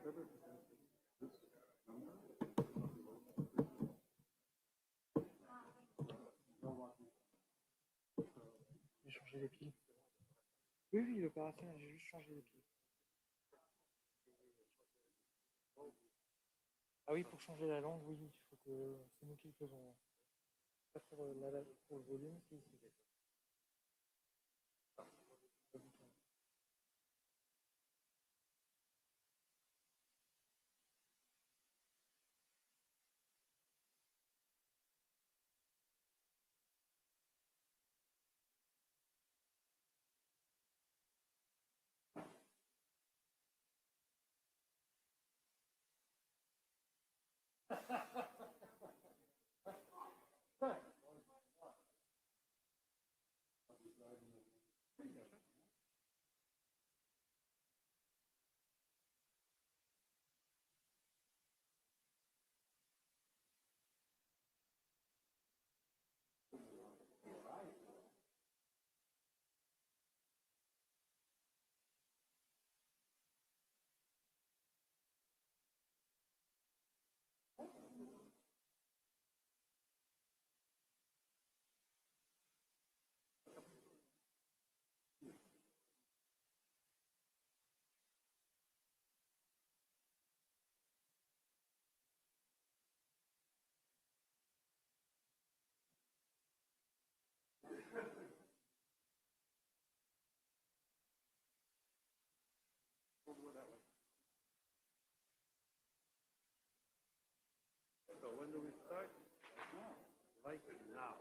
J'ai changé les piles. Oui, oui, l'opérateur, j'ai juste changé les piles. Ah oui, pour changer la langue, oui, il faut que c'est nous qui le faisons. Pas pour, pour le volume, si. So when do we start? Like now.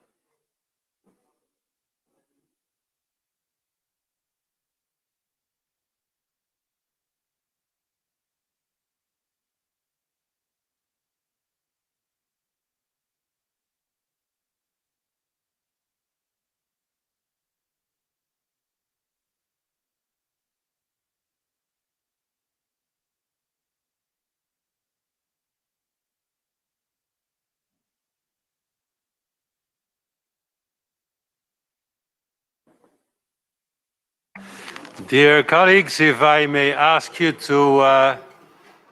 Dear colleagues, if I may ask you to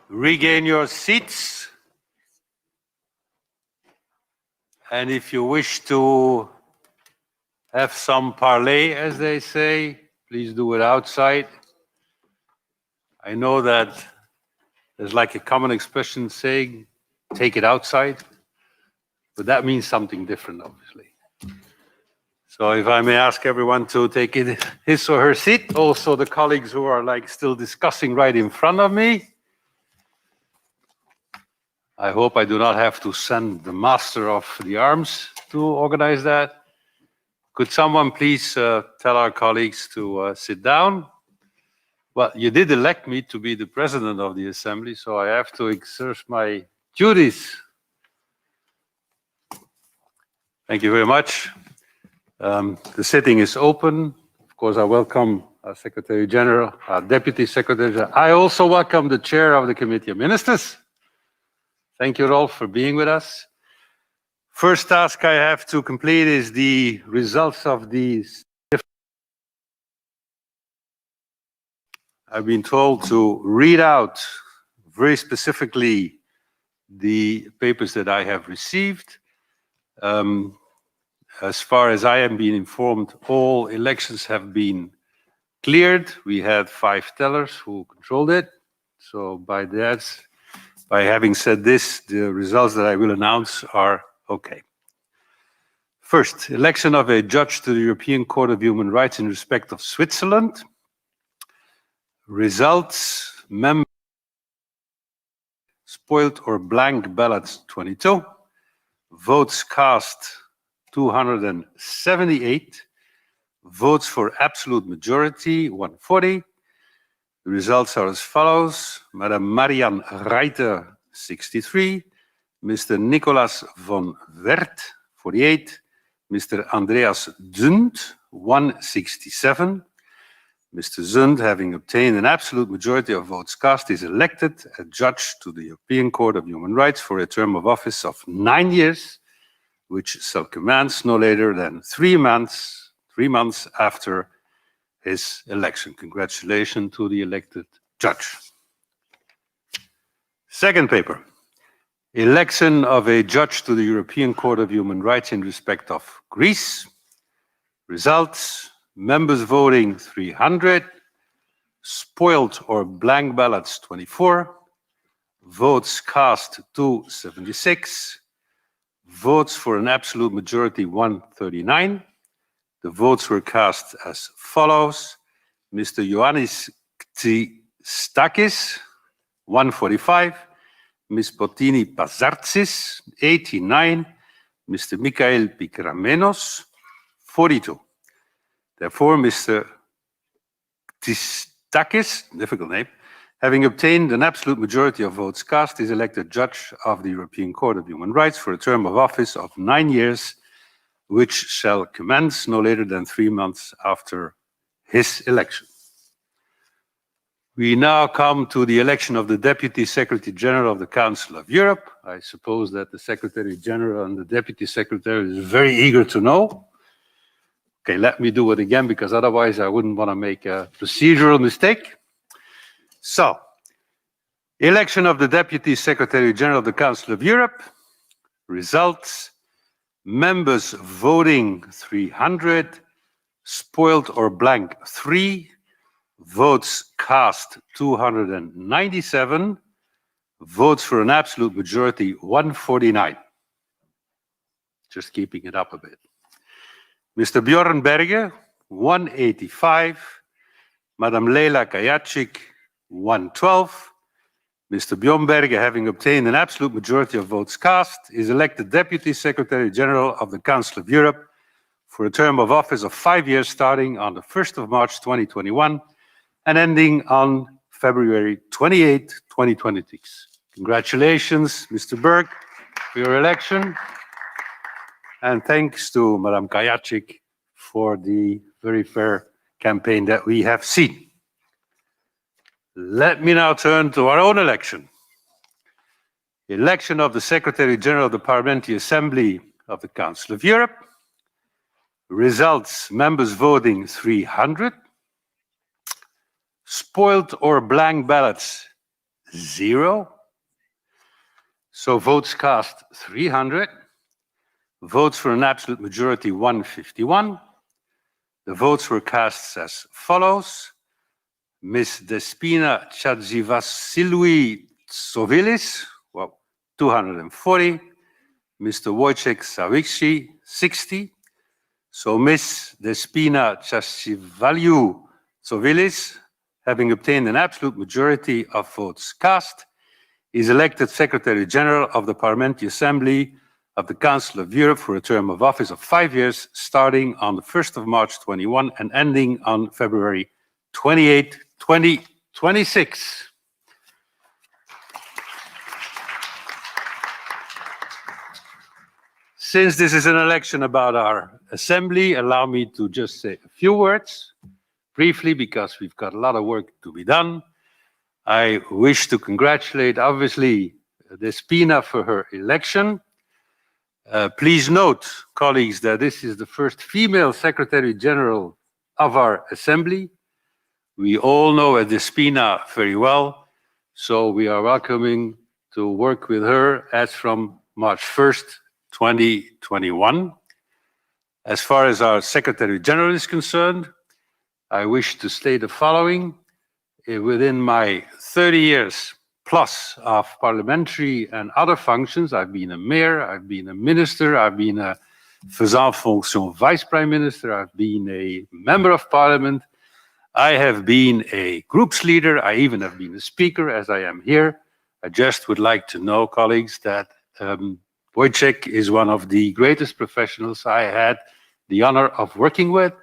regain your seats, and if you wish to have some parley, as they say, please do it outside. I know that there's like a common expression saying, take it outside, but that means something different, obviously. So if I may ask everyone to take his or her seat, also the colleagues who are like still discussing right in front of me. I hope I do not have to send the master of the arms to organize that. Could someone please tell our colleagues to sit down? Well, you did elect me to be the president of the assembly, so I have to exert my duties. Thank you very much. The sitting is open. Of course, I welcome our Secretary General, our Deputy Secretary General. I also welcome the Chair of the Committee of Ministers. Thank you all for being with us. First task I have to complete is the results of these. I've been told to read out very specifically the papers that I have received. As far as I am being informed, all elections have been cleared. We had 5 tellers who controlled it. So by having said this, the results that I will announce are okay. First, election of a judge to the European Court of Human Rights in respect of Switzerland. Results, member spoiled or blank ballots 22. Votes cast 278. Votes for absolute majority 140. The results are as follows. Madame Marianne Reiter 63. Mr. Nicolas von Wert 48. Mr. Andreas Zund 167. Mr. Zund, having obtained an absolute majority of votes cast, is elected a judge to the European Court of Human Rights for a term of office of 9 years, which shall commence no later than 3 months after his election. Congratulations to the elected judge. Second paper. Election of a judge to the European Court of Human Rights in respect of Greece. Results, members voting 300, spoiled or blank ballots 24, votes cast 276, votes for an absolute majority 139. The votes were cast as follows. Mr. Ioannis Stakis, 145. Ms. Potini Pazartsis, 89. Mr. Michael Pikramenos, 42. Therefore, Mr. Tistakis, difficult name, having obtained an absolute majority of votes cast, is elected judge of the European Court of Human Rights for a term of office of 9 years, which shall commence no later than 3 months after his election. We now come to the election of the Deputy Secretary General of the Council of Europe. I suppose that the Secretary General and the Deputy Secretary is very eager to know. Okay, let me do it again, because otherwise I wouldn't want to make a procedural mistake. So, election of the Deputy Secretary General of the Council of Europe. Results, members voting 300, spoiled or blank 3, votes cast 297, votes for an absolute majority 149. Just keeping it up a bit. Mr. Bjorn Berge, 185. Madam Leila Kajacik, 112. Mr. Bjorn Berge, having obtained an absolute majority of votes cast, is elected Deputy Secretary General of the Council of Europe for a term of office of 5 years starting on the 1st of March 2021 and ending on February 28, 2026. Congratulations, Mr. Berg, for your election. And thanks to Madam Kajacik for the very fair campaign that we have seen. Let me now turn to our own election. Election of the Secretary General of the Parliamentary Assembly of the Council of Europe. Results, members voting 300. Spoiled or blank ballots, 0. So votes cast 300. Votes for an absolute majority 151. The votes were cast as follows. Ms. Despina Tchadzivassilui Tsovilis, 240. Mr. Wojciech Sawicki, 60. So Ms. Despina Tchadzivaliu Tsovilis, having obtained an absolute majority of votes cast, is elected Secretary General of the Parliamentary Assembly of the Council of Europe for a term of office of 5 years, starting on the 1st of March 21 and ending on February 28, 2026. Since this is an election about our assembly, allow me to just say a few words, briefly, because we've got a lot of work to be done. I wish to congratulate, obviously, Despina for her election. Please note, colleagues, that this is the first female Secretary General of our Assembly. We all know Despina very well, so we are welcoming to work with her as from March 1st, 2021. As far as our Secretary General is concerned, I wish to state the following. Within my 30 years plus of parliamentary and other functions, I've been a mayor, I've been a minister, I've been a faisant fonction vice prime minister, I've been a member of parliament, I have been a groups leader, I even have been a speaker as I am here. I just would like to know, colleagues, that Wojciech is one of the greatest professionals I had the honor of working with.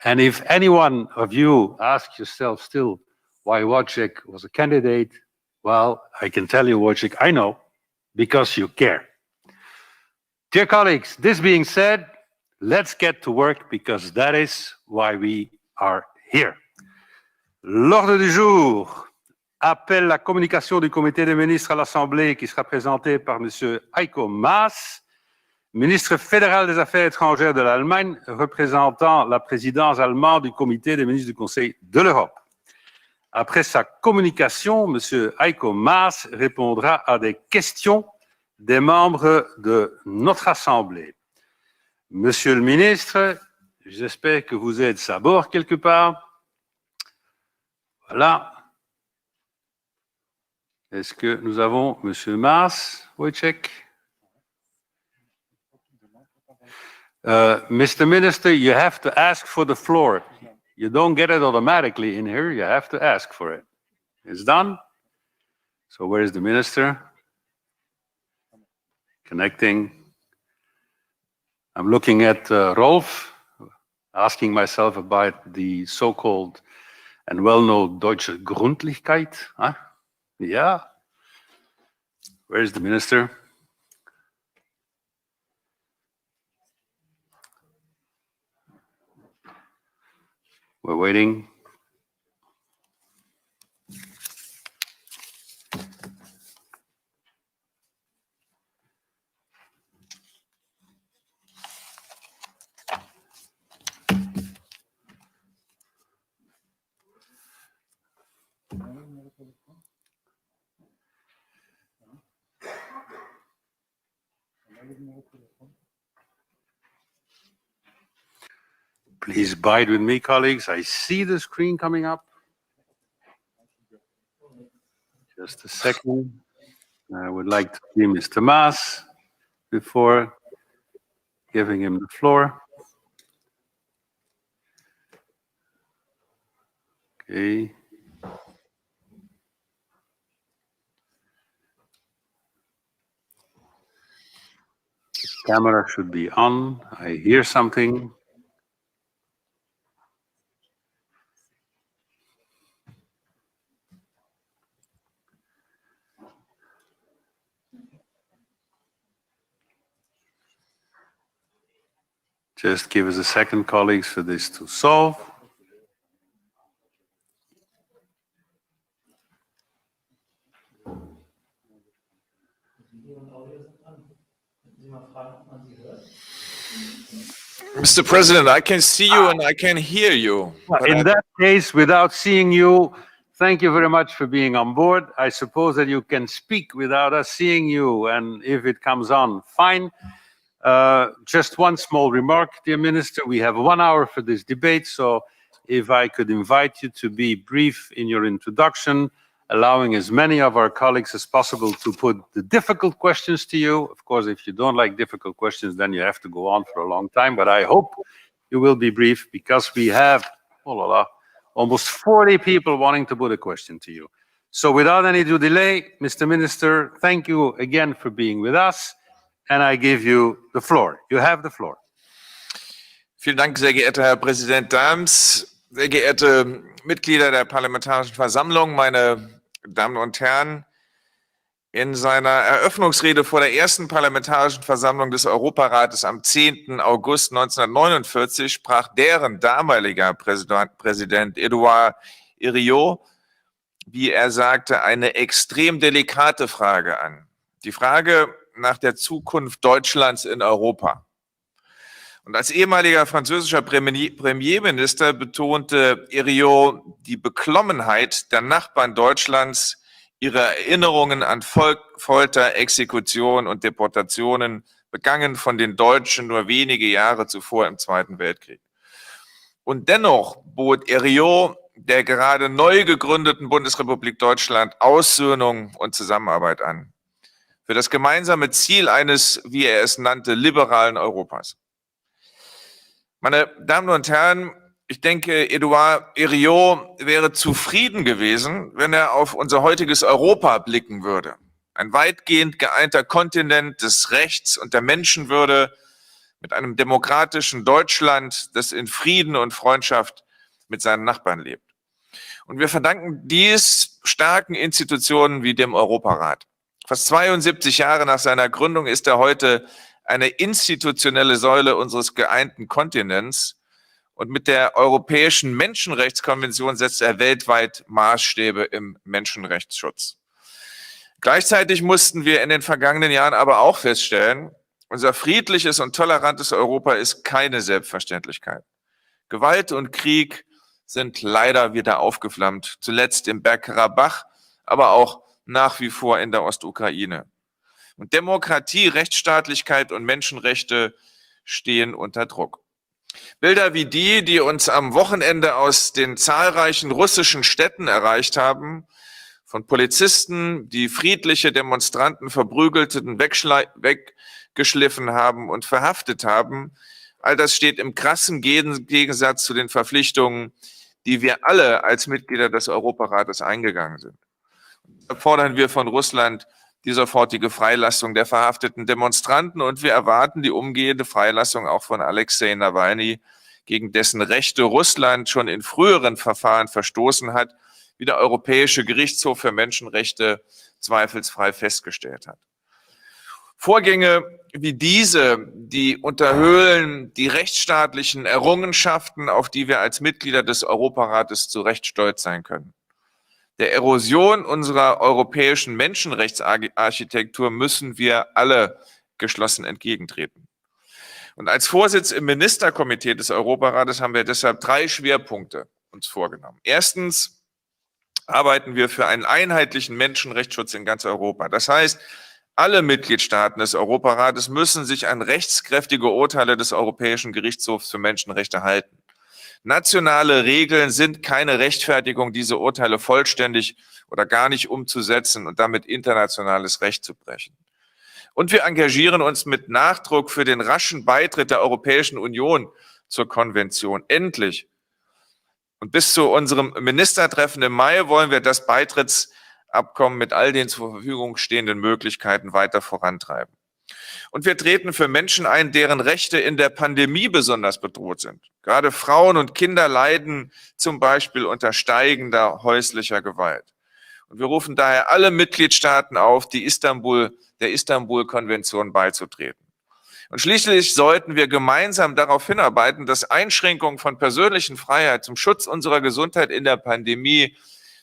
And if any one of you ask yourself still why Wojciech was a candidate, well, I can tell you, Wojciech, I know, because you care. Dear colleagues, this being said, let's get to work, because that is why we are here. L'ordre du jour appelle la communication du comité des ministres à l'Assemblée qui sera présentée par M. Heiko Maas, ministre fédéral des Affaires étrangères de l'Allemagne, représentant la présidence allemande du comité des ministres du Conseil de l'Europe. Après sa communication, M. Heiko Maas répondra à des questions des membres de notre Assemblée. Monsieur le ministre, j'espère que vous êtes à bord quelque part. Voilà. Est-ce que nous avons M. Maas, Wojciech? Mr. Minister, you have to ask for the floor. You don't get it automatically in here. You have to ask for it. It's done. So where is the minister? Connecting. I'm looking at Rolf, asking myself about the so-called and well-known Deutsche Gründlichkeit. Huh? Yeah. Where is the minister? We're waiting. Please bide with me, colleagues. I see the screen coming up. Just a second. I would like to see Mr. Maas before giving him the floor. Okay. The camera should be on. I hear something. Just give us a second, colleagues, for this to solve. Mr. President, I can see you and I can hear you. In that case, without seeing you, thank you very much for being on board. I suppose that you can speak without us seeing you, and if it comes on, fine. Just one small remark, dear Minister. We have 1 hour for this debate, so if I could invite you to be brief in your introduction, allowing as many of our colleagues as possible to put the difficult questions to you. Of course, if you don't like difficult questions, then you have to go on for a long time, but I hope you will be brief, because we have almost 40 people wanting to put a question to you. So without any delay, Mr. Minister, thank you again for being with us, and I give you the floor. You have the floor. Vielen Dank, sehr geehrter Herr Präsident Dahms, sehr geehrte Mitglieder der Parlamentarischen Versammlung, meine Damen und Herren. In seiner Eröffnungsrede vor der ersten Parlamentarischen Versammlung des Europarates am 10. August 1949 sprach deren damaliger Präsident Didier, wie er sagte, eine extrem delikate Frage an. Die Frage nach der Zukunft Deutschlands in Europa. Und als ehemaliger französischer Premierminister betonte Herriot die Beklommenheit der Nachbarn Deutschlands, ihre Erinnerungen an Folter, Exekution und Deportationen, begangen von den Deutschen nur wenige Jahre zuvor im Zweiten Weltkrieg. Und dennoch bot Herriot der gerade neu gegründeten Bundesrepublik Deutschland Aussöhnung und Zusammenarbeit an. Für das gemeinsame Ziel eines, wie er es nannte, liberalen Europas. Meine Damen und Herren, ich denke, Herriot wäre zufrieden gewesen, wenn er auf unser heutiges Europa blicken würde. Ein weitgehend geeinter Kontinent des Rechts und der Menschenwürde mit einem demokratischen Deutschland, das in Frieden und Freundschaft mit seinen Nachbarn lebt. Und wir verdanken dies starken Institutionen wie dem Europarat. Fast 72 Jahre nach seiner Gründung ist er heute eine institutionelle Säule unseres geeinten Kontinents, und mit der Europäischen Menschenrechtskonvention setzt er weltweit Maßstäbe im Menschenrechtsschutz. Gleichzeitig mussten wir in den vergangenen Jahren aber auch feststellen, unser friedliches und tolerantes Europa ist keine Selbstverständlichkeit. Gewalt und Krieg sind leider wieder aufgeflammt, zuletzt im Bergkarabach, aber auch nach wie vor in der Ostukraine. Und Demokratie, Rechtsstaatlichkeit und Menschenrechte stehen unter Druck. Bilder wie die, die uns am Wochenende aus den zahlreichen russischen Städten erreicht haben, von Polizisten, die friedliche Demonstranten verprügelten, weggeschliffen haben und verhaftet haben, all das steht im krassen Gegensatz zu den Verpflichtungen, die wir alle als Mitglieder des Europarates eingegangen sind. Da fordern wir von Russland die sofortige Freilassung der verhafteten Demonstranten und wir erwarten die umgehende Freilassung auch von Alexei Nawalny, gegen dessen Rechte Russland schon in früheren Verfahren verstoßen hat, wie der Europäische Gerichtshof für Menschenrechte zweifelsfrei festgestellt hat. Vorgänge wie diese, die unterhöhlen die rechtsstaatlichen Errungenschaften, auf die wir als Mitglieder des Europarates zu Recht stolz sein können. Der Erosion unserer europäischen Menschenrechtsarchitektur müssen wir alle geschlossen entgegentreten. Und als Vorsitz im Ministerkomitee des Europarates haben wir deshalb 3 Schwerpunkte uns vorgenommen. Erstens arbeiten wir für einen einheitlichen Menschenrechtsschutz in ganz Europa. Das heißt, alle Mitgliedstaaten des Europarates müssen sich an rechtskräftige Urteile des Europäischen Gerichtshofs für Menschenrechte halten. Nationale Regeln sind keine Rechtfertigung, diese Urteile vollständig oder gar nicht umzusetzen und damit internationales Recht zu brechen. Und wir engagieren uns mit Nachdruck für den raschen Beitritt der Europäischen Union zur Konvention. Endlich. Und bis zu unserem Ministertreffen im Mai wollen wir das Beitrittsabkommen mit all den zur Verfügung stehenden Möglichkeiten weiter vorantreiben. Und wir treten für Menschen ein, deren Rechte in der Pandemie besonders bedroht sind. Gerade Frauen und Kinder leiden zum Beispiel unter steigender häuslicher Gewalt. Und wir rufen daher alle Mitgliedstaaten auf, der Istanbul-Konvention beizutreten. Und schließlich sollten wir gemeinsam darauf hinarbeiten, dass Einschränkungen von persönlichen Freiheit zum Schutz unserer Gesundheit in der Pandemie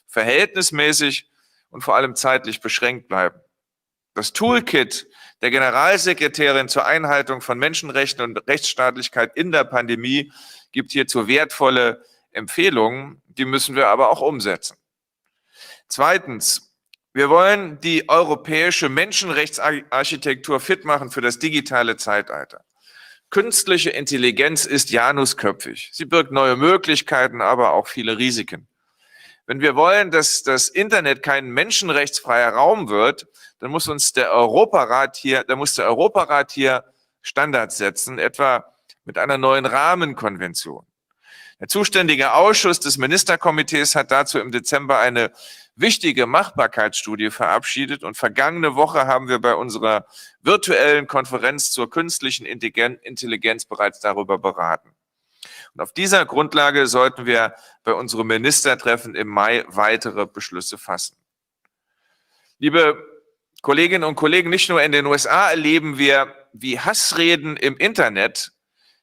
verhältnismäßig und vor allem zeitlich beschränkt bleiben. Das Toolkit der Generalsekretärin zur Einhaltung von Menschenrechten und Rechtsstaatlichkeit in der Pandemie gibt hierzu wertvolle Empfehlungen, die müssen wir aber auch umsetzen. Zweitens, wir wollen die europäische Menschenrechtsarchitektur fit machen für das digitale Zeitalter. Künstliche Intelligenz ist janusköpfig. Sie birgt neue Möglichkeiten, aber auch viele Risiken. Wenn wir wollen, dass das Internet kein menschenrechtsfreier Raum wird, dann muss der Europarat hier Standards setzen, etwa mit einer neuen Rahmenkonvention. Der zuständige Ausschuss des Ministerkomitees hat dazu im Dezember eine wichtige Machbarkeitsstudie verabschiedet und vergangene Woche haben wir bei unserer virtuellen Konferenz zur künstlichen Intelligenz bereits darüber beraten. Und auf dieser Grundlage sollten wir bei unserem Ministertreffen im Mai weitere Beschlüsse fassen. Liebe Kolleginnen und Kollegen, nicht nur in den USA erleben wir, wie Hassreden im Internet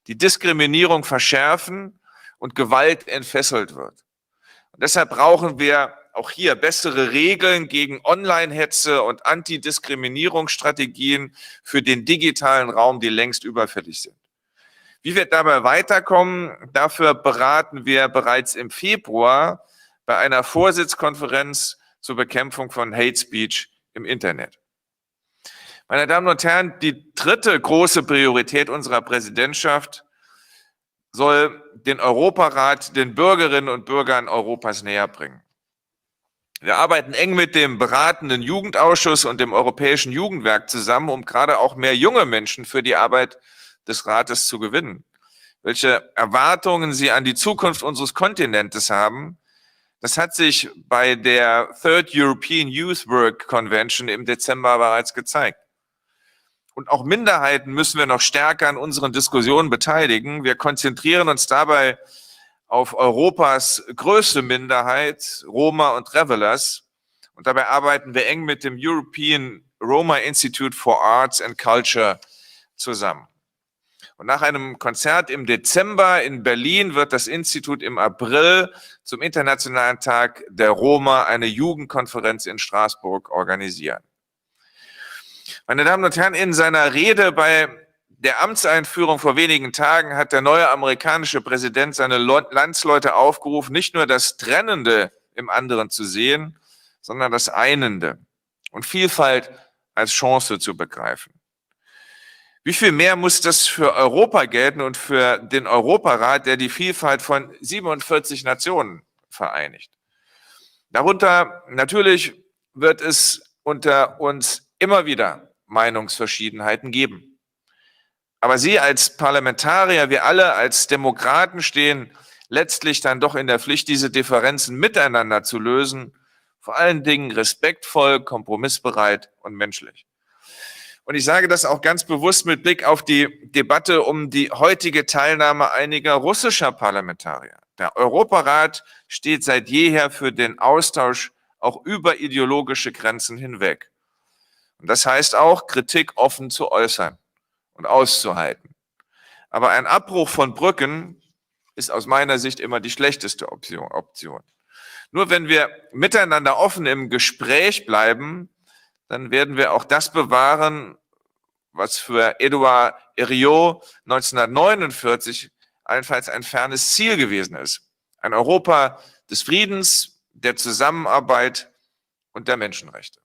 die Diskriminierung verschärfen und Gewalt entfesselt wird. Und deshalb brauchen wir auch hier bessere Regeln gegen Online-Hetze und Antidiskriminierungsstrategien für den digitalen Raum, die längst überfällig sind. Wie wir dabei weiterkommen, dafür beraten wir bereits im Februar bei einer Vorsitzkonferenz zur Bekämpfung von Hate Speech im Internet. Meine Damen und Herren, die dritte große Priorität unserer Präsidentschaft soll den Europarat den Bürgerinnen und Bürgern Europas näher bringen. Wir arbeiten eng mit dem beratenden Jugendausschuss und dem Europäischen Jugendwerk zusammen, um gerade auch mehr junge Menschen für die Arbeit des Rates zu gewinnen. Welche Erwartungen sie an die Zukunft unseres Kontinentes haben, das hat sich bei der Third European Youth Work Convention im Dezember bereits gezeigt. Und auch Minderheiten müssen wir noch stärker an unseren Diskussionen beteiligen. Wir konzentrieren uns dabei auf Europas größte Minderheit, Roma und Revelers. Und dabei arbeiten wir eng mit dem European Roma Institute for Arts and Culture zusammen. Und nach einem Konzert im Dezember in Berlin wird das Institut im April zum Internationalen Tag der Roma eine Jugendkonferenz in Straßburg organisieren. Meine Damen und Herren, in seiner Rede bei der Amtseinführung vor wenigen Tagen hat der neue amerikanische Präsident seine Landsleute aufgerufen, nicht nur das Trennende im anderen zu sehen, sondern das Einende und Vielfalt als Chance zu begreifen. Wie viel mehr muss das für Europa gelten und für den Europarat, der die Vielfalt von 47 Nationen vereinigt? Darunter natürlich wird es unter uns immer wieder Meinungsverschiedenheiten geben. Aber Sie als Parlamentarier, wir alle als Demokraten stehen letztlich dann doch in der Pflicht, diese Differenzen miteinander zu lösen, vor allen Dingen respektvoll, kompromissbereit und menschlich. Und ich sage das auch ganz bewusst mit Blick auf die Debatte um die heutige Teilnahme einiger russischer Parlamentarier. Der Europarat steht seit jeher für den Austausch auch über ideologische Grenzen hinweg. Und das heißt auch, Kritik offen zu äußern und auszuhalten. Aber ein Abbruch von Brücken ist aus meiner Sicht immer die schlechteste Option. Nur wenn wir miteinander offen im Gespräch bleiben, dann werden wir auch das bewahren, was für Edouard Herriot 1949 allenfalls ein fernes Ziel gewesen ist. Ein Europa des Friedens, der Zusammenarbeit und der Menschenrechte.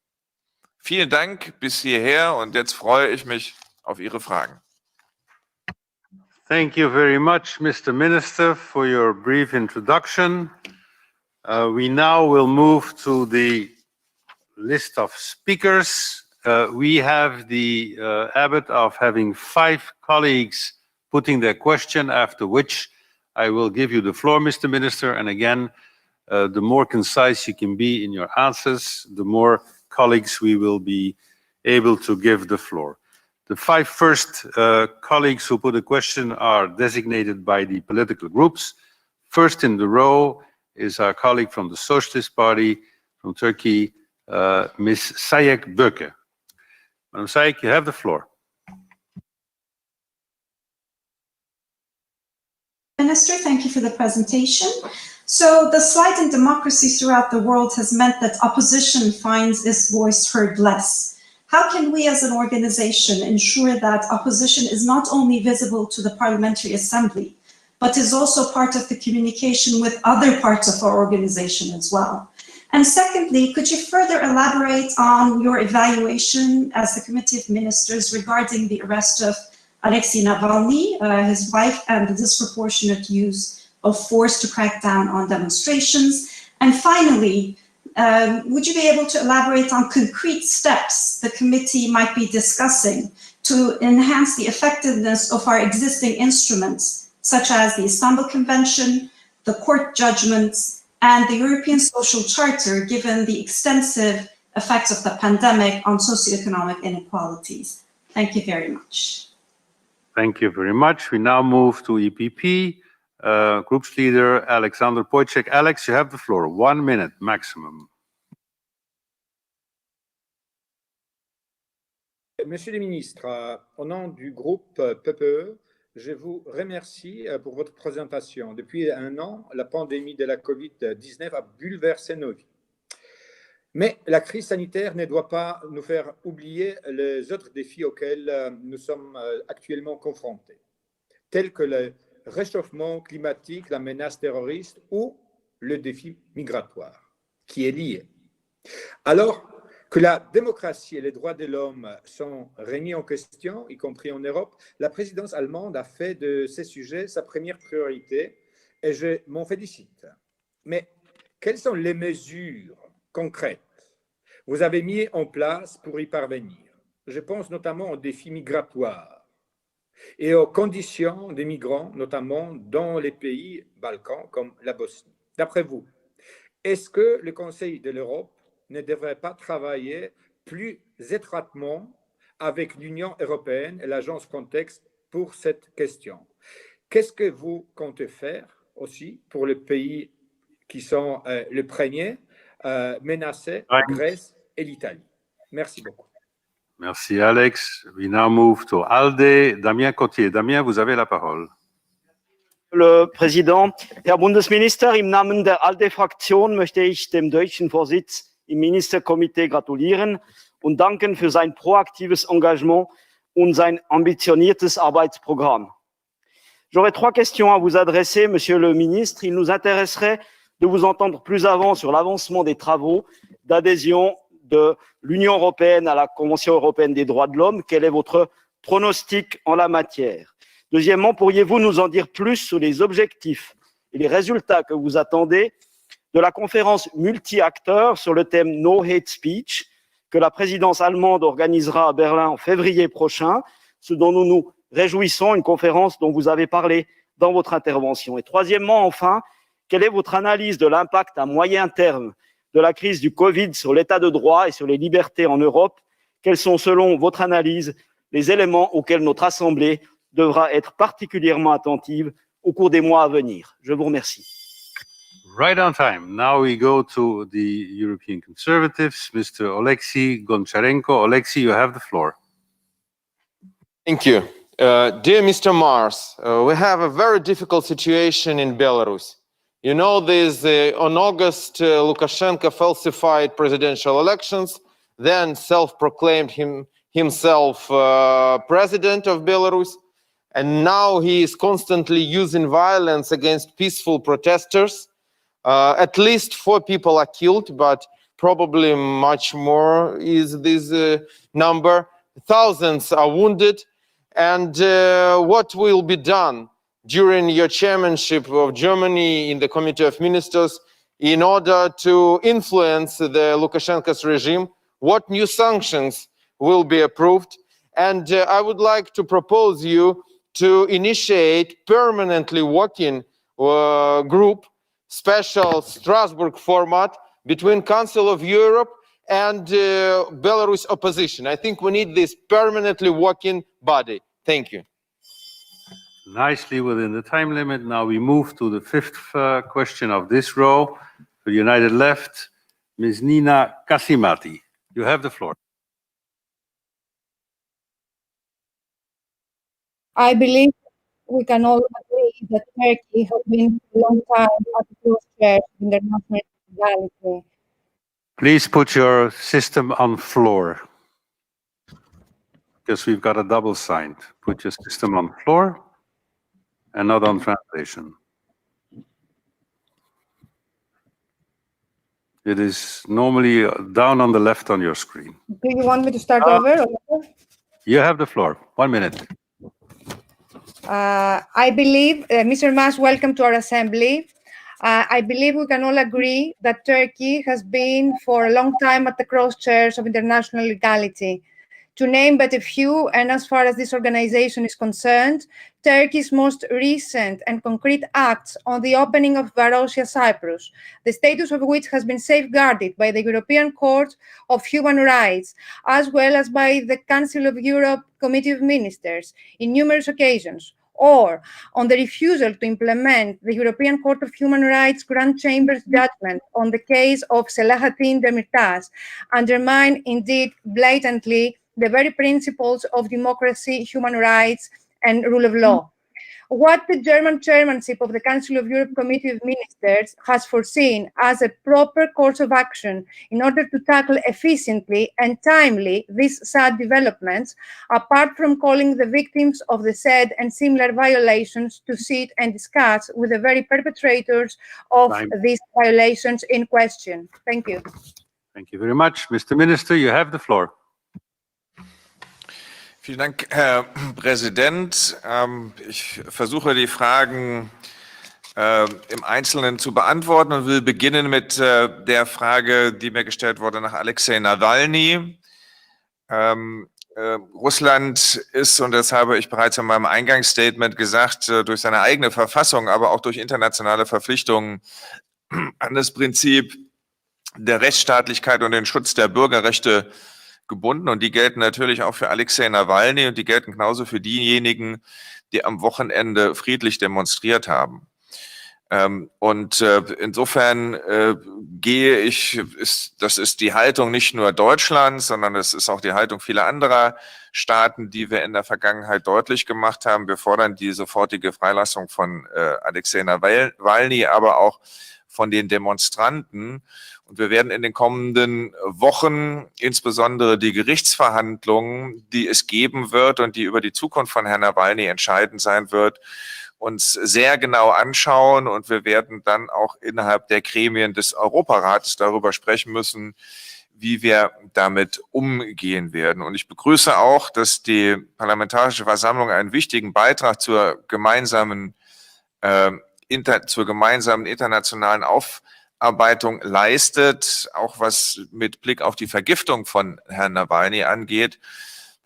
Vielen Dank bis hierher und jetzt freue ich mich auf Ihre Fragen. Thank you very much, Mr. Minister, for your brief introduction. We now will move to the list of speakers. We have the habit of having 5 colleagues putting their question, after which I will give you the floor, Mr. Minister. And again, the more concise you can be in your answers, the more colleagues we will be able to give the floor. The 5 first colleagues who put a question are designated by the political groups. First in the row is our colleague from the Socialist Party from Turkey, Ms. Sayek Böke. Madam Sayek, you have the floor. Minister, thank you for the presentation. So the slide in democracy throughout the world has meant that opposition finds its voice heard less. How can we as an organization ensure that opposition is not only visible to the Parliamentary Assembly, but is also part of the communication with other parts of our organization as well? And secondly, could you further elaborate on your evaluation as the Committee of Ministers regarding the arrest of Alexei Navalny, his wife, and the disproportionate use of force to crack down on demonstrations? And finally, would you be able to elaborate on concrete steps the committee might be discussing to enhance the effectiveness of our existing instruments, such as the Istanbul Convention, the court judgments, and the European Social Charter, given the extensive effects of the pandemic on socioeconomic inequalities? Thank you very much. Thank you very much. We now move to EPP. Group's leader, Alexander Pojcek. Alex, you have the floor. 1 minute maximum. Monsieur le ministre, au nom du groupe PPE, je vous remercie pour votre présentation. Depuis 1 an, la pandémie de la COVID-19 a bouleversé nos vies. Mais la crise sanitaire ne doit pas nous faire oublier les autres défis auxquels nous sommes actuellement confrontés, tels que le réchauffement climatique, la menace terroriste ou le défi migratoire, qui est lié. Alors que la démocratie et les droits de l'homme sont remis en question, y compris en Europe, la présidence allemande a fait de ces sujets sa première priorité et je m'en félicite. Mais quelles sont les mesures concrètes que vous avez mises en place pour y parvenir? Je pense notamment aux défis migratoires et aux conditions des migrants, notamment dans les pays balkans comme la Bosnie. D'après vous, est-ce que le Conseil de l'Europe ne devrait pas travailler plus étroitement avec l'Union européenne et l'agence Frontex pour cette question? Qu'est-ce que vous comptez faire aussi pour les pays qui sont les premiers menacés, Grèce et l'Italie? Merci beaucoup. Merci Alex. We now move to ALDE. Damien Cottier. Damien, vous avez la parole. Herr Präsident, Herr Bundesminister, im Namen der ALDE-Fraktion möchte ich dem deutschen Vorsitz im Ministerkomitee gratulieren und danken für sein proaktives Engagement und sein ambitioniertes Arbeitsprogramm. J'aurais 3 questions à vous adresser, Monsieur le Ministre. Il nous intéresserait de vous entendre plus avant sur l'avancement des travaux d'adhésion de l'Union européenne à la Convention européenne des droits de l'homme. Quel est votre pronostic en la matière? Deuxièmement, pourriez-vous nous en dire plus sur les objectifs et les résultats que vous attendez de la conférence multi-acteurs sur le thème No Hate Speech que la présidence allemande organisera à Berlin en février prochain, ce dont nous nous réjouissons, une conférence dont vous avez parlé dans votre intervention. Et troisièmement, enfin, quelle est votre analyse de l'impact à moyen terme de la crise du Covid sur l'état de droit et sur les libertés en Europe? Quels sont, selon votre analyse, les éléments auxquels notre Assemblée devra être particulièrement attentive au cours des mois à venir? Je vous remercie. Right on time. Now we go to the European Conservatives, Mr. Oleksiy Goncharenko. Oleksiy, you have the floor. Thank you. Dear Mr. Maas, we have a very difficult situation in Belarus. You know, on August, Lukashenko falsified presidential elections, then self-proclaimed himself president of Belarus, and now he is constantly using violence against peaceful protesters. At least 4 people are killed, but probably much more is this number. Thousands are wounded. And what will be done during your chairmanship of Germany in the Committee of Ministers in order to influence the Lukashenko's regime? What new sanctions will be approved? And I would like to propose you to initiate permanently working group, special Strasbourg format between Council of Europe and Belarus opposition. I think we need this permanently working body. Thank you. Nicely within the time limit. Now we move to the 5th question of this row. For the United Left, Ms. Nina Kasimati. You have the floor. I believe we can all agree that Turkey has been for a long time at the crossroads of international legality. Please put your system on floor, because we've got a double signed. Put your system on floor and not on translation. It is normally down on the left on your screen. Do you want me to start over? You have the floor. 1 minute. I believe, Mr. Maas, welcome to our assembly. I believe we can all agree that Turkey has been for a long time at the crosshairs of international legality. To name but a few, and as far as this organization is concerned, Turkey's most recent and concrete acts on the opening of Varossia Cyprus, the status of which has been safeguarded by the European Court of Human Rights, as well as by the Council of Europe Committee of Ministers in numerous occasions, or on the refusal to implement the European Court of Human Rights Grand Chamber's judgment on the case of Selahattin Demirtas, undermine indeed blatantly the very principles of democracy, human rights, and rule of law. What the German chairmanship of the Council of Europe Committee of Ministers has foreseen as a proper course of action in order to tackle efficiently and timely these sad developments, apart from calling the victims of the said and similar violations to sit and discuss with the very perpetrators of these violations in question. Thank you. Thank you very much. Mr. Minister, you have the floor. Vielen Dank, Herr Präsident. Ich versuche, die Fragen im Einzelnen zu beantworten und will beginnen mit der Frage, die mir gestellt wurde nach Alexei Nawalny. Russland ist, und das habe ich bereits in meinem Eingangsstatement gesagt, durch seine eigene Verfassung, aber auch durch internationale Verpflichtungen an das Prinzip der Rechtsstaatlichkeit und den Schutz der Bürgerrechte gebunden, und die gelten natürlich auch für Alexei Nawalny und die gelten genauso für diejenigen, die am Wochenende friedlich demonstriert haben. Insofern gehe ich, das ist die Haltung nicht nur Deutschlands, sondern es ist auch die Haltung vieler anderer Staaten, die wir in der Vergangenheit deutlich gemacht haben. Wir fordern die sofortige Freilassung von Alexei Nawalny, aber auch von den Demonstranten. Und wir werden in den kommenden Wochen insbesondere die Gerichtsverhandlungen, die es geben wird und die über die Zukunft von Herrn Nawalny entscheidend sein wird, uns sehr genau anschauen. Und wir werden dann auch innerhalb der Gremien des Europarates darüber sprechen müssen, wie wir damit umgehen werden. Und ich begrüße auch, dass die Parlamentarische Versammlung einen wichtigen Beitrag zur gemeinsamen internationalen Aufarbeitung leistet, auch was mit Blick auf die Vergiftung von Herrn Nawalny angeht.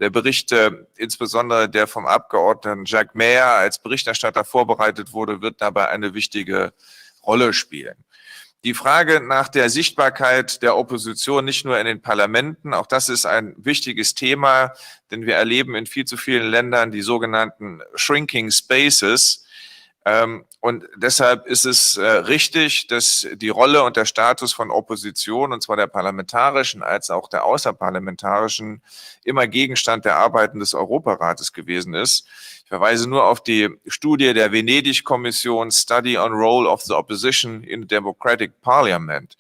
Der Bericht, insbesondere der vom Abgeordneten Jacques Mayer als Berichterstatter vorbereitet wurde, wird dabei eine wichtige Rolle spielen. Die Frage nach der Sichtbarkeit der Opposition nicht nur in den Parlamenten, auch das ist ein wichtiges Thema, denn wir erleben in viel zu vielen Ländern die sogenannten Shrinking Spaces. Und deshalb ist es richtig, dass die Rolle und der Status von Opposition, und zwar der parlamentarischen als auch der außerparlamentarischen, immer Gegenstand der Arbeiten des Europarates gewesen ist. Ich verweise nur auf die Studie der Venedig-Kommission Study on Role of the Opposition in a Democratic Parliament.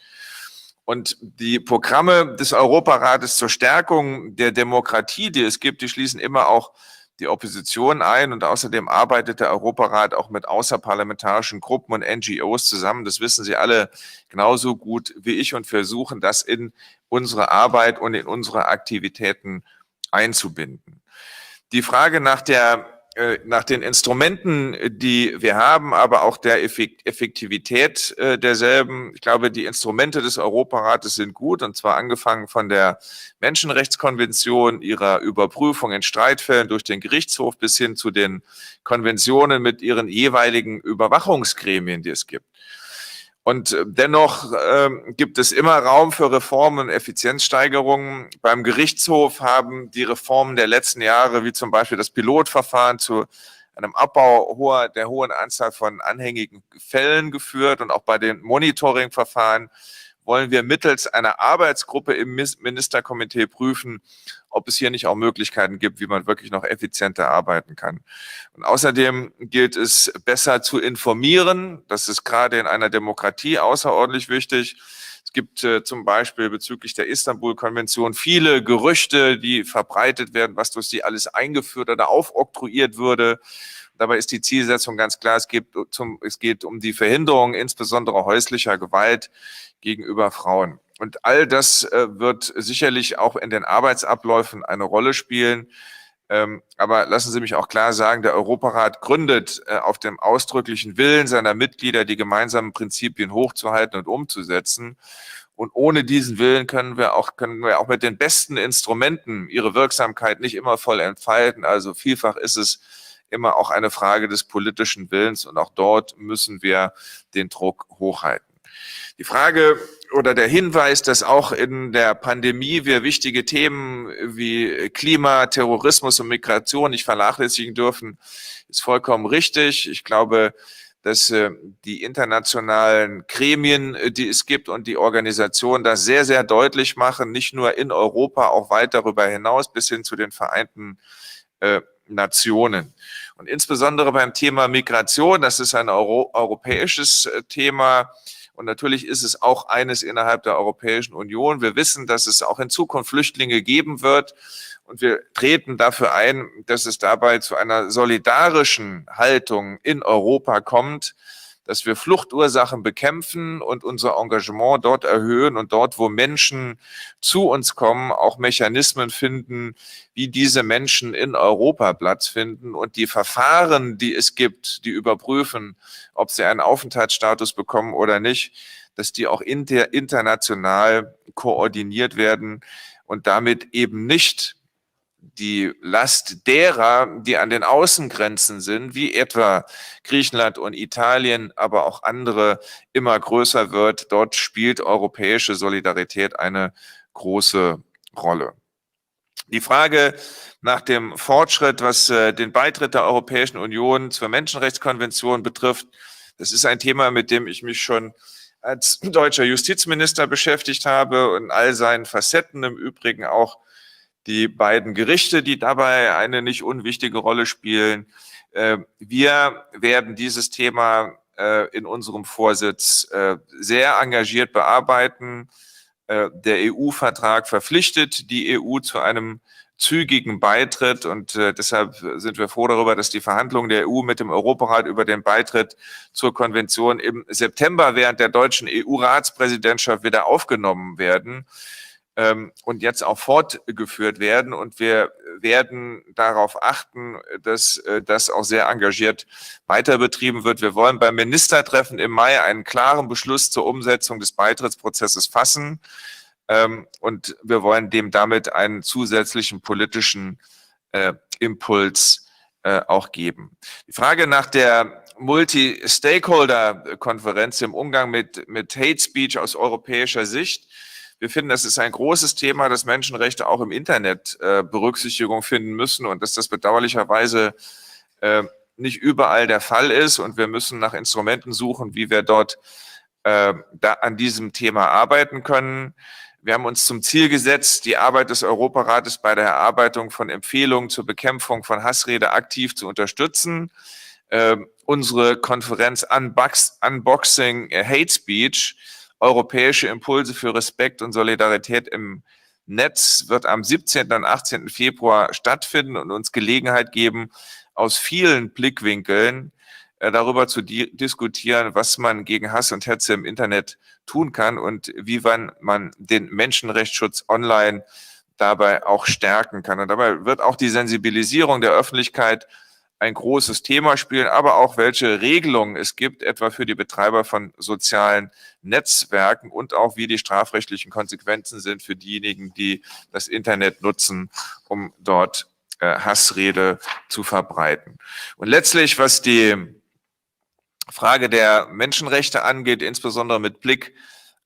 Und die Programme des Europarates zur Stärkung der Demokratie, die es gibt, die schließen immer auch die Opposition ein, und außerdem arbeitet der Europarat auch mit außerparlamentarischen Gruppen und NGOs zusammen. Das wissen Sie alle genauso gut wie ich und versuchen, das in unsere Arbeit und in unsere Aktivitäten einzubinden. Die Frage nach den Instrumenten, die wir haben, aber auch der Effektivität derselben. Ich glaube, die Instrumente des Europarates sind gut, und zwar angefangen von der Menschenrechtskonvention, ihrer Überprüfung in Streitfällen durch den Gerichtshof bis hin zu den Konventionen mit ihren jeweiligen Überwachungsgremien, die es gibt. Und dennoch gibt es immer Raum für Reformen und Effizienzsteigerungen. Beim Gerichtshof haben die Reformen der letzten Jahre, wie zum Beispiel das Pilotverfahren, zu einem Abbau der hohen Anzahl von anhängigen Fällen geführt. Und auch bei den Monitoringverfahren wollen wir mittels einer Arbeitsgruppe im Ministerkomitee prüfen, ob es hier nicht auch Möglichkeiten gibt, wie man wirklich noch effizienter arbeiten kann. Und außerdem gilt es, besser zu informieren. Das ist gerade in einer Demokratie außerordentlich wichtig. Es gibt zum Beispiel bezüglich der Istanbul-Konvention viele Gerüchte, die verbreitet werden, was durch sie alles eingeführt oder aufoktroyiert würde. Dabei ist die Zielsetzung ganz klar, es geht um die Verhinderung insbesondere häuslicher Gewalt gegenüber Frauen. Und all das wird sicherlich auch in den Arbeitsabläufen eine Rolle spielen. Aber lassen Sie mich auch klar sagen, der Europarat gründet auf dem ausdrücklichen Willen seiner Mitglieder, die gemeinsamen Prinzipien hochzuhalten und umzusetzen. Und ohne diesen Willen können wir auch mit den besten Instrumenten ihre Wirksamkeit nicht immer voll entfalten. Also vielfach ist es immer auch eine Frage des politischen Willens, und auch dort müssen wir den Druck hochhalten. Die Frage oder der Hinweis, dass auch in der Pandemie wir wichtige Themen wie Klima, Terrorismus und Migration nicht vernachlässigen dürfen, ist vollkommen richtig. Ich glaube, dass die internationalen Gremien, die es gibt, und die Organisationen das sehr, sehr deutlich machen, nicht nur in Europa, auch weit darüber hinaus bis hin zu den Vereinten Nationen. Und insbesondere beim Thema Migration, das ist ein europäisches Thema, und natürlich ist es auch eines innerhalb der Europäischen Union. Wir wissen, dass es auch in Zukunft Flüchtlinge geben wird, und wir treten dafür ein, dass es dabei zu einer solidarischen Haltung in Europa kommt, dass wir Fluchtursachen bekämpfen und unser Engagement dort erhöhen und dort, wo Menschen zu uns kommen, auch Mechanismen finden, wie diese Menschen in Europa Platz finden, und die Verfahren, die es gibt, die überprüfen, ob sie einen Aufenthaltsstatus bekommen oder nicht, dass die auch international koordiniert werden und damit eben nicht die Last derer, die an den Außengrenzen sind, wie etwa Griechenland und Italien, aber auch andere, immer größer wird. Dort spielt europäische Solidarität eine große Rolle. Die Frage nach dem Fortschritt, was den Beitritt der Europäischen Union zur Menschenrechtskonvention betrifft, das ist ein Thema, mit dem ich mich schon als deutscher Justizminister beschäftigt habe, in all seinen Facetten, im Übrigen auch die beiden Gerichte, die dabei eine nicht unwichtige Rolle spielen. Wir werden dieses Thema in unserem Vorsitz sehr engagiert bearbeiten. Der EU-Vertrag verpflichtet die EU zu einem zügigen Beitritt und deshalb sind wir froh darüber, dass die Verhandlungen der EU mit dem Europarat über den Beitritt zur Konvention im September während der deutschen EU-Ratspräsidentschaft wieder aufgenommen werden und jetzt auch fortgeführt werden. Und wir werden darauf achten, dass das auch sehr engagiert weiter betrieben wird. Wir wollen beim Ministertreffen im Mai einen klaren Beschluss zur Umsetzung des Beitrittsprozesses fassen. Und wir wollen dem damit einen zusätzlichen politischen Impuls auch geben. Die Frage nach der Multi-Stakeholder-Konferenz im Umgang mit Hate Speech aus europäischer Sicht. Wir finden, das ist ein großes Thema, dass Menschenrechte auch im Internet Berücksichtigung finden müssen und dass das bedauerlicherweise nicht überall der Fall ist. Und wir müssen nach Instrumenten suchen, wie wir dort an diesem Thema arbeiten können. Wir haben uns zum Ziel gesetzt, die Arbeit des Europarates bei der Erarbeitung von Empfehlungen zur Bekämpfung von Hassrede aktiv zu unterstützen. Unsere Konferenz Unboxing Hate Speech, europäische Impulse für Respekt und Solidarität im Netz, wird am 17. und 18. Februar stattfinden und uns Gelegenheit geben, aus vielen Blickwinkeln darüber zu diskutieren, was man gegen Hass und Hetze im Internet tun kann und wie man den Menschenrechtsschutz online dabei auch stärken kann. Und dabei wird auch die Sensibilisierung der Öffentlichkeit ein großes Thema spielen, aber auch welche Regelungen es gibt, etwa für die Betreiber von sozialen Netzwerken und auch wie die strafrechtlichen Konsequenzen sind für diejenigen, die das Internet nutzen, um dort Hassrede zu verbreiten. Und letztlich, was die Frage der Menschenrechte angeht, insbesondere mit Blick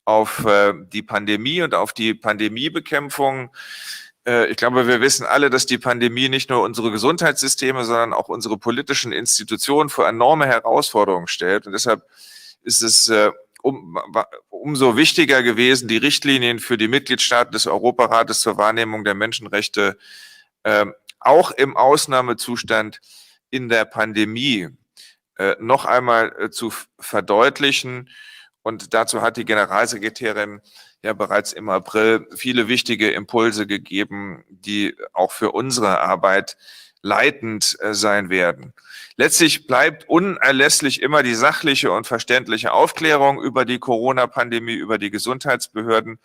auf die Pandemie und auf die Pandemiebekämpfung. Ich glaube, wir wissen alle, dass die Pandemie nicht nur unsere Gesundheitssysteme, sondern auch unsere politischen Institutionen vor enorme Herausforderungen stellt. Und deshalb ist es umso wichtiger gewesen, die Richtlinien für die Mitgliedstaaten des Europarates zur Wahrnehmung der Menschenrechte auch im Ausnahmezustand in der Pandemie noch einmal zu verdeutlichen. Und dazu hat die Generalsekretärin ja bereits im April viele wichtige Impulse gegeben, die auch für unsere Arbeit leitend sein werden. Letztlich bleibt unerlässlich immer die sachliche und verständliche Aufklärung über die Corona-Pandemie, über die Gesundheitsbehörden.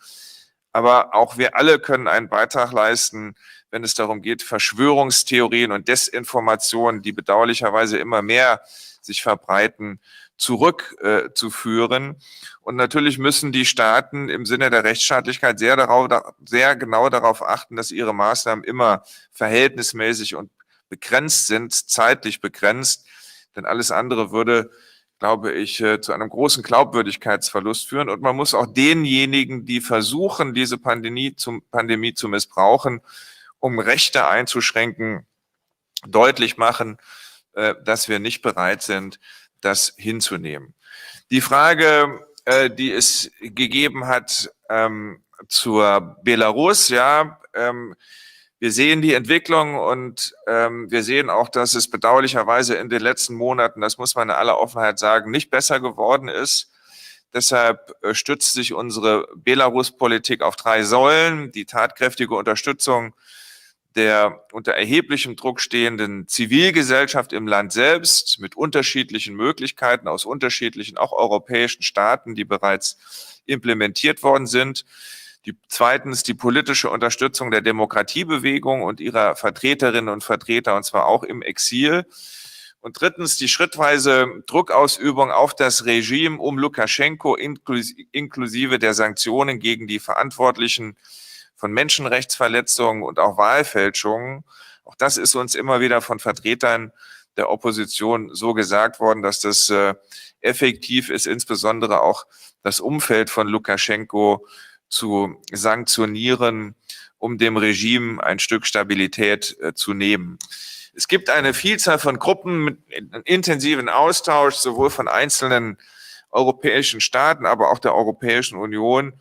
Aber auch wir alle können einen Beitrag leisten, wenn es darum geht, Verschwörungstheorien und Desinformationen, die bedauerlicherweise immer mehr sich verbreiten, zurückzuführen. Und natürlich müssen die Staaten im Sinne der Rechtsstaatlichkeit sehr genau darauf achten, dass ihre Maßnahmen immer verhältnismäßig und begrenzt sind, zeitlich begrenzt. Denn alles andere würde, glaube ich, zu einem großen Glaubwürdigkeitsverlust führen. Und man muss auch denjenigen, die versuchen, diese Pandemie zu missbrauchen, um Rechte einzuschränken, deutlich machen, dass wir nicht bereit sind, das hinzunehmen. Die Frage, die es gegeben hat zur Belarus, ja, wir sehen die Entwicklung und wir sehen auch, dass es bedauerlicherweise in den letzten Monaten, das muss man in aller Offenheit sagen, nicht besser geworden ist. Deshalb stützt sich unsere Belarus-Politik auf 3 Säulen: die tatkräftige Unterstützung der unter erheblichem Druck stehenden Zivilgesellschaft im Land selbst mit unterschiedlichen Möglichkeiten aus unterschiedlichen, auch europäischen Staaten, die bereits implementiert worden sind. Zweitens die politische Unterstützung der Demokratiebewegung und ihrer Vertreterinnen und Vertreter, und zwar auch im Exil. Und drittens die schrittweise Druckausübung auf das Regime um Lukaschenko inklusive der Sanktionen gegen die Verantwortlichen von Menschenrechtsverletzungen und auch Wahlfälschungen. Auch das ist uns immer wieder von Vertretern der Opposition so gesagt worden, dass das effektiv ist, insbesondere auch das Umfeld von Lukaschenko zu sanktionieren, um dem Regime ein Stück Stabilität zu nehmen. Es gibt eine Vielzahl von Gruppen mit intensiven Austausch, sowohl von einzelnen europäischen Staaten, aber auch der Europäischen Union.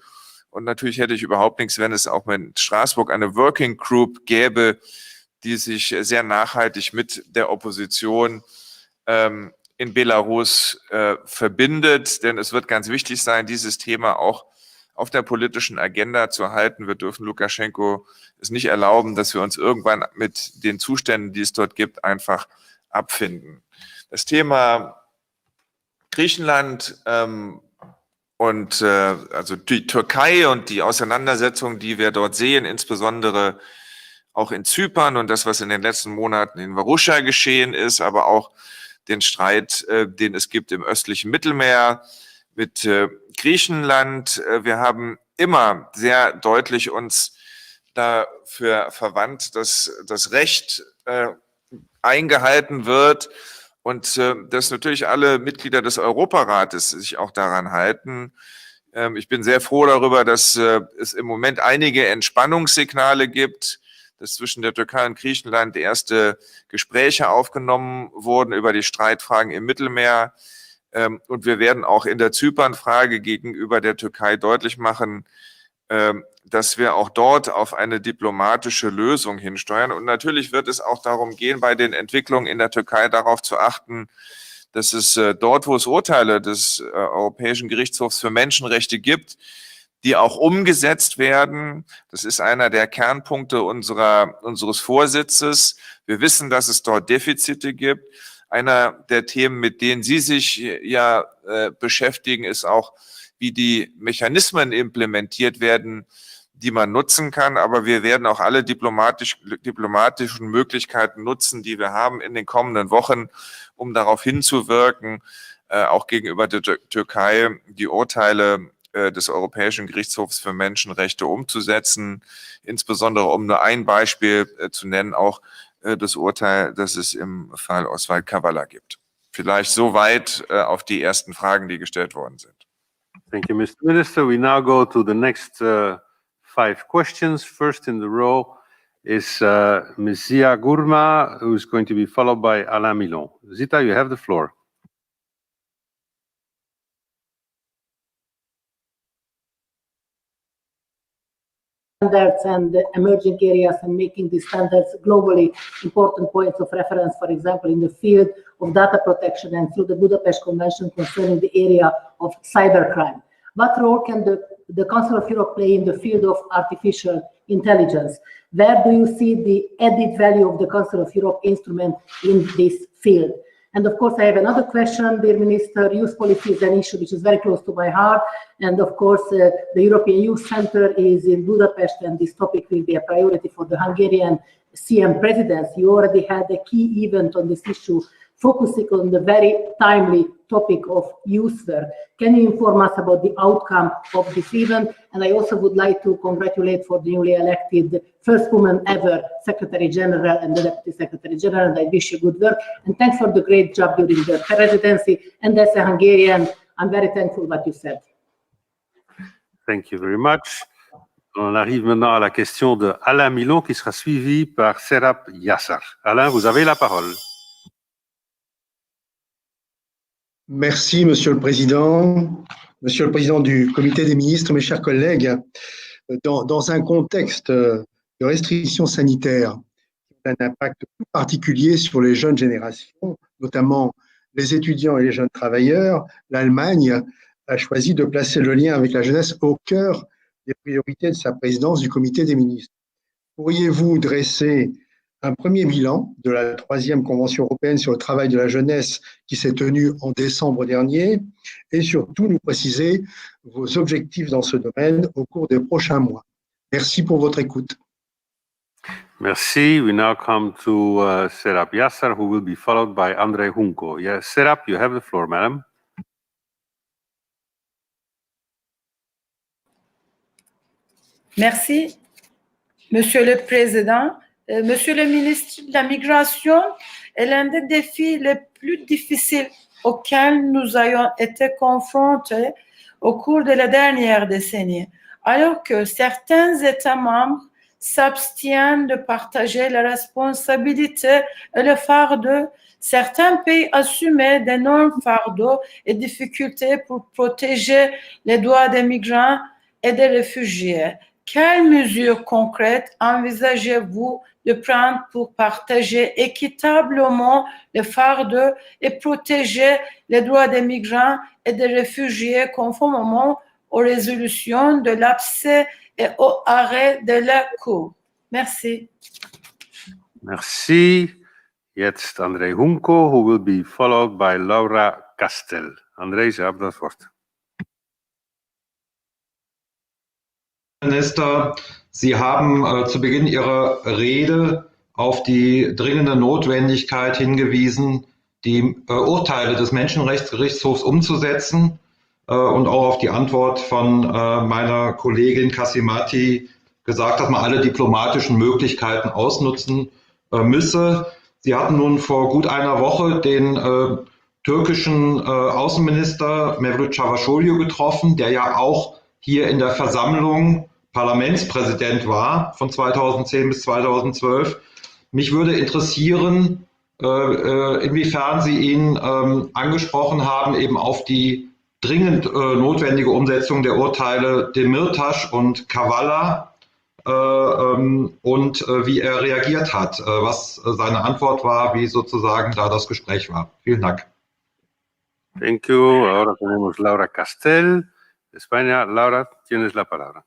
Und natürlich hätte ich überhaupt nichts, wenn es auch in Straßburg eine Working Group gäbe, die sich sehr nachhaltig mit der Opposition in Belarus verbindet, denn es wird ganz wichtig sein, dieses Thema auch auf der politischen Agenda zu halten. Wir dürfen Lukaschenko es nicht erlauben, dass wir uns irgendwann mit den Zuständen, die es dort gibt, einfach abfinden. Das Thema Griechenland und also die Türkei und die Auseinandersetzung, die wir dort sehen, insbesondere auch in Zypern und das, was in den letzten Monaten in Varusha geschehen ist, aber auch den Streit, den es gibt im östlichen Mittelmeer mit Griechenland. Wir haben immer sehr deutlich uns dafür verwandt, dass das Recht eingehalten wird und dass natürlich alle Mitglieder des Europarates sich auch daran halten. Ich bin sehr froh darüber, dass es im Moment einige Entspannungssignale gibt, dass zwischen der Türkei und Griechenland erste Gespräche aufgenommen wurden über die Streitfragen im Mittelmeer. Und wir werden auch in der Zypernfrage gegenüber der Türkei deutlich machen, dass wir auch dort auf eine diplomatische Lösung hinsteuern. Und natürlich wird es auch darum gehen, bei den Entwicklungen in der Türkei darauf zu achten, dass es dort, wo es Urteile des Europäischen Gerichtshofs für Menschenrechte gibt, die auch umgesetzt werden. Das ist einer der Kernpunkte unseres Vorsitzes. Wir wissen, dass es dort Defizite gibt. Einer der Themen, mit denen Sie sich ja beschäftigen, ist auch, wie die Mechanismen implementiert werden, die man nutzen kann. Aber wir werden auch alle diplomatischen Möglichkeiten nutzen, die wir haben in den kommenden Wochen, um darauf hinzuwirken, auch gegenüber der Türkei die Urteile des Europäischen Gerichtshofs für Menschenrechte umzusetzen, insbesondere um nur ein Beispiel zu nennen, auch das Urteil, das es im Fall Oswald Kavala gibt. Vielleicht soweit auf die ersten Fragen, die gestellt worden sind. Thank you, Mr. Minister. We now go to the next 5 questions. First in the row is Ms. Zia Gourma, who is going to be followed by Alain Milon. Zita, you have the floor. Standards and emerging areas and making these standards globally important points of reference, for example, in the field of data protection and through the Budapest Convention concerning the area of cybercrime. What role can the Council of Europe play in the field of artificial intelligence? Where do you see the added value of the Council of Europe instrument in this field? And of course, I have another question, dear Minister. Youth policy is an issue which is very close to my heart. And of course, the European Youth Center is in Budapest, and this topic will be a priority for the Hungarian CM presidency. You already had a key event on this issue, focusing on the very timely topic of youth work. Can you inform us about the outcome of this event? And I also would like to congratulate for the newly elected first woman ever Secretary General and the Deputy Secretary General. And I wish you good work. And thanks for the great job during the presidency. And as a Hungarian, I'm very thankful what you said. Thank you very much. On arrive maintenant à la question de Alain Milon, qui sera suivi par Serap Yassar. Alain, vous avez la parole. Merci, Monsieur le Président du Comité des ministres, mes chers collègues. Dans un contexte de restrictions sanitaires qui ont un impact tout particulier sur les jeunes générations, notamment les étudiants et les jeunes travailleurs, l'Allemagne a choisi de placer le lien avec la jeunesse au cœur des priorités de sa présidence du Comité des ministres. Pourriez-vous dresser un premier bilan de la 3e Convention européenne sur le travail de la jeunesse qui s'est tenue en décembre dernier et surtout nous préciser vos objectifs dans ce domaine au cours des prochains mois. Merci pour votre écoute. Merci. We now come to Serap Yassar, who will be followed by Andrei Hunko. Yes, Serap, you have the floor, madam. Merci, Monsieur le Président. Monsieur le ministre, la migration est l'un des défis les plus difficiles auxquels nous ayons été confrontés au cours de la dernière décennie, alors que certains États membres s'abstiennent de partager la responsabilité et le fardeau. Certains pays assument d'énormes fardeaux et difficultés pour protéger les droits des migrants et des réfugiés. quelles mesures concrètes envisagez-vous de prendre pour partager équitablement le fardeau et protéger les droits des migrants et des réfugiés conformément aux résolutions de l'APSE et au arrêt de la Cour? Merci. Merci. Jetzt André Hunko, who will be followed by Laura Castel. André, Sie haben das Wort. Minister, Sie haben zu Beginn Ihrer Rede auf die dringende Notwendigkeit hingewiesen, die Urteile des Menschenrechtsgerichtshofs umzusetzen und auch auf die Antwort von meiner Kollegin Kassimati gesagt, dass man alle diplomatischen Möglichkeiten ausnutzen müsse. Sie hatten nun vor gut einer Woche den türkischen Außenminister Mevlut Çavuşoğlu getroffen, der ja auch hier in der Versammlung Parlamentspräsident war von 2010 bis 2012. Mich würde interessieren, inwiefern Sie ihn angesprochen haben, eben auf die dringend notwendige Umsetzung der Urteile Demirtaş und Kavala und wie er reagiert hat, was seine Antwort war, wie sozusagen da das Gespräch war. Vielen Dank. Thank you. Ahora tenemos Laura Castel. España, Laura, tienes la palabra.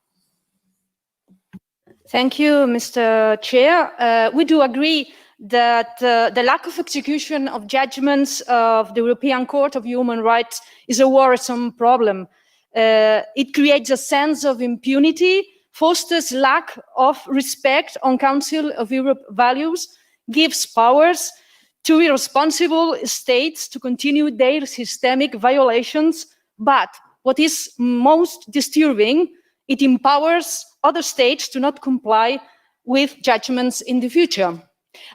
Thank you, Mr. Chair. We do agree that the lack of execution of judgments of the European Court of Human Rights is a worrisome problem. It creates a sense of impunity, fosters lack of respect on Council of Europe values, gives powers to irresponsible states to continue their systemic violations, but what is most disturbing, it empowers other states to not comply with judgments in the future.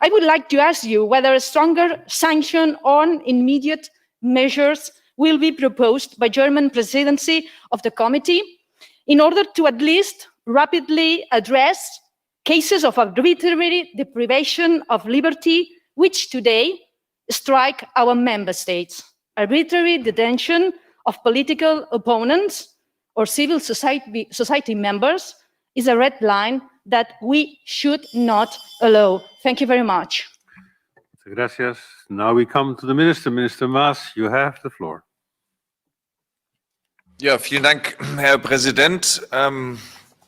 I would like to ask you whether a stronger sanction on immediate measures will be proposed by German presidency of the committee in order to at least rapidly address cases of arbitrary deprivation of liberty which today strike our member states. Arbitrary detention of political opponents or civil society members is a red line that we should not allow. Thank you very much. Gracias. Now we come to the Minister. Minister Maas, you have the floor. Ja, vielen Dank, Herr Präsident.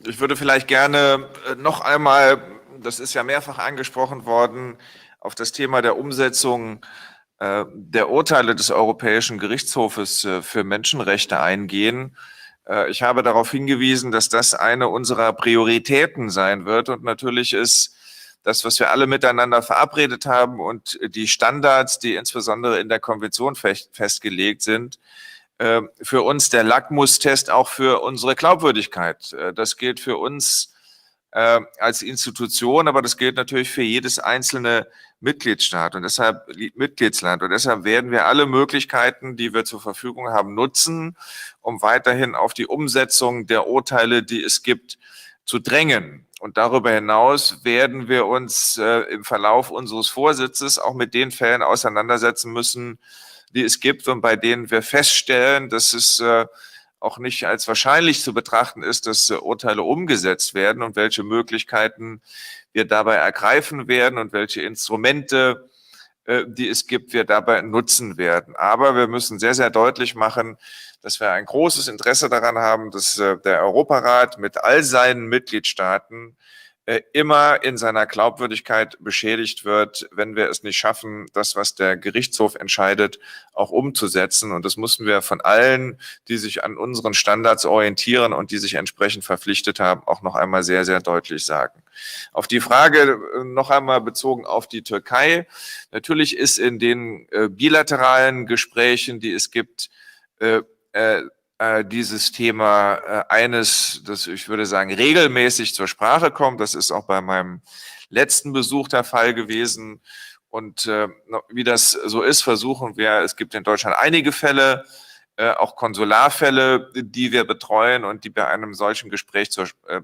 Ich würde vielleicht gerne noch einmal, das ist ja mehrfach angesprochen worden, auf das Thema der Umsetzung der Urteile des Europäischen Gerichtshofes für Menschenrechte eingehen. Ich habe darauf hingewiesen, dass das eine unserer Prioritäten sein wird. Und natürlich ist das, was wir alle miteinander verabredet haben und die Standards, die insbesondere in der Konvention festgelegt sind, für uns der Lackmustest auch für unsere Glaubwürdigkeit. Das gilt für uns als Institution, aber das gilt natürlich für jedes einzelne Mitgliedsland und deshalb werden wir alle Möglichkeiten, die wir zur Verfügung haben, nutzen, um weiterhin auf die Umsetzung der Urteile, die es gibt, zu drängen. Und darüber hinaus werden wir uns im Verlauf unseres Vorsitzes auch mit den Fällen auseinandersetzen müssen, die es gibt und bei denen wir feststellen, dass es auch nicht als wahrscheinlich zu betrachten ist, dass Urteile umgesetzt werden und welche Möglichkeiten wir dabei ergreifen werden und welche Instrumente, die es gibt, wir dabei nutzen werden. Aber wir müssen sehr, sehr deutlich machen, dass wir ein großes Interesse daran haben, dass der Europarat mit all seinen Mitgliedstaaten immer in seiner Glaubwürdigkeit beschädigt wird, wenn wir es nicht schaffen, das, was der Gerichtshof entscheidet, auch umzusetzen. Und das müssen wir von allen, die sich an unseren Standards orientieren und die sich entsprechend verpflichtet haben, auch noch einmal sehr, sehr deutlich sagen. Auf die Frage noch einmal bezogen auf die Türkei. Natürlich ist in den bilateralen Gesprächen, die es gibt, dieses Thema eines, das ich würde sagen, regelmäßig zur Sprache kommt. Das ist auch bei meinem letzten Besuch der Fall gewesen. Und wie das so ist, versuchen wir, es gibt in Deutschland einige Fälle, auch Konsularfälle, die wir betreuen und die bei einem solchen Gespräch,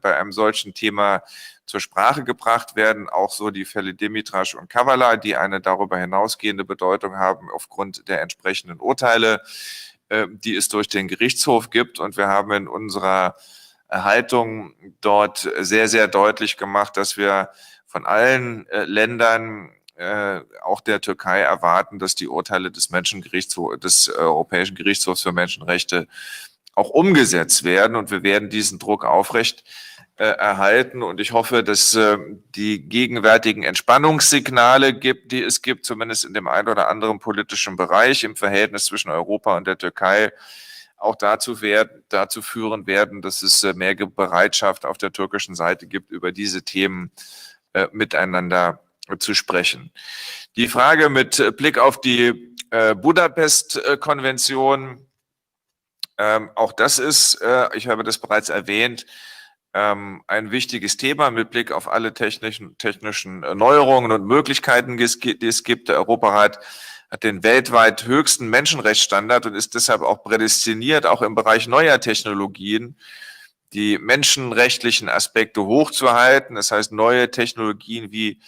bei einem solchen Thema zur Sprache gebracht werden. Auch so die Fälle Demirtaş und Kavala, die eine darüber hinausgehende Bedeutung haben aufgrund der entsprechenden Urteile, die es durch den Gerichtshof gibt. Und wir haben in unserer Haltung dort sehr, sehr deutlich gemacht, dass wir von allen Ländern, auch der Türkei, erwarten, dass die Urteile des des Europäischen Gerichtshofs für Menschenrechte auch umgesetzt werden. Und wir werden diesen Druck aufrecht erhalten. Und ich hoffe, dass die gegenwärtigen Entspannungssignale die es gibt, zumindest in dem einen oder anderen politischen Bereich im Verhältnis zwischen Europa und der Türkei, auch dazu führen werden, dass es mehr Bereitschaft auf der türkischen Seite gibt, über diese Themen miteinander zu sprechen. Die Frage mit Blick auf die Budapest-Konvention, auch das ist, ich habe das bereits erwähnt, ein wichtiges Thema mit Blick auf alle technischen Neuerungen und Möglichkeiten, die es gibt. Der Europarat hat den weltweit höchsten Menschenrechtsstandard und ist deshalb auch prädestiniert, auch im Bereich neuer Technologien die menschenrechtlichen Aspekte hochzuhalten. Das heißt, neue Technologien wie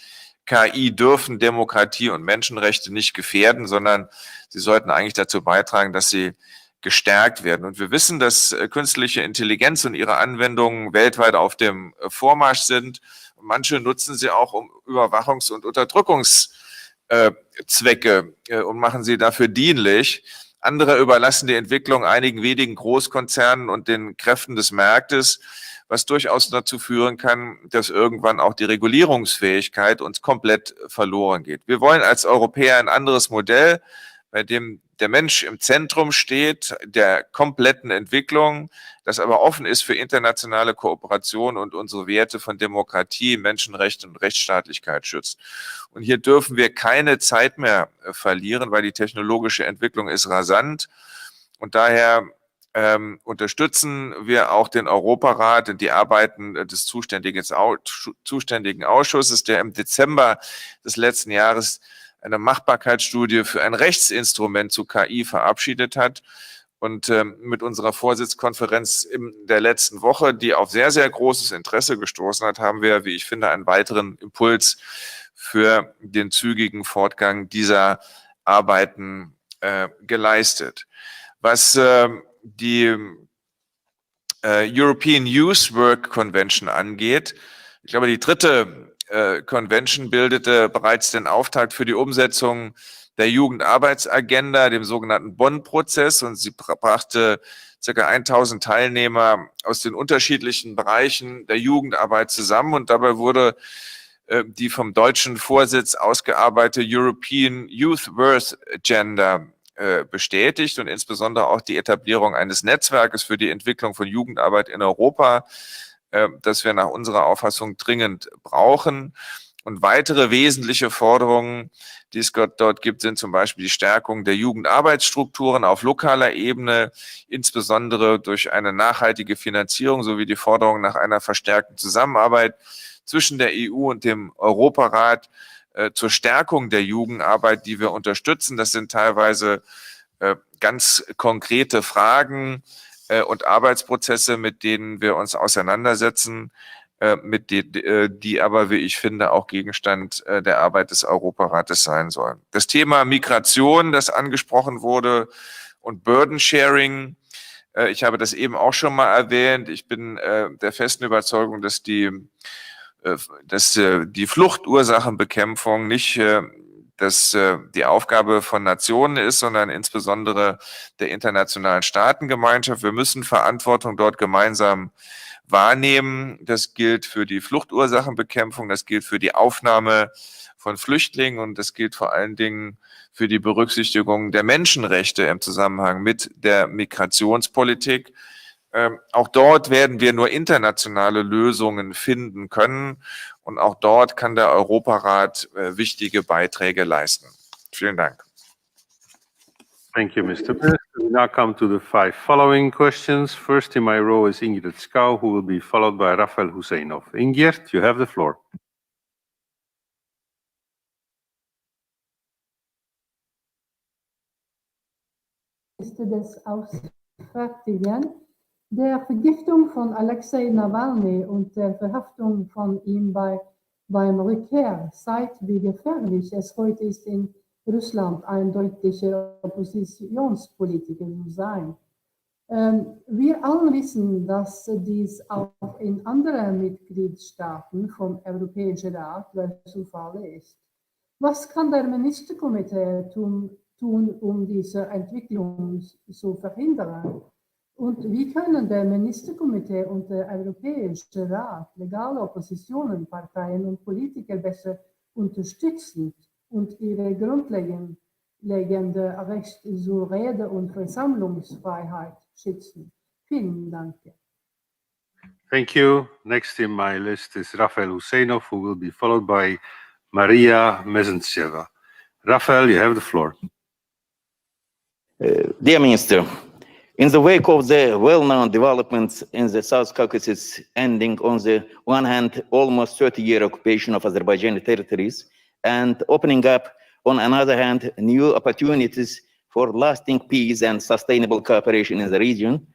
KI dürfen Demokratie und Menschenrechte nicht gefährden, sondern sie sollten eigentlich dazu beitragen, dass sie gestärkt werden. Und wir wissen, dass künstliche Intelligenz und ihre Anwendungen weltweit auf dem Vormarsch sind. Und manche nutzen sie auch um Überwachungs- und Unterdrückungszwecke und machen sie dafür dienlich. Andere überlassen die Entwicklung einigen wenigen Großkonzernen und den Kräften des Marktes, was durchaus dazu führen kann, dass irgendwann auch die Regulierungsfähigkeit uns komplett verloren geht. Wir wollen als Europäer ein anderes Modell, bei dem der Mensch im Zentrum steht, der kompletten Entwicklung, das aber offen ist für internationale Kooperation und unsere Werte von Demokratie, Menschenrechten und Rechtsstaatlichkeit schützt. Und hier dürfen wir keine Zeit mehr verlieren, weil die technologische Entwicklung ist rasant. Und daher unterstützen wir auch den Europarat und die Arbeiten des zuständigen Ausschusses, der im Dezember des letzten Jahres eine Machbarkeitsstudie für ein Rechtsinstrument zu KI verabschiedet hat. Und mit unserer Vorsitzkonferenz in der letzten Woche, die auf sehr, sehr großes Interesse gestoßen hat, haben wir, wie ich finde, einen weiteren Impuls für den zügigen Fortgang dieser Arbeiten geleistet. Was die European Youth Work Convention angeht, ich glaube, die dritte Convention bildete bereits den Auftakt für die Umsetzung der Jugendarbeitsagenda, dem sogenannten Bonn-Prozess, und sie brachte ca. 1000 Teilnehmer aus den unterschiedlichen Bereichen der Jugendarbeit zusammen, und dabei wurde die vom deutschen Vorsitz ausgearbeitete European Youth Work Agenda bestätigt und insbesondere auch die Etablierung eines Netzwerkes für die Entwicklung von Jugendarbeit in Europa, das wir nach unserer Auffassung dringend brauchen. Und weitere wesentliche Forderungen, die es dort gibt, sind zum Beispiel die Stärkung der Jugendarbeitsstrukturen auf lokaler Ebene, insbesondere durch eine nachhaltige Finanzierung sowie die Forderung nach einer verstärkten Zusammenarbeit zwischen der EU und dem Europarat zur Stärkung der Jugendarbeit, die wir unterstützen. Das sind teilweise ganz konkrete Fragen und Arbeitsprozesse, mit denen wir uns auseinandersetzen, die aber, wie ich finde, auch Gegenstand der Arbeit des Europarates sein sollen. Das Thema Migration, das angesprochen wurde, und Burden Sharing, ich habe das eben auch schon mal erwähnt. Ich bin der festen Überzeugung, dass die Fluchtursachenbekämpfung nicht die Aufgabe von Nationen ist, sondern insbesondere der internationalen Staatengemeinschaft. Wir müssen Verantwortung dort gemeinsam wahrnehmen. Das gilt für die Fluchtursachenbekämpfung, das gilt für die Aufnahme von Flüchtlingen und das gilt vor allen Dingen für die Berücksichtigung der Menschenrechte im Zusammenhang mit der Migrationspolitik. Auch dort werden wir nur internationale Lösungen finden können und auch dort kann der Europarat wichtige Beiträge leisten. Vielen Dank. Thank you, Mr. Minister. We now come to the 5 following questions. First in my row is Ingrid Skau, who will be followed by Rafael Husseinov. Ingrid, you have the floor. Des Auswärtigen. Der Vergiftung von Alexei Nawalny und der Verhaftung von ihm beim Rückkehr zeigt, wie gefährlich es heute ist, in Russland ein deutlicher Oppositionspolitiker zu sein. Wir alle wissen, dass dies auch in anderen Mitgliedstaaten vom Europäischen Rat der Fall ist. Was kann der Ministerkomitee tun, um diese Entwicklung zu verhindern? Und wie können der Ministerkomitee und der Europäische Rat legale Oppositionen, Parteien und Politiker besser unterstützen und ihre grundlegende Recht zur Rede- und Versammlungsfreiheit schützen? Vielen Dank. Thank you. Next in my list is Rafael Husseinov, who will be followed by Maria Mezentseva. Rafael, you have the floor. Dear Minister, in the wake of the well-known developments in the South Caucasus, ending on the one hand almost 30-year occupation of Azerbaijani territories, and opening up on another hand new opportunities for lasting peace and sustainable cooperation in the region,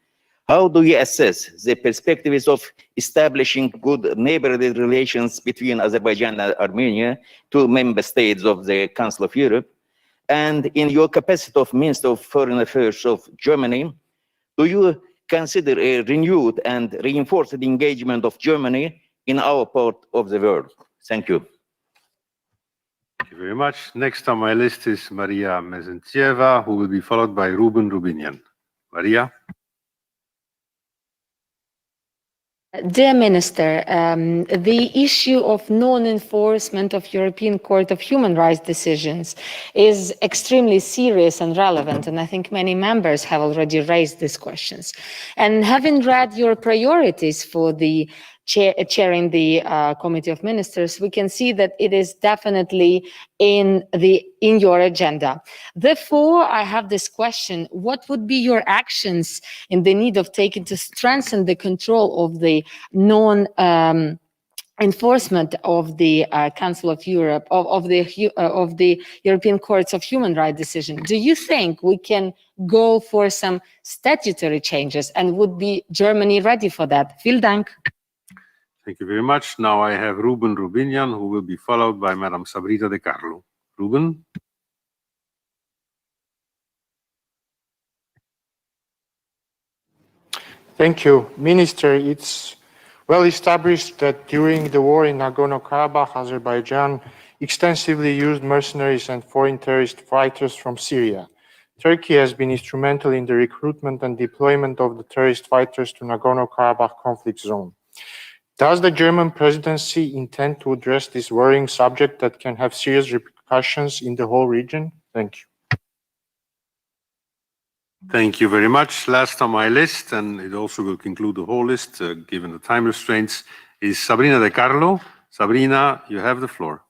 how do you assess the perspectives of establishing good neighborly relations between Azerbaijan and Armenia, two member states of the Council of Europe? And in your capacity of Minister of Foreign Affairs of Germany, do you consider a renewed and reinforced engagement of Germany in our part of the world? Thank you. Thank you very much. Next on my list is Maria Mezentseva, who will be followed by Ruben Rubinian. Maria. Dear Minister, the issue of non-enforcement of European Court of Human Rights decisions is extremely serious and relevant, and I think many members have already raised these questions. And having read your priorities for the chairing the Committee of Ministers, we can see that it is definitely in your agenda. Therefore, I have this question: what would be your actions in the need of taking to strengthen the control of the enforcement of the Council of Europe, of the European Courts of Human Rights decision? Do you think we can go for some statutory changes, and would be Germany ready for that? Vielen Dank. Thank you very much. Now I have Ruben Rubinian, who will be followed by Madam Sabrina De Carlo. Ruben. Thank you. Minister, it's well established that during the war in Nagorno-Karabakh, Azerbaijan extensively used mercenaries and foreign terrorist fighters from Syria. Turkey has been instrumental in the recruitment and deployment of the terrorist fighters to Nagorno-Karabakh conflict zone. Does the German presidency intend to address this worrying subject that can have serious repercussions in the whole region? Thank you. Thank you very much. Last on my list, and it also will conclude the whole list, given the time restraints, is Sabrina De Carlo. Sabrina, you have the floor.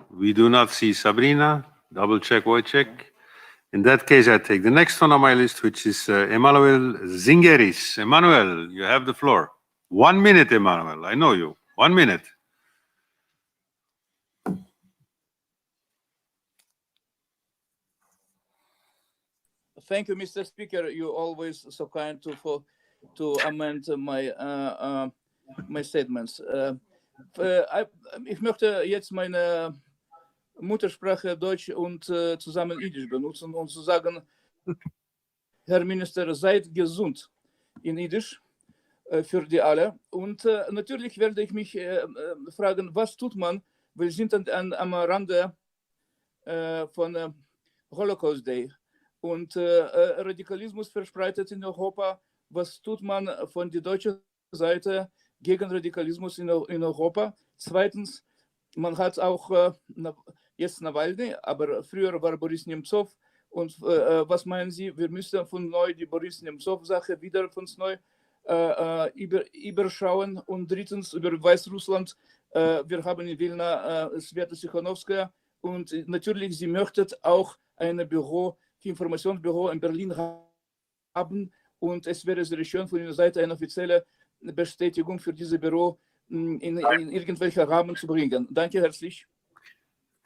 We do not see Sabrina. Double check, Wojciech. In that case, I take the next one on my list, which is Emanuel Zingeris. Emanuel, you have the floor. 1 minute, Emanuel. I know you. 1 minute. Thank you, Mr. Speaker. You're always so kind to amend my statements. Ich möchte jetzt meine Muttersprache Deutsch und zusammen Jiddisch benutzen und zu sagen, Herr Minister, seid gesund in Jiddisch für die alle. Und natürlich werde ich mich fragen, was tut man? Wir sind am Rande von Holocaust Day und Radikalismus verbreitet in Europa. Was tut man von der deutschen Seite gegen Radikalismus in Europa? Zweitens, man hat auch jetzt Nawalny, aber früher war Boris Nemtsov. Und was meinen Sie, wir müssen von neu die Boris Nemtsov-Sache wieder von neu überschauen? Und drittens über Weißrussland. Wir haben in Vilna Sveta Tikhanovskaya und natürlich, sie möchten auch ein Informationsbüro in Berlin haben und es wäre sehr schön von Ihrer Seite eine offizielle Bestätigung für dieses Büro in irgendwelcher Rahmen zu bringen. Danke herzlich.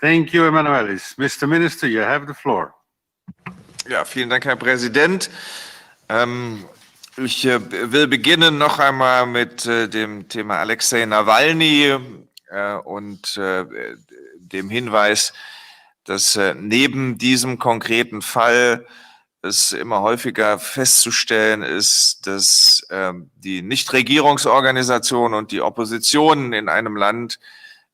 Thank you, Emanuelis. Mr. Minister, you have the floor. Ja, vielen Dank, Herr Präsident. Ich will beginnen noch einmal mit dem Thema Alexei Nawalny und dem Hinweis, dass neben diesem konkreten Fall es immer häufiger festzustellen ist, dass die Nichtregierungsorganisationen und die Oppositionen in einem Land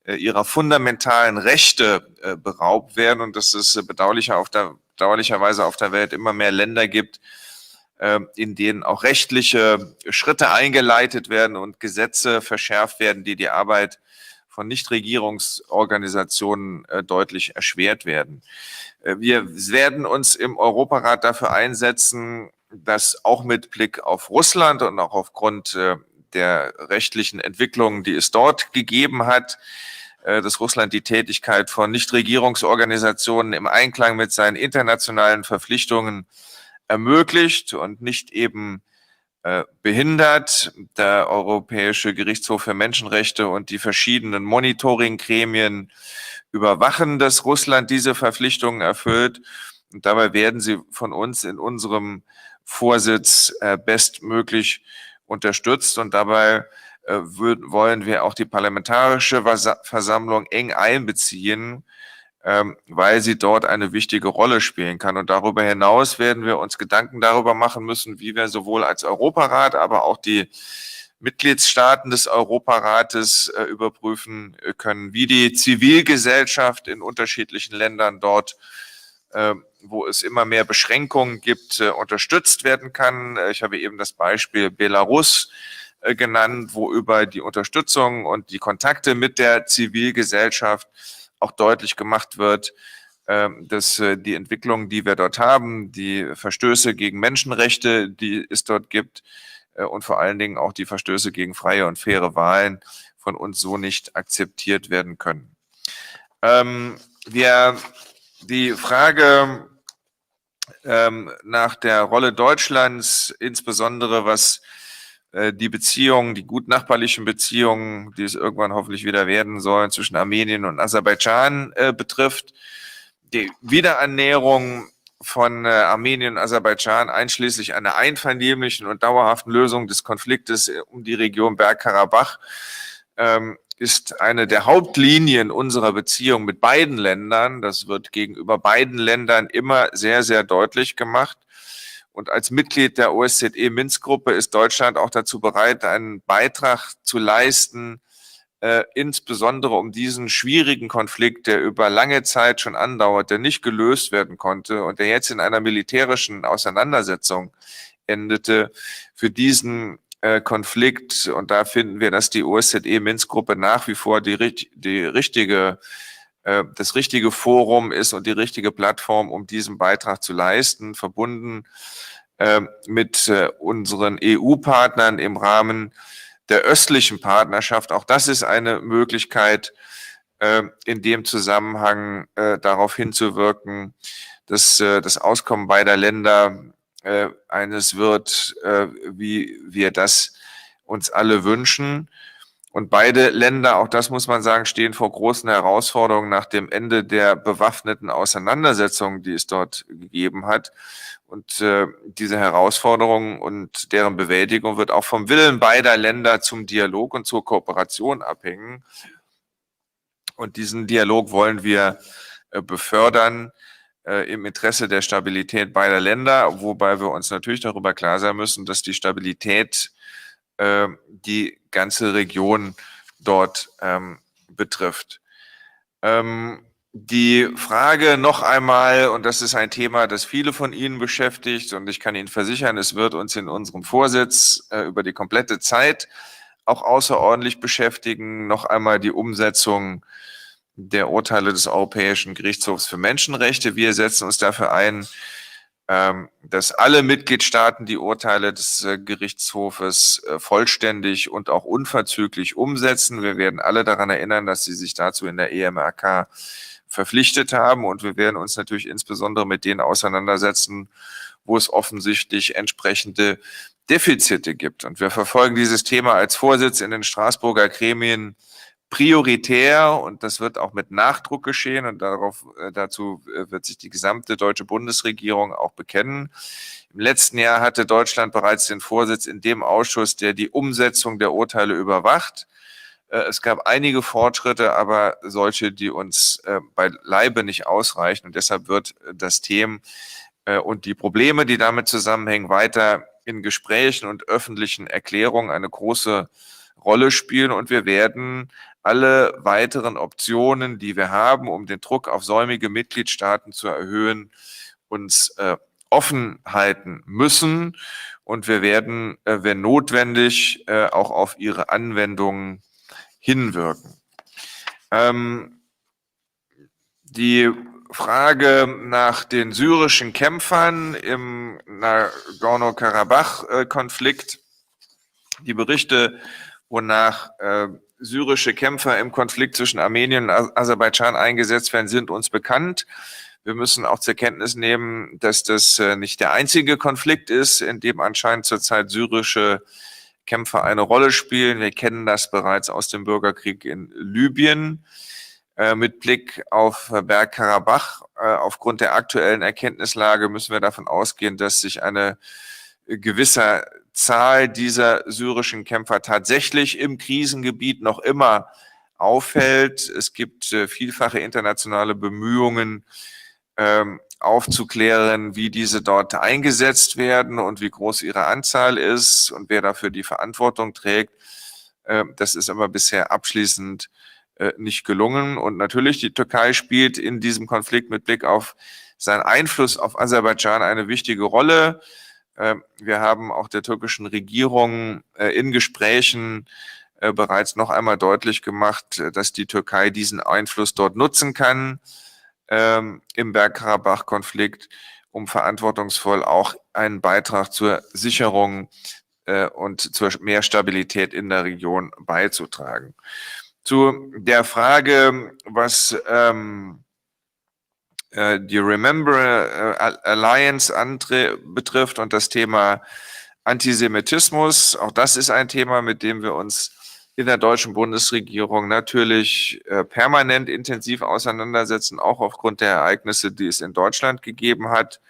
ihrer fundamentalen Rechte beraubt werden und dass es bedauerlicherweise auf der Welt immer mehr Länder gibt, in denen auch rechtliche Schritte eingeleitet werden und Gesetze verschärft werden, die die Arbeit von Nichtregierungsorganisationen deutlich erschwert werden. Wir werden uns im Europarat dafür einsetzen, dass auch mit Blick auf Russland und auch aufgrund der rechtlichen Entwicklungen, die es dort gegeben hat, dass Russland die Tätigkeit von Nichtregierungsorganisationen im Einklang mit seinen internationalen Verpflichtungen ermöglicht und nicht eben behindert. Der Europäische Gerichtshof für Menschenrechte und die verschiedenen Monitoringgremien überwachen, dass Russland diese Verpflichtungen erfüllt. Und dabei werden sie von uns in unserem Vorsitz bestmöglich unterstützt. Und dabei wollen wir auch die Parlamentarische Versammlung eng einbeziehen, weil sie dort eine wichtige Rolle spielen kann. Und darüber hinaus werden wir uns Gedanken darüber machen müssen, wie wir sowohl als Europarat, aber auch die Mitgliedstaaten des Europarates überprüfen können, wie die Zivilgesellschaft in unterschiedlichen Ländern dort, wo es immer mehr Beschränkungen gibt, unterstützt werden kann. Ich habe eben das Beispiel Belarus genannt, wo über die Unterstützung und die Kontakte mit der Zivilgesellschaft auch deutlich gemacht wird, dass die Entwicklungen, die wir dort haben, die Verstöße gegen Menschenrechte, die es dort gibt, und vor allen Dingen auch die Verstöße gegen freie und faire Wahlen von uns so nicht akzeptiert werden können. Die Frage nach der Rolle Deutschlands, insbesondere was die Beziehungen, die gut nachbarlichen Beziehungen, die es irgendwann hoffentlich wieder werden sollen, zwischen Armenien und Aserbaidschan betrifft. Die Wiederannäherung von Armenien und Aserbaidschan einschließlich einer einvernehmlichen und dauerhaften Lösung des Konfliktes um die Region Bergkarabach ist eine der Hauptlinien unserer Beziehung mit beiden Ländern. Das wird gegenüber beiden Ländern immer sehr, sehr deutlich gemacht. Und als Mitglied der OSZE-Minsk-Gruppe ist Deutschland auch dazu bereit, einen Beitrag zu leisten, insbesondere um diesen schwierigen Konflikt, der über lange Zeit schon andauert, der nicht gelöst werden konnte und der jetzt in einer militärischen Auseinandersetzung endete, für diesen Konflikt. Und da finden wir, dass die OSZE-Minsk-Gruppe nach wie vor das richtige Forum ist und die richtige Plattform, um diesen Beitrag zu leisten, verbunden mit unseren EU-Partnern im Rahmen der östlichen Partnerschaft. Auch das ist eine Möglichkeit, in dem Zusammenhang darauf hinzuwirken, dass das Auskommen beider Länder eines wird, wie wir das uns alle wünschen. Und beide Länder, auch das muss man sagen, stehen vor großen Herausforderungen nach dem Ende der bewaffneten Auseinandersetzungen, die es dort gegeben hat. Und diese Herausforderungen und deren Bewältigung wird auch vom Willen beider Länder zum Dialog und zur Kooperation abhängen. Und diesen Dialog wollen wir befördern im Interesse der Stabilität beider Länder, wobei wir uns natürlich darüber klar sein müssen, dass die Stabilität die ganze Region dort betrifft. Die Frage noch einmal, und das ist ein Thema, das viele von Ihnen beschäftigt, und ich kann Ihnen versichern, es wird uns in unserem Vorsitz über die komplette Zeit auch außerordentlich beschäftigen, noch einmal die Umsetzung der Urteile des Europäischen Gerichtshofs für Menschenrechte. Wir setzen uns dafür ein, dass alle Mitgliedstaaten die Urteile des Gerichtshofes vollständig und auch unverzüglich umsetzen. Wir werden alle daran erinnern, dass sie sich dazu in der EMRK verpflichtet haben. Und wir werden uns natürlich insbesondere mit denen auseinandersetzen, wo es offensichtlich entsprechende Defizite gibt. Und wir verfolgen dieses Thema als Vorsitz in den Straßburger Gremien prioritär, und das wird auch mit Nachdruck geschehen, und dazu wird sich die gesamte deutsche Bundesregierung auch bekennen. Im letzten Jahr hatte Deutschland bereits den Vorsitz in dem Ausschuss, der die Umsetzung der Urteile überwacht. Es gab einige Fortschritte, aber solche, die uns beileibe nicht ausreichen. Und deshalb wird das Thema und die Probleme, die damit zusammenhängen, weiter in Gesprächen und öffentlichen Erklärungen eine große Rolle spielen. Und wir werden alle weiteren Optionen, die wir haben, um den Druck auf säumige Mitgliedstaaten zu erhöhen, uns offen halten müssen. Und wir werden, wenn notwendig, auch auf ihre Anwendungen hinwirken. Die Frage nach den syrischen Kämpfern im Nagorno-Karabach-Konflikt, die Berichte, wonach syrische Kämpfer im Konflikt zwischen Armenien und Aserbaidschan eingesetzt werden, sind uns bekannt. Wir müssen auch zur Kenntnis nehmen, dass das nicht der einzige Konflikt ist, in dem anscheinend zurzeit syrische Kämpfer eine Rolle spielen. Wir kennen das bereits aus dem Bürgerkrieg in Libyen. Mit Blick auf Bergkarabach, aufgrund der aktuellen Erkenntnislage müssen wir davon ausgehen, dass sich eine gewisse Zahl dieser syrischen Kämpfer tatsächlich im Krisengebiet noch immer aufhält. Es gibt vielfache internationale Bemühungen, aufzuklären, wie diese dort eingesetzt werden und wie groß ihre Anzahl ist und wer dafür die Verantwortung trägt. Das ist aber bisher abschließend nicht gelungen. Und natürlich, die Türkei spielt in diesem Konflikt mit Blick auf seinen Einfluss auf Aserbaidschan eine wichtige Rolle. Wir haben auch der türkischen Regierung in Gesprächen bereits noch einmal deutlich gemacht, dass die Türkei diesen Einfluss dort nutzen kann im Bergkarabach-Konflikt, um verantwortungsvoll auch einen Beitrag zur Sicherung und zur mehr Stabilität in der Region beizutragen. Zu der Frage, was die Remember Alliance betrifft und das Thema Antisemitismus, auch das ist ein Thema, mit dem wir uns in der deutschen Bundesregierung natürlich permanent intensiv auseinandersetzen, auch aufgrund der Ereignisse, die es in Deutschland gegeben hat.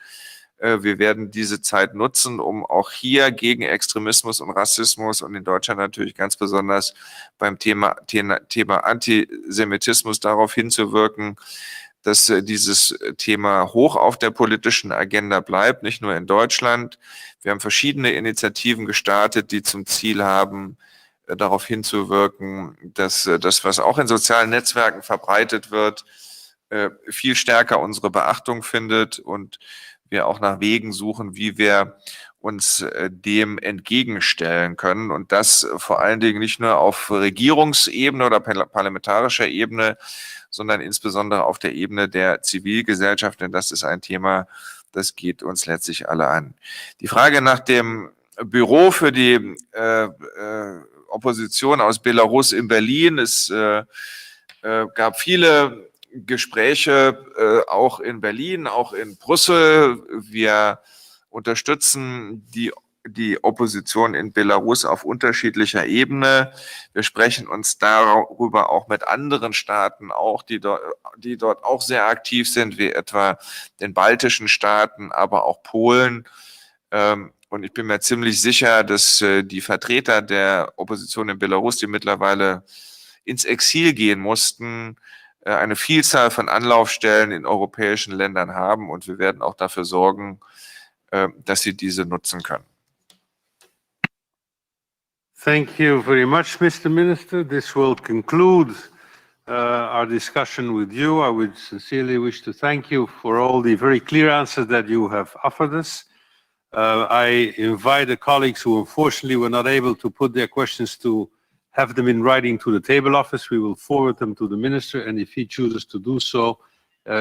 Wir werden diese Zeit nutzen, um auch hier gegen Extremismus und Rassismus und in Deutschland natürlich ganz besonders beim Thema Antisemitismus darauf hinzuwirken, dass dieses Thema hoch auf der politischen Agenda bleibt, nicht nur in Deutschland. Wir haben verschiedene Initiativen gestartet, die zum Ziel haben, darauf hinzuwirken, dass das, was auch in sozialen Netzwerken verbreitet wird, viel stärker unsere Beachtung findet und wir auch nach Wegen suchen, wie wir uns dem entgegenstellen können. Und das vor allen Dingen nicht nur auf Regierungsebene oder parlamentarischer Ebene, sondern insbesondere auf der Ebene der Zivilgesellschaft, denn das ist ein Thema, das geht uns letztlich alle an. Die Frage nach dem Büro für die Opposition aus Belarus in Berlin, es gab viele Gespräche auch in Berlin, auch in Brüssel. Wir unterstützen die Opposition in Belarus auf unterschiedlicher Ebene. Wir sprechen uns darüber auch mit anderen Staaten, auch die dort auch sehr aktiv sind, wie etwa den baltischen Staaten, aber auch Polen. Und ich bin mir ziemlich sicher, dass die Vertreter der Opposition in Belarus, die mittlerweile ins Exil gehen mussten, eine Vielzahl von Anlaufstellen in europäischen Ländern haben. Und wir werden auch dafür sorgen, dass sie diese nutzen können. Thank you very much, Mr. Minister. This will conclude our discussion with you. I would sincerely wish to thank you for all the very clear answers that you have offered us. I invite the colleagues who unfortunately were not able to put their questions to have them in writing to the table office. We will forward them to the minister, and if he chooses to do so,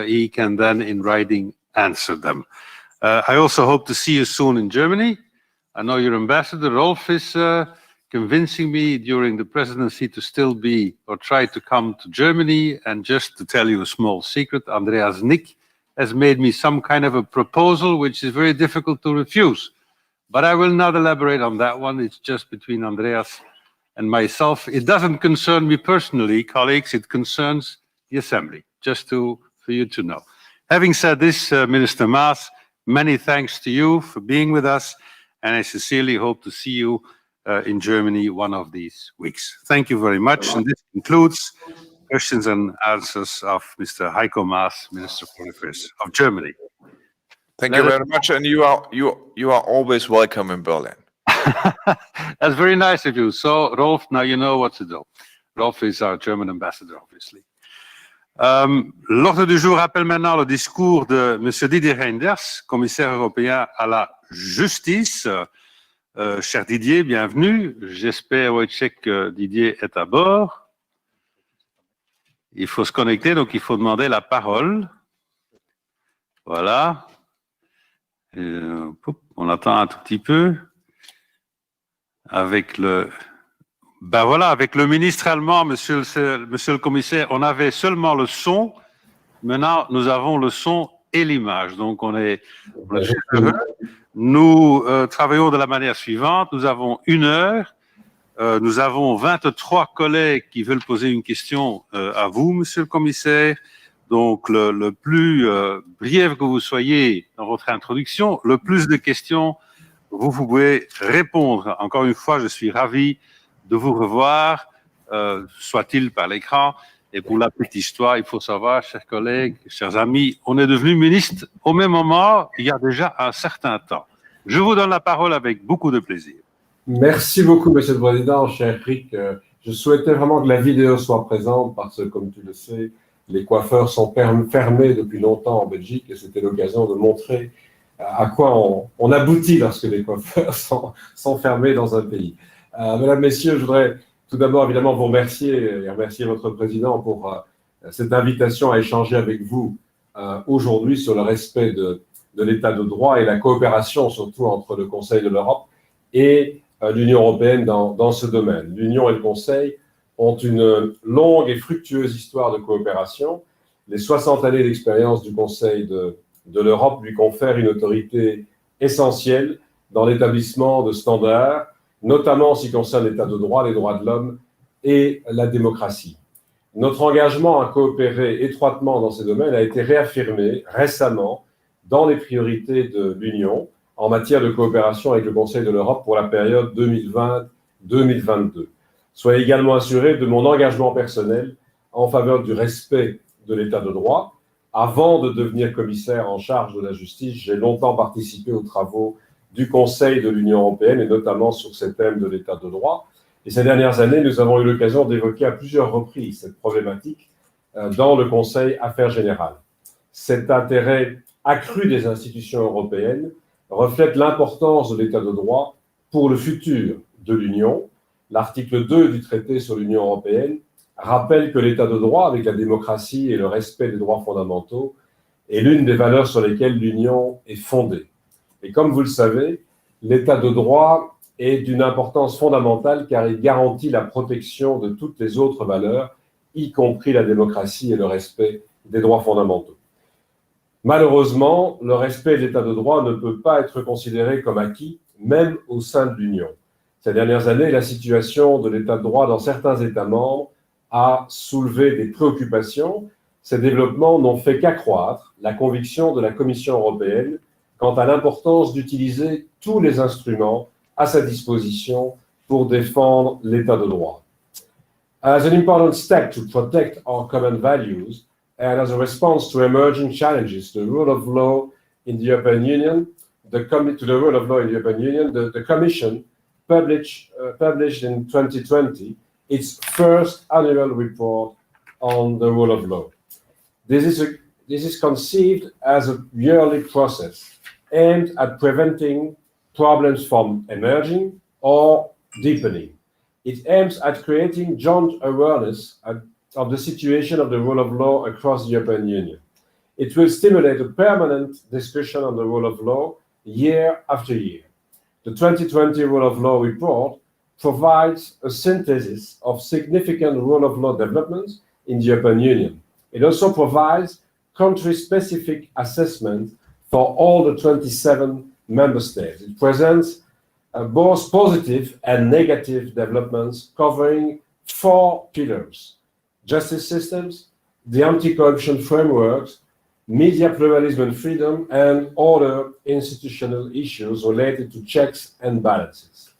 he can then in writing answer them. I also hope to see you soon in Germany. I know your ambassador, Rolf, is convincing me during the presidency to still be or try to come to Germany. And just to tell you a small secret, Andreas Nick has made me some kind of a proposal which is very difficult to refuse. But I will not elaborate on that one. It's just between Andreas and myself. It doesn't concern me personally, colleagues. It concerns the Assembly, just for you to know. Having said this, Minister Maas, many thanks to you for being with us. And I sincerely hope to see you in Germany one of these weeks. Thank you very much. And this concludes questions and answers of Mr. Heiko Maas, Minister for Foreign Affairs of Germany. Thank you very much, and you are always welcome in Berlin. That's very nice of you. So, Rolf, now you know what to do. Rolf is our German ambassador, obviously. L'ordre du jour appelle maintenant le discours de M. Didier Reynders, commissaire européen à la justice. Cher Didier, bienvenue. J'espère, Wojciech, que Didier est à bord. Il faut se connecter, donc il faut demander la parole. Voilà. On attend un tout petit peu. Avec le ministre allemand, monsieur le commissaire, on avait seulement le son. Maintenant, nous avons le son et l'image. Donc, on est très heureux. Nous travaillons de la manière suivante. Nous avons 1 heure. Nous avons 23 collègues qui veulent poser une question à vous, monsieur le commissaire. Donc, le plus brief que vous soyez dans votre introduction, le plus de questions vous pouvez répondre. Encore une fois, je suis ravi de vous revoir, soit-il par l'écran. Et pour la petite histoire, il faut savoir, chers collègues, chers amis, on est devenu ministre au même moment, il y a déjà un certain temps. Je vous donne la parole avec beaucoup de plaisir. Merci beaucoup, Monsieur le Président, cher Rick. Je souhaitais vraiment que la vidéo soit présente parce que, comme tu le sais, les coiffeurs sont fermés depuis longtemps en Belgique et c'était l'occasion de montrer à quoi on aboutit lorsque les coiffeurs sont fermés dans un pays. Mesdames, Messieurs, je voudrais tout d'abord évidemment vous remercier et remercier votre Président pour cette invitation à échanger avec vous aujourd'hui sur le respect de l'état de droit et la coopération surtout entre le Conseil de l'Europe et l'Union européenne dans ce domaine. L'Union et le Conseil ont une longue et fructueuse histoire de coopération. Les 60 années d'expérience du Conseil de l'Europe lui confèrent une autorité essentielle dans l'établissement de standards, notamment en ce qui concerne l'état de droit, les droits de l'homme et la démocratie. Notre engagement à coopérer étroitement dans ces domaines a été réaffirmé récemment dans les priorités de l'Union en matière de coopération avec le Conseil de l'Europe pour la période 2020-2022. Soyez également assurés de mon engagement personnel en faveur du respect de l'état de droit. Avant de devenir commissaire en charge de la justice, j'ai longtemps participé aux travaux du Conseil de l'Union européenne et notamment sur ces thèmes de l'état de droit. Et ces dernières années, nous avons eu l'occasion d'évoquer à plusieurs reprises cette problématique dans le Conseil Affaires Générales. Cet intérêt accru des institutions européennes reflète l'importance de l'état de droit pour le futur de l'Union. L'article 2 du traité sur l'Union européenne rappelle que l'état de droit, avec la démocratie et le respect des droits fondamentaux, est l'une des valeurs sur lesquelles l'Union est fondée. Et comme vous le savez, l'état de droit est d'une importance fondamentale car il garantit la protection de toutes les autres valeurs, y compris la démocratie et le respect des droits fondamentaux. Malheureusement, le respect de l'état de droit ne peut pas être considéré comme acquis, même au sein de l'Union. Ces dernières années, la situation de l'état de droit dans certains États membres a soulevé des préoccupations. Ces développements n'ont fait qu'accroître la conviction de la Commission européenne quant à l'importance d'utiliser tous les instruments à sa disposition pour défendre l'état de droit. As an important step to protect our common values and as a response to emerging challenges to the rule of law in the European Union, the Commission published in 2020 its first annual report on the rule of law. This is conceived as a yearly process aimed at preventing problems from emerging or deepening. It aims at creating joint awareness of the situation of the rule of law across the European Union. It will stimulate a permanent discussion on the rule of law year after year. The 2020 Rule of Law report provides a synthesis of significant rule of law developments in the European Union. It also provides country-specific assessment for all the 27 member states. It presents both positive and negative developments covering 4 pillars: justice systems, the anti-corruption frameworks, media pluralism and freedom, and other institutional issues related to checks and balances.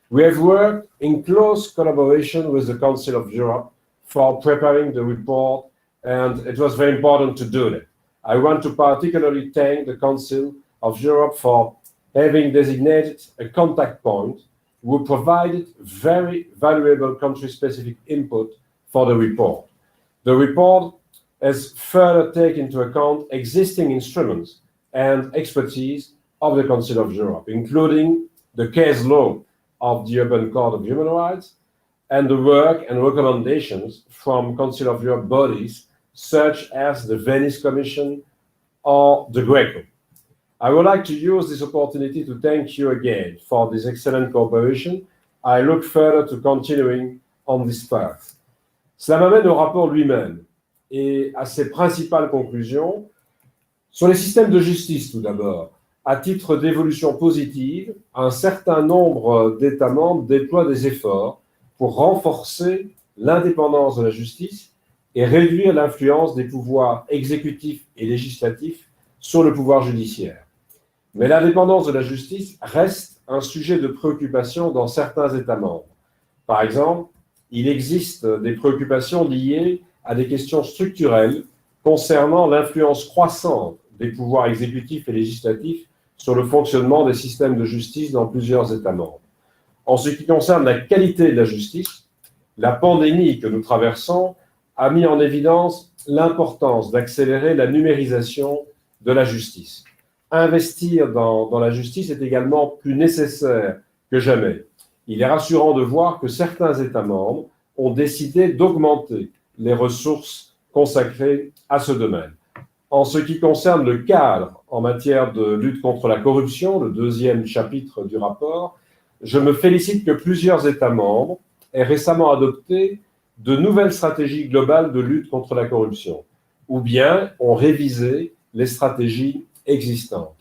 We have worked in close collaboration with the Council of Europe for preparing the report, and it was very important to do that. I want to particularly thank the Council of Europe for having designated a contact point who provided very valuable country-specific input for the report. The report has further taken into account existing instruments and expertise of the Council of Europe, including the case law of the European Court of Human Rights and the work and recommendations from Council of Europe bodies such as the Venice Commission or the Greco. I would like to use this opportunity to thank you again for this excellent cooperation. I look further to continuing on this path. Cela m'amène au rapport lui-même et à ses principales conclusions. Sur les systèmes de justice, tout d'abord, à titre d'évolution positive, un certain nombre d'États membres déploient des efforts pour renforcer l'indépendance de la justice et réduire l'influence des pouvoirs exécutifs et législatifs sur le pouvoir judiciaire. Mais l'indépendance de la justice reste un sujet de préoccupation dans certains États membres. Par exemple, il existe des préoccupations liées à des questions structurelles concernant l'influence croissante des pouvoirs exécutifs et législatifs sur le fonctionnement des systèmes de justice dans plusieurs États membres. En ce qui concerne la qualité de la justice, la pandémie que nous traversons a mis en évidence l'importance d'accélérer la numérisation de la justice. Investir dans la justice est également plus nécessaire que jamais. Il est rassurant de voir que certains États membres ont décidé d'augmenter les ressources consacrées à ce domaine. En ce qui concerne le cadre en matière de lutte contre la corruption, le deuxième chapitre du rapport, je me félicite que plusieurs États membres aient récemment adopté de nouvelles stratégies globales de lutte contre la corruption, ou bien ont révisé les stratégies existantes.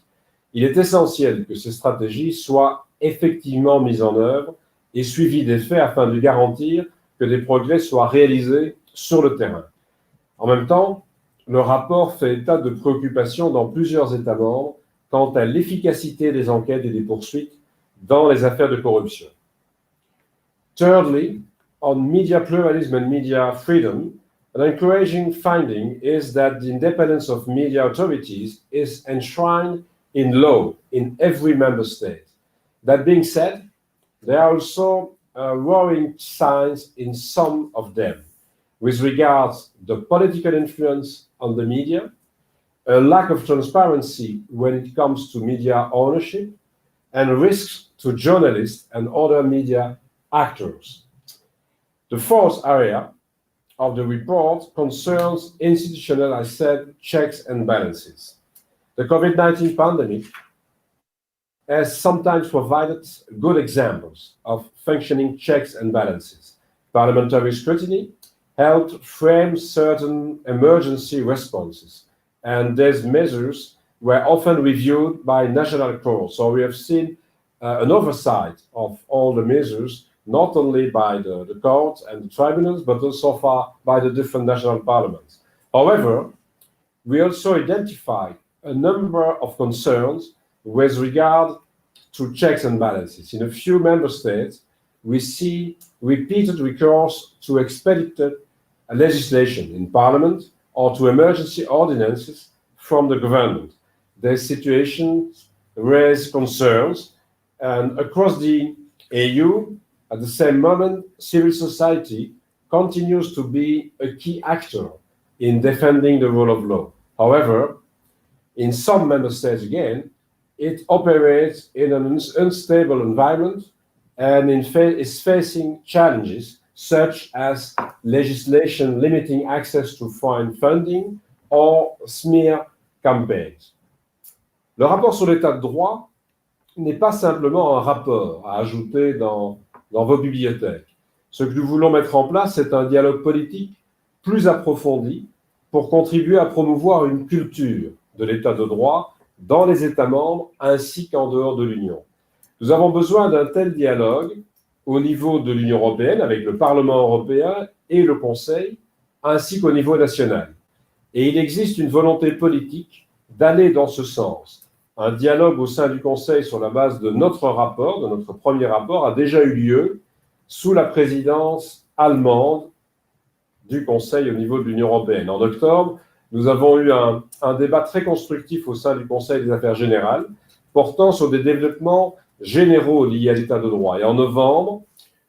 Il est essentiel que ces stratégies soient effectivement mises en œuvre et suivies d'effets afin de garantir que des progrès soient réalisés sur le terrain. En même temps, le rapport fait état de préoccupations dans plusieurs États membres quant à l'efficacité des enquêtes et des poursuites dans les affaires de corruption. Thirdly, on media pluralism and media freedom, an encouraging finding is that the independence of media authorities is enshrined in law in every member state. That being said, there are also worrying signs in some of them with regards to the political influence on the media, a lack of transparency when it comes to media ownership, and risks to journalists and other media actors. The fourth area of the report concerns institutional, I said, checks and balances. The COVID-19 pandemic has sometimes provided good examples of functioning checks and balances. Parliamentary scrutiny helped frame certain emergency responses, and these measures were often reviewed by national courts. So we have seen an oversight of all the measures, not only by the courts and the tribunals, but also by the different national parliaments. However, we also identified a number of concerns with regard to checks and balances. In a few member states, we see repeated recourse to expedited legislation in Parliament or to emergency ordinances from the government. These situations raise concerns, and across the EU, at the same moment, civil society continues to be a key actor in defending the rule of law. However, in some member states again, it operates in an unstable environment and is facing challenges such as legislation limiting access to foreign funding or smear campaigns. Le rapport sur l'état de droit n'est pas simplement un rapport à ajouter dans vos bibliothèques. Ce que nous voulons mettre en place, c'est un dialogue politique plus approfondi pour contribuer à promouvoir une culture de l'état de droit dans les États membres ainsi qu'en dehors de l'Union. Nous avons besoin d'un tel dialogue au niveau de l'Union européenne avec le Parlement européen et le Conseil, ainsi qu'au niveau national. Et il existe une volonté politique d'aller dans ce sens. Un dialogue au sein du Conseil sur la base de notre rapport, de notre premier rapport, a déjà eu lieu sous la présidence allemande du Conseil au niveau de l'Union européenne. En octobre, nous avons eu un débat très constructif au sein du Conseil des affaires générales, portant sur des développements généraux liés à l'état de droit. Et en novembre,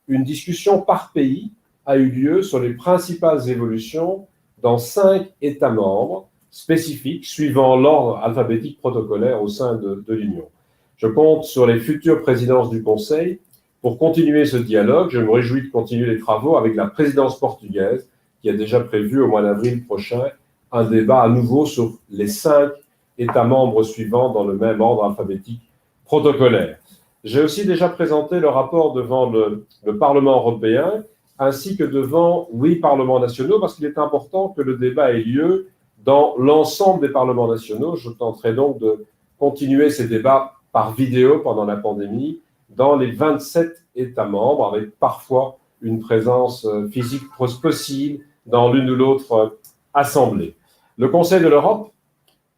une discussion par pays a eu lieu sur les principales évolutions dans 5 États membres spécifiques, suivant l'ordre alphabétique protocolaire au sein de l'Union. Je compte sur les futures présidences du Conseil pour continuer ce dialogue. Je me réjouis de continuer les travaux avec la présidence portugaise, qui a déjà prévu au mois d'avril prochain un débat à nouveau sur les 5 États membres suivants dans le même ordre alphabétique protocolaire. J'ai aussi déjà présenté le rapport devant le Parlement européen, ainsi que devant 8 parlements nationaux, parce qu'il est important que le débat ait lieu dans l'ensemble des parlements nationaux. Je tenterai donc de continuer ces débats par vidéo pendant la pandémie dans les 27 États membres, avec parfois une présence physique possible dans l'une ou l'autre assemblée. Le Conseil de l'Europe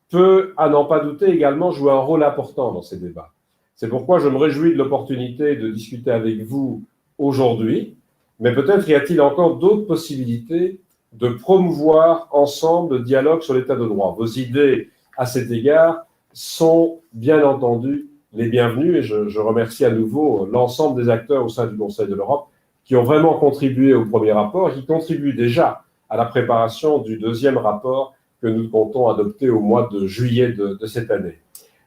peut, à n'en pas douter, également jouer un rôle important dans ces débats. C'est pourquoi je me réjouis de l'opportunité de discuter avec vous aujourd'hui, mais peut-être y a-t-il encore d'autres possibilités de promouvoir ensemble le dialogue sur l'état de droit. Vos idées à cet égard sont bien entendu les bienvenues et je remercie à nouveau l'ensemble des acteurs au sein du Conseil de l'Europe qui ont vraiment contribué au premier rapport et qui contribuent déjà à la préparation du deuxième rapport que nous comptons adopter au mois de juillet de cette année.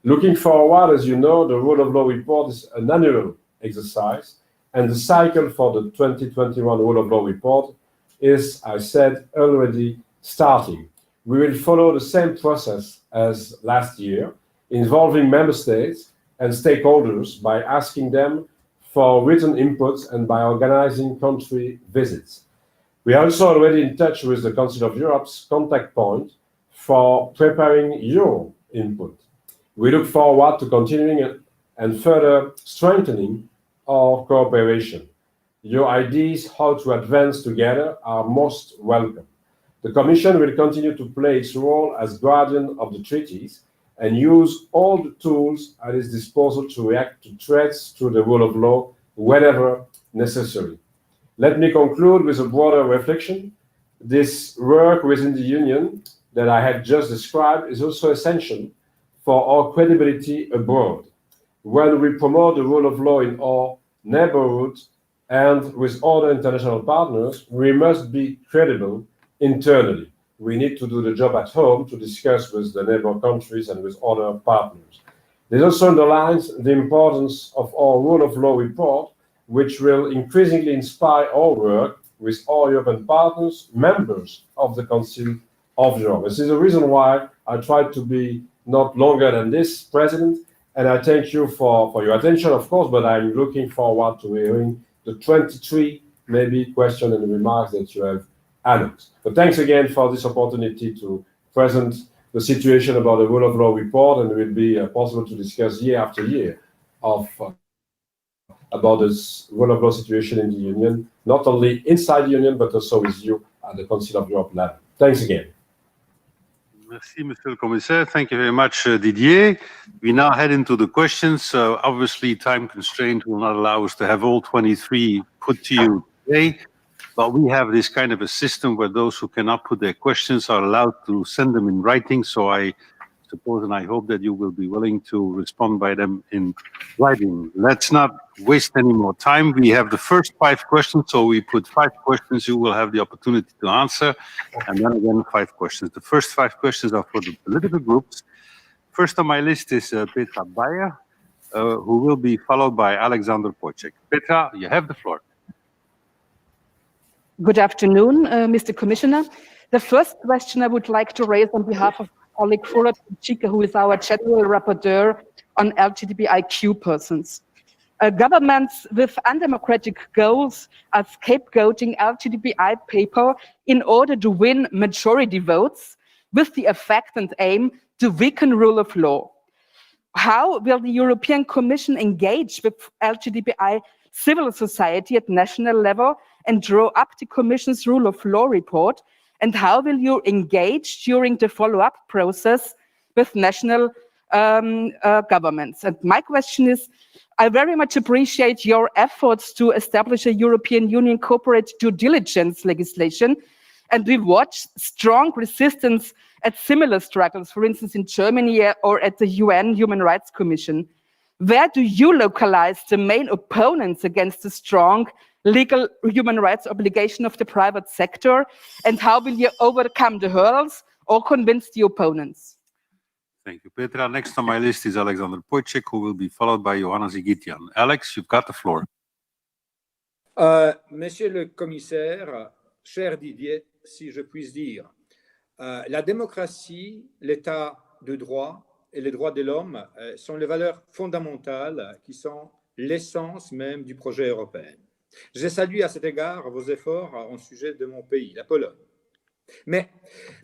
Looking forward, as you know, the Rule of Law Report is an annual exercise, and the cycle for the 2021 Rule of Law Report is, I said, already starting. We will follow the same process as last year, involving member states and stakeholders by asking them for written inputs and by organizing country visits. We are also already in touch with the Council of Europe's contact point for preparing your input. We look forward to continuing and further strengthening our cooperation. Your ideas how to advance together are most welcome. The Commission will continue to play its role as guardian of the treaties and use all the tools at its disposal to react to threats to the rule of law whenever necessary. Let me conclude with a broader reflection. This work within the Union that I have just described is also essential for our credibility abroad. When we promote the rule of law in our neighborhood and with other international partners, we must be credible internally. We need to do the job at home to discuss with the neighbor countries and with other partners. This also underlines the importance of our rule of law report, which will increasingly inspire our work with our European partners, members of the Council of Europe. This is the reason why I tried to be not longer than this, President, and I thank you for your attention, of course, but I'm looking forward to hearing the 23 maybe questions and remarks that you have announced. But thanks again for this opportunity to present the situation about the rule of law report, and it will be possible to discuss year after year about this rule of law situation in the Union, not only inside the Union, but also with you at the Council of Europe level. Thanks again. Merci, Monsieur le Commissaire. Thank you very much, Didier. We now head into the questions. Obviously, time constraint will not allow us to have all 23 put to you today, but we have this kind of a system where those who cannot put their questions are allowed to send them in writing. So I suppose and I hope that you will be willing to respond by them in writing. Let's not waste any more time. We have the first 5 questions, so we put 5 questions. You will have the opportunity to answer, and then again 5 questions. The first 5 questions are for the political groups. First on my list is Petra Bayer, who will be followed by Alexander Pocek. Petra, you have the floor. Good afternoon, Mr. Commissioner. The first question I would like to raise on behalf of colleague Flora Chica, who is our general rapporteur on LGBTIQ persons. Governments with undemocratic goals are scapegoating LGBTI people in order to win majority votes with the effect and aim to weaken rule of law. How will the European Commission engage with LGBTI civil society at national level and draw up the Commission's rule of law report? And how will you engage during the follow-up process with national governments. And my question is, I very much appreciate your efforts to establish a European Union corporate due diligence legislation. And we watch strong resistance at similar struggles, for instance, in Germany or at the UN Human Rights Commission. Where do you localize the main opponents against the strong legal human rights obligation of the private sector? And how will you overcome the hurdles or convince the opponents? Thank you, Petra. Next on my list is Alexander Pojcik, who will be followed by Johannes Igitian. Alex, you've got the floor. Monsieur le commissaire, cher Didier, si je puis dire, la démocratie, l'état de droit et les droits de l'homme sont les valeurs fondamentales qui sont l'essence même du projet européen. Je salue à cet égard vos efforts en sujet de mon pays, la Pologne. Mais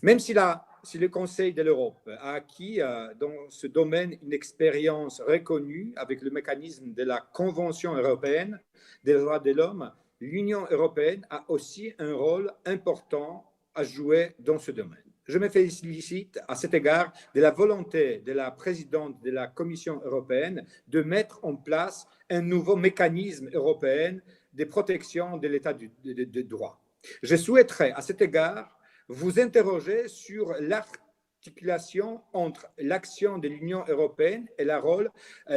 même si le Conseil de l'Europe a acquis dans ce domaine une expérience reconnue avec le mécanisme de la Convention européenne des droits de l'homme, l'Union européenne a aussi un rôle important à jouer dans ce domaine. Je me félicite à cet égard de la volonté de la présidente de la Commission européenne de mettre en place un nouveau mécanisme européen de protection de l'état de droit. Je souhaiterais à cet égard vous interroger sur l'articulation entre l'action de l'Union européenne et le rôle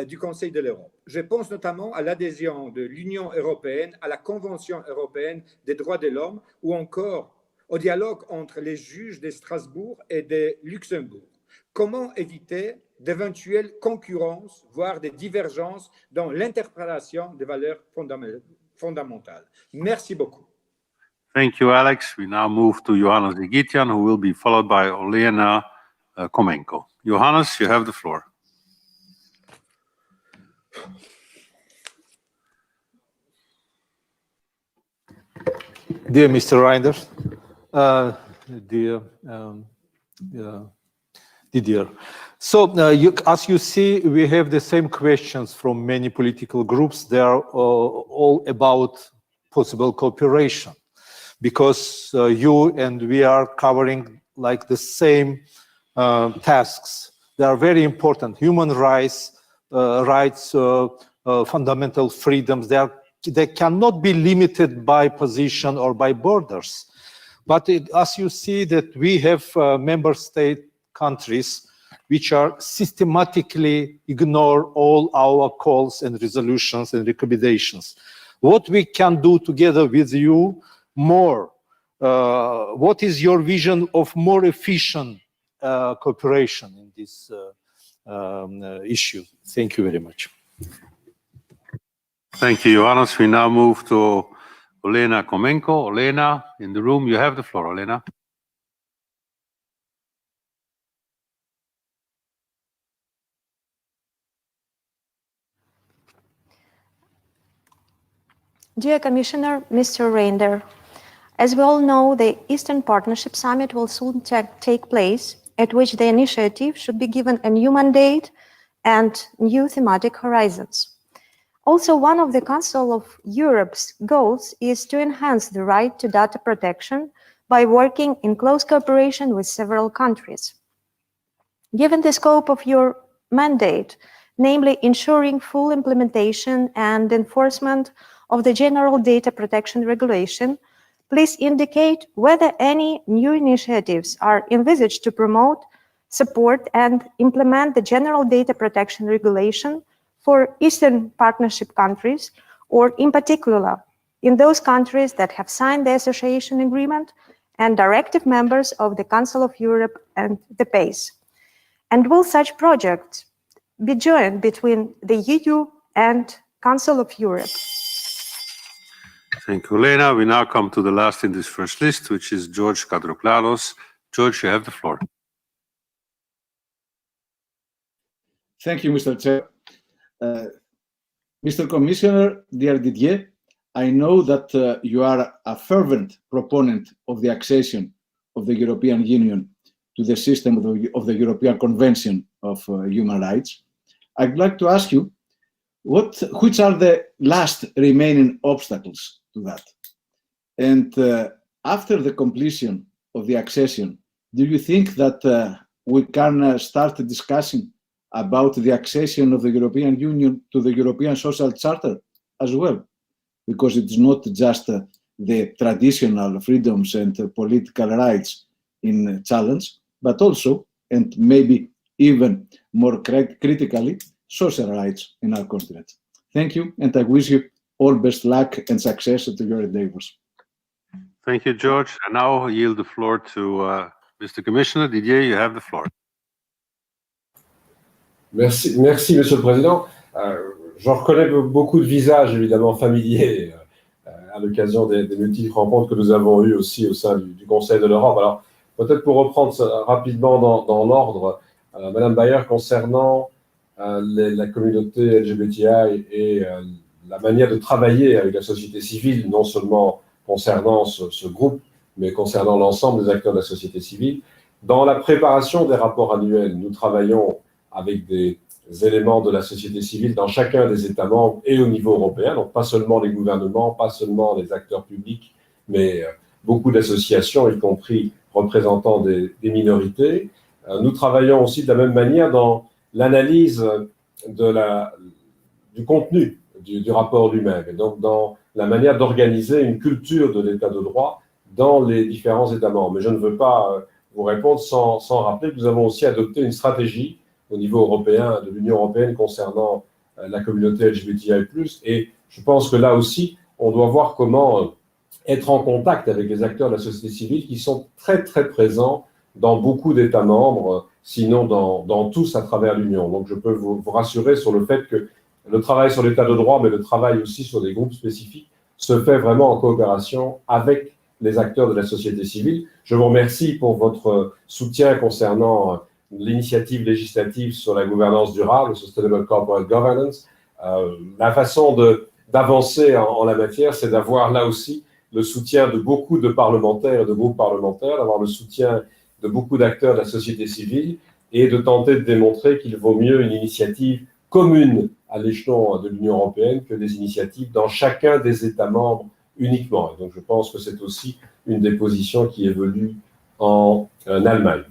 du Conseil de l'Europe. Je pense notamment à l'adhésion de l'Union européenne à la Convention européenne des droits de l'homme ou encore au dialogue entre les juges de Strasbourg et de Luxembourg. Comment éviter d'éventuelles concurrences, voire des divergences dans l'interprétation des valeurs fondamentales? Merci beaucoup. Thank you, Alex. We now move to Johannes Igitian, who will be followed by Olena Komenko. Johannes, you have the floor. Dear Mr. Reynders, Didier. So, as you see, we have the same questions from many political groups. They are all about possible cooperation, because you and we are covering like the same tasks. They are very important. Human rights, fundamental freedoms, they cannot be limited by position or by borders. But as you see that we have member state countries which are systematically ignore all our calls and resolutions and recommendations. What we can do together with you more? What is your vision of more efficient cooperation in this issue? Thank you very much. Thank you, Johannes. We now move to Olena Komenko. Olena, in the room, you have the floor, Olena. Dear Commissioner, Mr. Reynders, as we all know, the Eastern Partnership Summit will soon take place, at which the initiative should be given a new mandate and new thematic horizons. Also, one of the Council of Europe's goals is to enhance the right to data protection by working in close cooperation with several countries. Given the scope of your mandate, namely ensuring full implementation and enforcement of the General Data Protection Regulation, please indicate whether any new initiatives are envisaged to promote, support, and implement the General Data Protection Regulation for Eastern Partnership countries, or in particular, in those countries that have signed the Association Agreement and are active members of the Council of Europe and the PACE. And will such projects be joined between the EU and Council of Europe? Thank you, Elena. We now come to the last in this first list, which is George Kadroklados. George, you have the floor. Thank you, Mr. Chair. Mr. Commissioner, dear Didier, I know that you are a fervent proponent of the accession of the European Union to the system of the European Convention of Human Rights. I'd like to ask you, which are the last remaining obstacles to that? And after the completion of the accession, do you think that we can start discussing about the accession of the European Union to the European Social Charter as well, because it's not just the traditional freedoms and political rights in challenge, but also, and maybe even more critically, social rights in our continent. Thank you, and I wish you all best luck and success to your endeavors. Thank you, George. And now I yield the floor to Mr. Commissioner. Didier, you have the floor. Merci, Monsieur le Président. Je reconnais beaucoup de visages évidemment familiers à l'occasion des multiples rencontres que nous avons eues aussi au sein du Conseil de l'Europe. Alors, peut-être pour reprendre rapidement dans l'ordre, Madame Bayer, concernant la communauté LGBTI et la manière de travailler avec la société civile, non seulement concernant ce groupe, mais concernant l'ensemble des acteurs de la société civile. Dans la préparation des rapports annuels, nous travaillons avec des éléments de la société civile dans chacun des États membres et au niveau européen, donc pas seulement les gouvernements, pas seulement les acteurs publics, mais beaucoup d'associations, y compris représentants des minorités. Nous travaillons aussi de la même manière dans l'analyse du contenu du rapport lui-même, et donc dans la manière d'organiser une culture de l'état de droit dans les différents États membres. Mais je ne veux pas vous répondre sans rappeler que nous avons aussi adopté une stratégie au niveau européen, de l'Union européenne, concernant la communauté LGBTI+, et je pense que là aussi, on doit voir comment être en contact avec les acteurs de la société civile qui sont très, très présents dans beaucoup d'États membres, sinon dans tous à travers l'Union. Donc je peux vous rassurer sur le fait que le travail sur l'état de droit, mais le travail aussi sur des groupes spécifiques, se fait vraiment en coopération avec les acteurs de la société civile. Je vous remercie pour votre soutien concernant l'initiative législative sur la gouvernance durable, Sustainable Corporate Governance. La façon d'avancer en la matière, c'est d'avoir là aussi le soutien de beaucoup de parlementaires et de groupes parlementaires, d'avoir le soutien de beaucoup d'acteurs de la société civile et de tenter de démontrer qu'il vaut mieux une initiative commune à l'échelon de l'Union européenne que des initiatives dans chacun des États membres uniquement. Et donc je pense que c'est aussi une des positions qui évolue en Allemagne.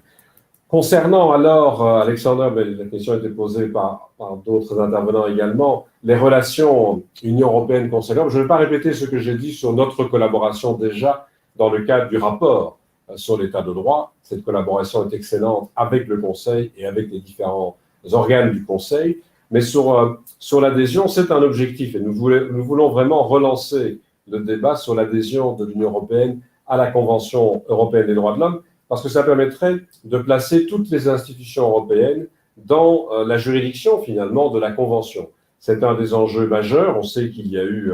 Concernant alors, Alexander, mais la question a été posée par d'autres intervenants également, les relations Union européenne-Conseil européen, je ne vais pas répéter ce que j'ai dit sur notre collaboration déjà dans le cadre du rapport sur l'état de droit. Cette collaboration est excellente avec le Conseil et avec les différents organes du Conseil. Mais sur l'adhésion, c'est un objectif et nous voulons vraiment relancer le débat sur l'adhésion de l'Union européenne à la Convention européenne des droits de l'homme, parce que ça permettrait de placer toutes les institutions européennes dans la juridiction finalement de la Convention. C'est un des enjeux majeurs. On sait qu'il y a eu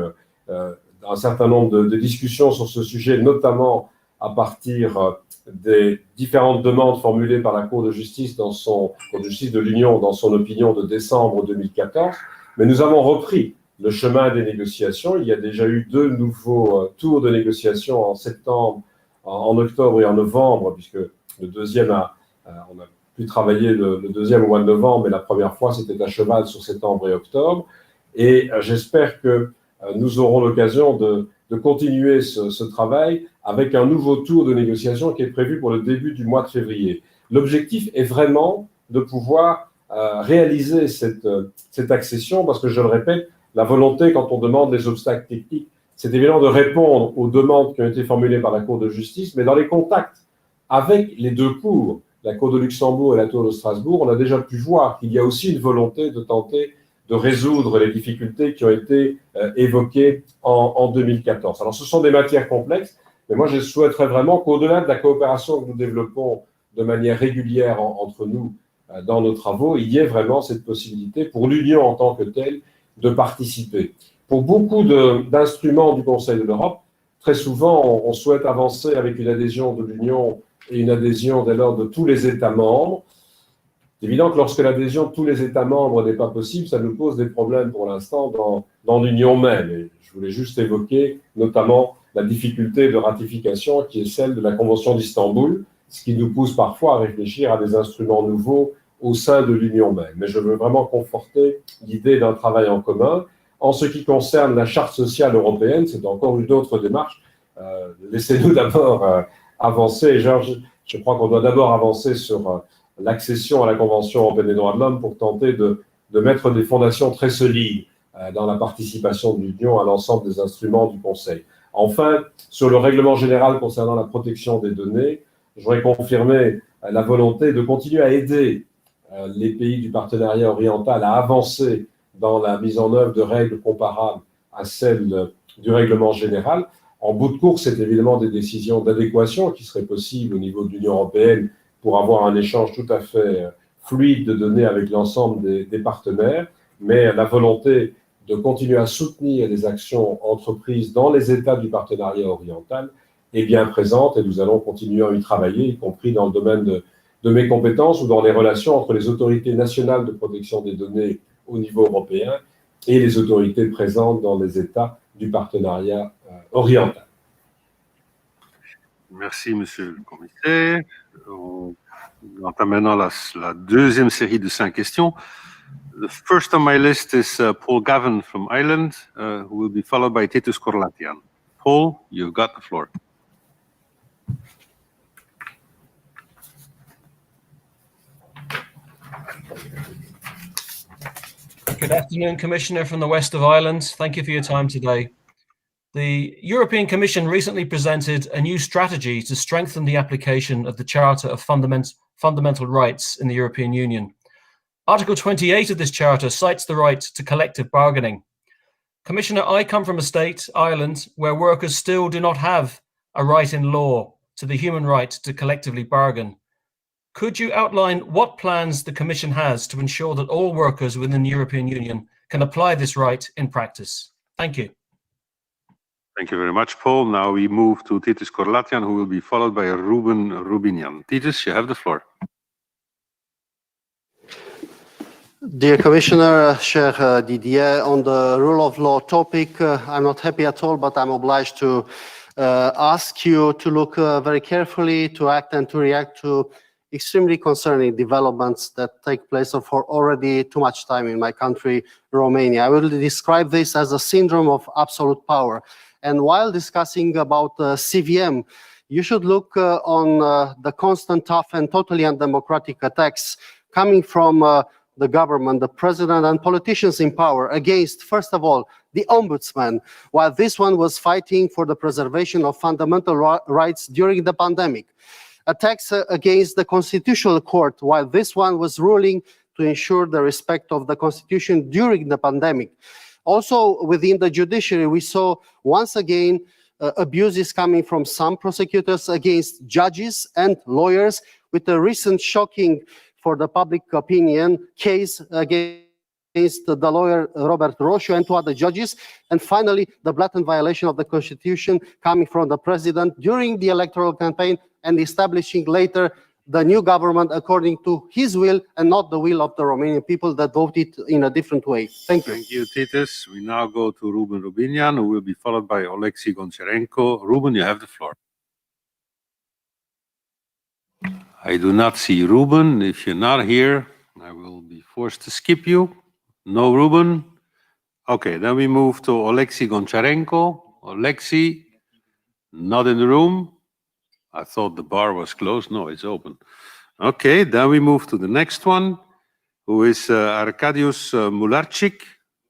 un certain nombre de discussions sur ce sujet, notamment à partir des différentes demandes formulées par la Cour de justice de l'Union dans son opinion de décembre 2014. Mais nous avons repris le chemin des négociations. Il y a déjà eu 2 nouveaux tours de négociations en septembre, en octobre et en novembre, puisque le deuxième on a pu travailler le deuxième au mois de novembre, mais la première fois c'était à cheval sur septembre et octobre. Et j'espère que nous aurons l'occasion de continuer ce travail avec un nouveau tour de négociation qui est prévu pour le début du mois de février. L'objectif est vraiment de pouvoir réaliser cette accession, parce que je le répète, la volonté, quand on demande les obstacles techniques, c'est évident de répondre aux demandes qui ont été formulées par la Cour de justice, mais dans les contacts avec les 2 cours, la Cour de Luxembourg et la Cour de Strasbourg, on a déjà pu voir qu'il y a aussi une volonté de tenter de résoudre les difficultés qui ont été évoquées en 2014. Alors ce sont des matières complexes, mais moi je souhaiterais vraiment qu'au-delà de la coopération que nous développons de manière régulière entre nous dans nos travaux, il y ait vraiment cette possibilité pour l'Union en tant que telle de participer. Pour beaucoup d'instruments du Conseil de l'Europe, très souvent, on souhaite avancer avec une adhésion de l'Union et une adhésion dès lors de tous les États membres. C'est évident que lorsque l'adhésion de tous les États membres n'est pas possible, ça nous pose des problèmes pour l'instant dans l'Union même. Et je voulais juste évoquer notamment la difficulté de ratification qui est celle de la Convention d'Istanbul, ce qui nous pousse parfois à réfléchir à des instruments nouveaux au sein de l'Union même. Mais je veux vraiment conforter l'idée d'un travail en commun. En ce qui concerne la Charte sociale européenne, c'est encore une autre démarche. Laissez-nous d'abord avancer. Je crois qu'on doit d'abord avancer sur l'accession à la Convention européenne des droits de l'homme pour tenter de mettre des fondations très solides dans la participation de l'Union à l'ensemble des instruments du Conseil. Enfin, sur le règlement général concernant la protection des données, je voudrais confirmer la volonté de continuer à aider les pays du partenariat oriental à avancer dans la mise en œuvre de règles comparables à celles du règlement général. En bout de course, c'est évidemment des décisions d'adéquation qui seraient possibles au niveau de l'Union européenne pour avoir un échange tout à fait fluide de données avec l'ensemble des partenaires, mais la volonté de continuer à soutenir les actions entreprises dans les États du partenariat oriental est bien présente et nous allons continuer à y travailler, y compris dans le domaine de mes compétences ou dans les relations entre les autorités nationales de protection des données au niveau européen et les autorités présentes dans les États du partenariat oriental. Merci, Monsieur le Commissaire. On entame maintenant la deuxième série de 5 questions. The first on my list is Paul Gavin from Ireland, who will be followed by Titus Korlatian. Paul, you've got the floor. Good afternoon, Commissioner from the West of Ireland. Thank you for your time today. The European Commission recently presented a new strategy to strengthen the application of the Charter of Fundamental Rights in the European Union. Article 28 of this Charter cites the right to collective bargaining. Commissioner, I come from a state, Ireland, where workers still do not have a right in law to the human right to collectively bargain. Could you outline what plans the Commission has to ensure that all workers within the European Union can apply this right in practice? Thank you. Thank you very much, Paul. Now we move to Titus Korlatian, who will be followed by Ruben Rubinian. Titus, you have the floor. Dear Commissioner, cher Didier, on the rule of law topic, I'm not happy at all, but I'm obliged to ask you to look very carefully, to act and to react to extremely concerning developments that take place for already too much time in my country, Romania. I will describe this as a syndrome of absolute power. And while discussing about CVM, you should look on the constant, tough and totally undemocratic attacks coming from the government, the president and politicians in power against, first of all, the ombudsman, while this one was fighting for the preservation of fundamental rights during the pandemic. Attacks against the Constitutional Court, while this one was ruling to ensure the respect of the Constitution during the pandemic. Also, within the judiciary, we saw once again abuses coming from some prosecutors against judges and lawyers, with a recent shocking for the public opinion case against the lawyer Robert Roșu and 2 other judges. And finally, the blatant violation of the Constitution coming from the president during the electoral campaign and establishing later the new government according to his will and not the will of the Romanian people that voted in a different way. Thank you. Thank you, Titus. We now go to Ruben Rubinian, who will be followed by Oleksiy Goncharenko. Ruben, you have the floor. I do not see Ruben. If you're not here, I will be forced to skip you. No Ruben. Okay, then we move to Oleksiy Goncharenko. Oleksiy, not in the room. I thought the bar was closed. No, it's open. Okay, then we move to the next one, who is Arkadiusz Mularczyk.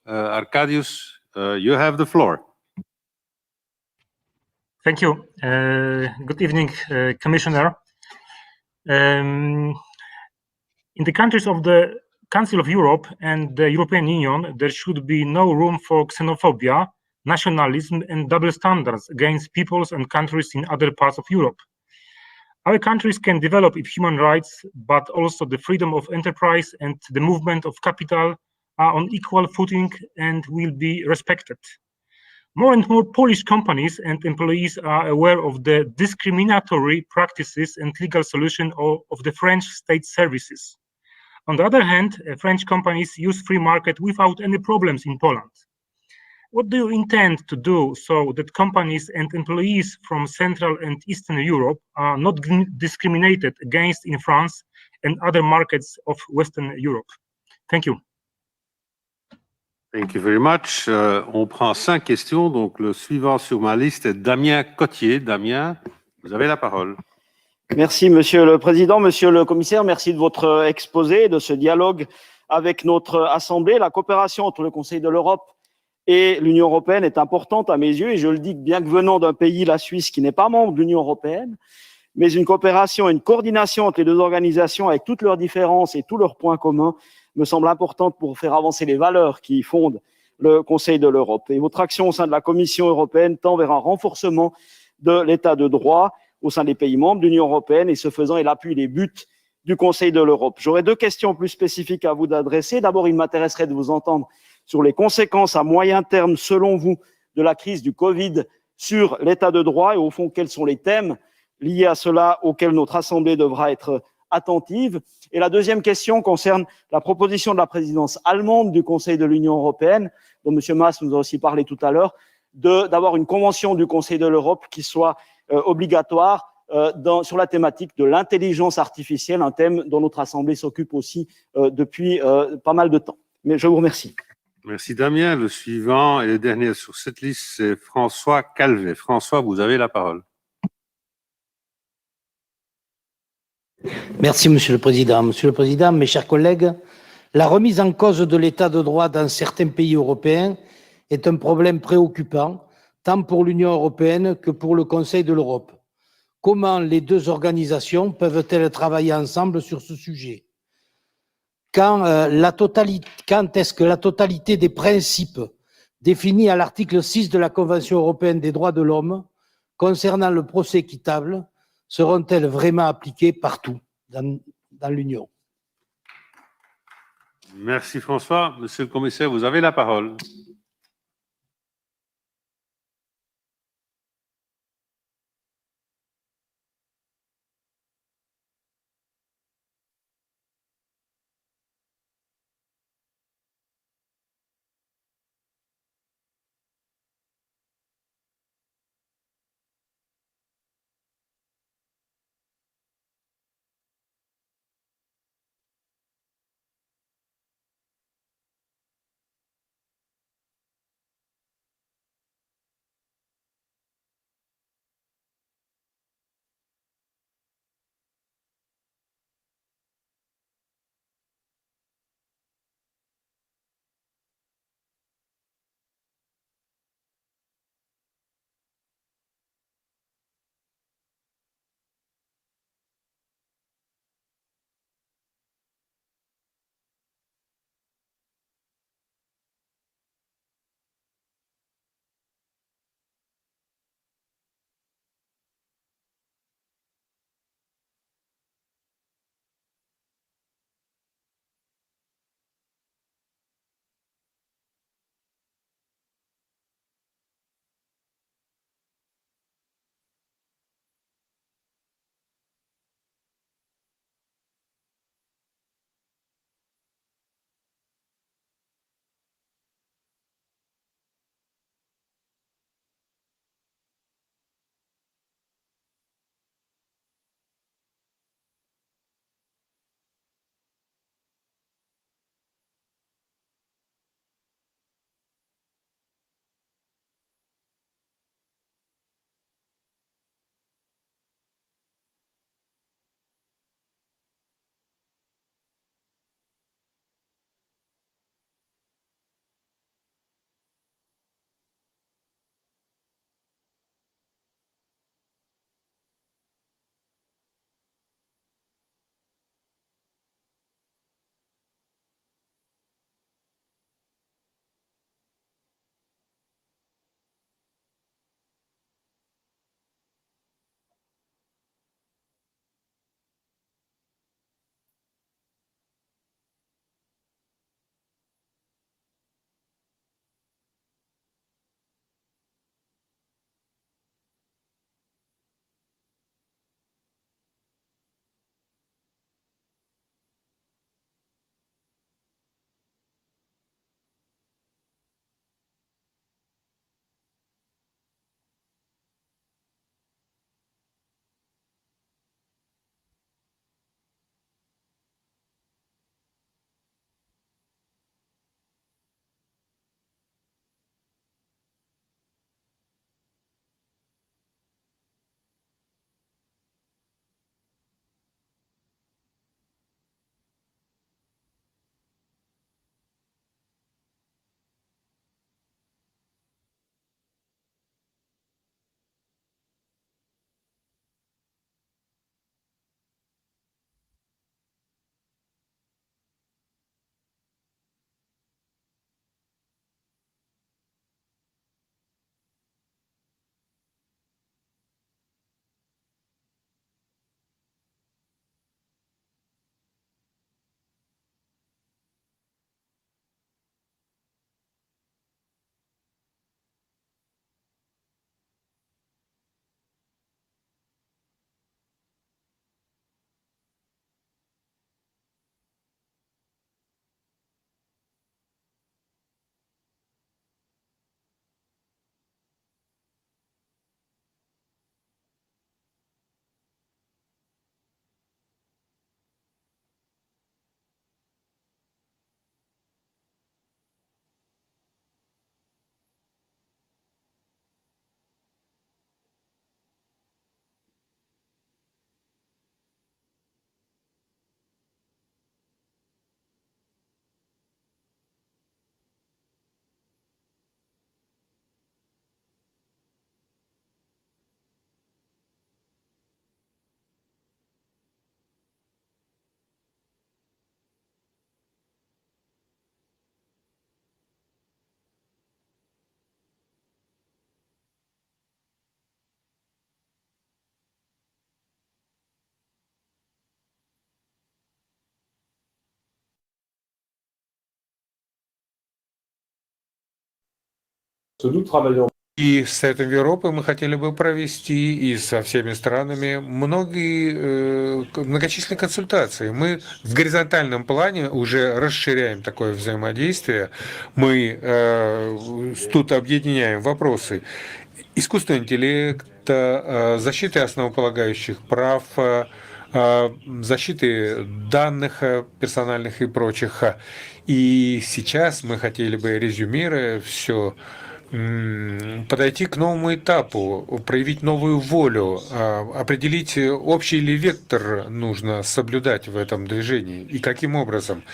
Arkadiusz, you have the floor. Thank you. Good evening, Commissioner. In the countries of the Council of Europe and the European Union, there should be no room for xenophobia, nationalism, and double standards against peoples and countries in other parts of Europe. Our countries can develop its human rights, but also the freedom of enterprise and the movement of capital are on equal footing and will be respected. More and more Polish companies and employees are aware of the discriminatory practices and legal solution of the French state services. On the other hand, French companies use free market without any problems in Poland. What do you intend to do so that companies and employees from Central and Eastern Europe are not discriminated against in France and other markets of Western Europe? Thank you. Thank you very much. On prend 5 questions. Donc, le suivant sur ma liste est Damien Cottier. Damien, vous avez la parole. Merci, Monsieur le Président. Monsieur le Commissaire, merci de votre exposé, de ce dialogue avec notre Assemblée. La coopération entre le Conseil de l'Europe et l'Union européenne est importante à mes yeux, et je le dis bien que venant d'un pays, la Suisse, qui n'est pas membre de l'Union européenne, mais une coopération et une coordination entre les deux organisations avec toutes leurs différences et tous leurs points communs me semble importante pour faire avancer les valeurs qui fondent le Conseil de l'Europe. Et votre action au sein de la Commission européenne tend vers un renforcement de l'état de droit au sein des pays membres de l'Union européenne, et ce faisant, elle appuie les buts du Conseil de l'Europe. J'aurais deux questions plus spécifiques à vous adresser. D'abord, il m'intéresserait de vous entendre sur les conséquences à moyen terme, selon vous, de la crise du Covid sur l'état de droit, et au fond, quels sont les thèmes liés à cela auxquels notre Assemblée devra être attentive. Et la deuxième question concerne la proposition de la présidence allemande du Conseil de l'Union européenne, dont M. Maas nous a aussi parlé tout à l'heure, d'avoir une convention du Conseil de l'Europe qui soit obligatoire sur la thématique de l'intelligence artificielle, un thème dont notre Assemblée s'occupe aussi depuis pas mal de temps. Mais je vous remercie. Merci Damien. Le suivant et le dernier sur cette liste, c'est François Calvet. François, vous avez la parole. Merci, Monsieur le Président. Monsieur le Président, mes chers collègues, la remise en cause de l'état de droit dans certains pays européens est un problème préoccupant, tant pour l'Union européenne que pour le Conseil de l'Europe. Comment les deux organisations peuvent-elles travailler ensemble sur ce sujet? Quand est-ce que la totalité des principes définis à l'article 6 de la Convention européenne des droits de l'homme concernant le procès équitable seront-elles vraiment appliquées partout dans l'Union? Merci François. Monsieur le Commissaire, vous avez la parole. И с Советом Европы мы хотели бы провести и со всеми странами многочисленные консультации. Мы в горизонтальном плане уже расширяем такое взаимодействие. Мы тут объединяем вопросы искусственного интеллекта, защиты основополагающих прав, защиты данных персональных и прочих. И сейчас мы хотели бы, резюмируя все, подойти к новому этапу, проявить новую волю, определить общий ли вектор нужно соблюдать в этом движении и каким образом.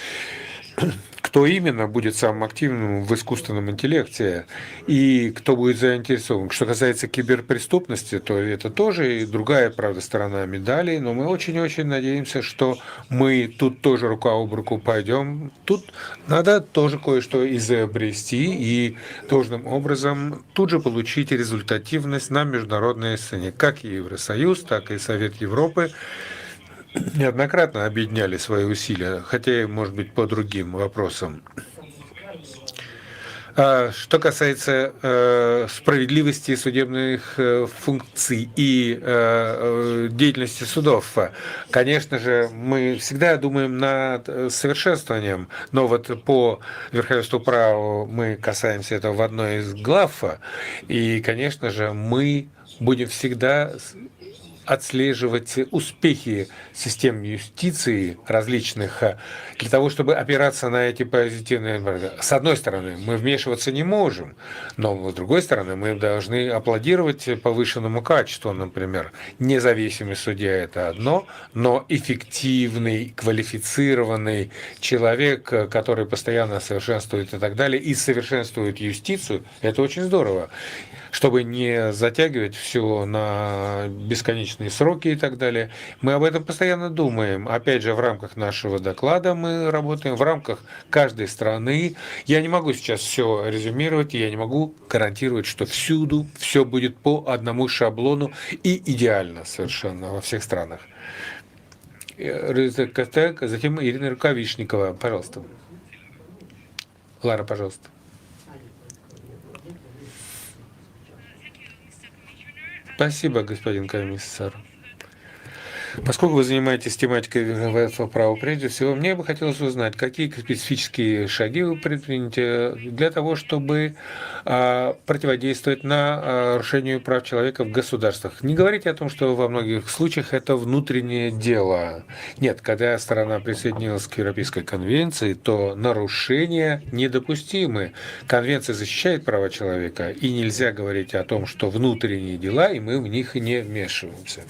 Кто именно будет самым активным в искусственном интеллекте и кто будет заинтересован. Что касается киберпреступности, то это тоже и другая, правда, сторона медали, но мы очень-очень надеемся, что мы тут тоже рука об руку пойдем. Тут надо тоже кое-что изобрести и должным образом тут же получить результативность на международной сцене. Как и Евросоюз, так и Совет Европы неоднократно объединяли свои усилия, хотя и, может быть, по другим вопросам. Что касается справедливости судебных функций и деятельности судов, конечно же, мы всегда думаем над совершенствованием, но вот по верховенству права мы касаемся этого в одной из глав, и, конечно же, мы будем всегда отслеживать успехи систем юстиции различных для того, чтобы опираться на эти позитивные... С одной стороны, мы вмешиваться не можем, но с другой стороны, мы должны аплодировать повышенному качеству, например. Независимый судья – это одно, но эффективный, квалифицированный человек, который постоянно совершенствует и так далее, и совершенствует юстицию – это очень здорово. Чтобы не затягивать все на бесконечные сроки и так далее. Мы об этом постоянно думаем. Опять же, в рамках нашего доклада мы работаем, в рамках каждой страны. Я не могу сейчас все резюмировать, я не могу гарантировать, что всюду все будет по одному шаблону и идеально совершенно во всех странах. Затем Ирина Рукавишникова, пожалуйста. Лара, пожалуйста. Спасибо, господин комиссар. Поскольку вы занимаетесь тематикой верховенства права прежде всего, мне бы хотелось узнать, какие специфические шаги вы предприняли для того, чтобы противодействовать нарушению прав человека в государствах. Не говорите о том, что во многих случаях это внутреннее дело. Нет, когда сторона присоединилась к Европейской конвенции, то нарушения недопустимы. Конвенция защищает права человека, и нельзя говорить о том, что внутренние дела, и мы в них не вмешиваемся.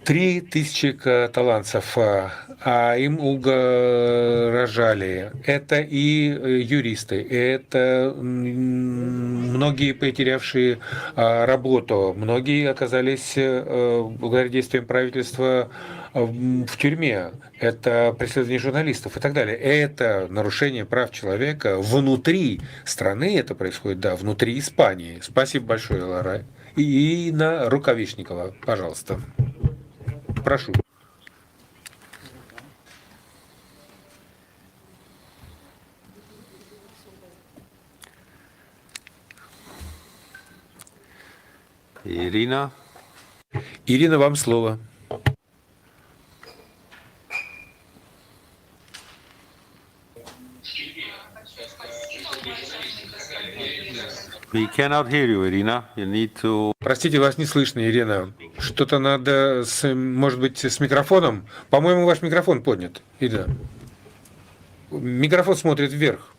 3000 каталанцев, им угрожали. Это и юристы, это многие потерявшие работу, многие оказались благодаря действиям правительства в тюрьме, это преследование журналистов и так далее. Это нарушение прав человека внутри страны, это происходит, да, внутри Испании. Спасибо большое, Лара. И Инна Рукавишникова, пожалуйста. Прошу. Ирина. Ирина, вам слово. We cannot hear you, Irina. You need to... Простите, вас не слышно, Ирина. Что-то надо, может быть, с микрофоном? По-моему, ваш микрофон поднят, Ирина. Микрофон смотрит вверх.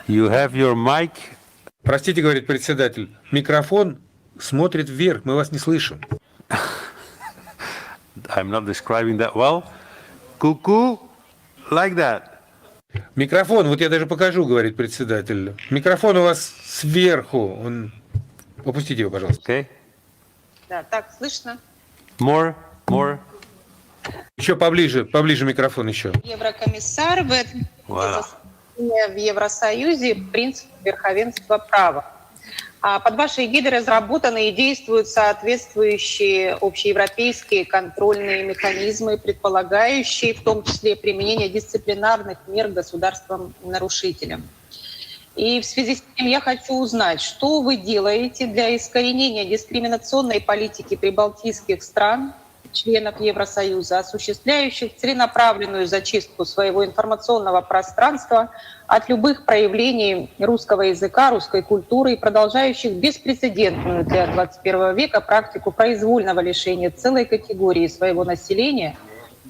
You have your mic. Простите, говорит председатель, микрофон смотрит вверх, мы вас не слышим. I'm not describing that well. Cuckoo, like that. Микрофон, вот я даже покажу, говорит председатель. Микрофон у вас сверху. Опустите его, пожалуйста. Okay. Да, так, слышно? More. Еще поближе микрофон еще. Еврокомиссар, в Евросоюзе принцип верховенства права. Под вашей эгидой разработаны и действуют соответствующие общеевропейские контрольные механизмы, предполагающие в том числе применение дисциплинарных мер государствам-нарушителям. И в связи с этим я хочу узнать, что вы делаете для искоренения дискриминационной политики прибалтийских стран, членов Евросоюза, осуществляющих целенаправленную зачистку своего информационного пространства от любых проявлений русского языка, русской культуры и продолжающих беспрецедентную для 21 века практику произвольного лишения целой категории своего населения,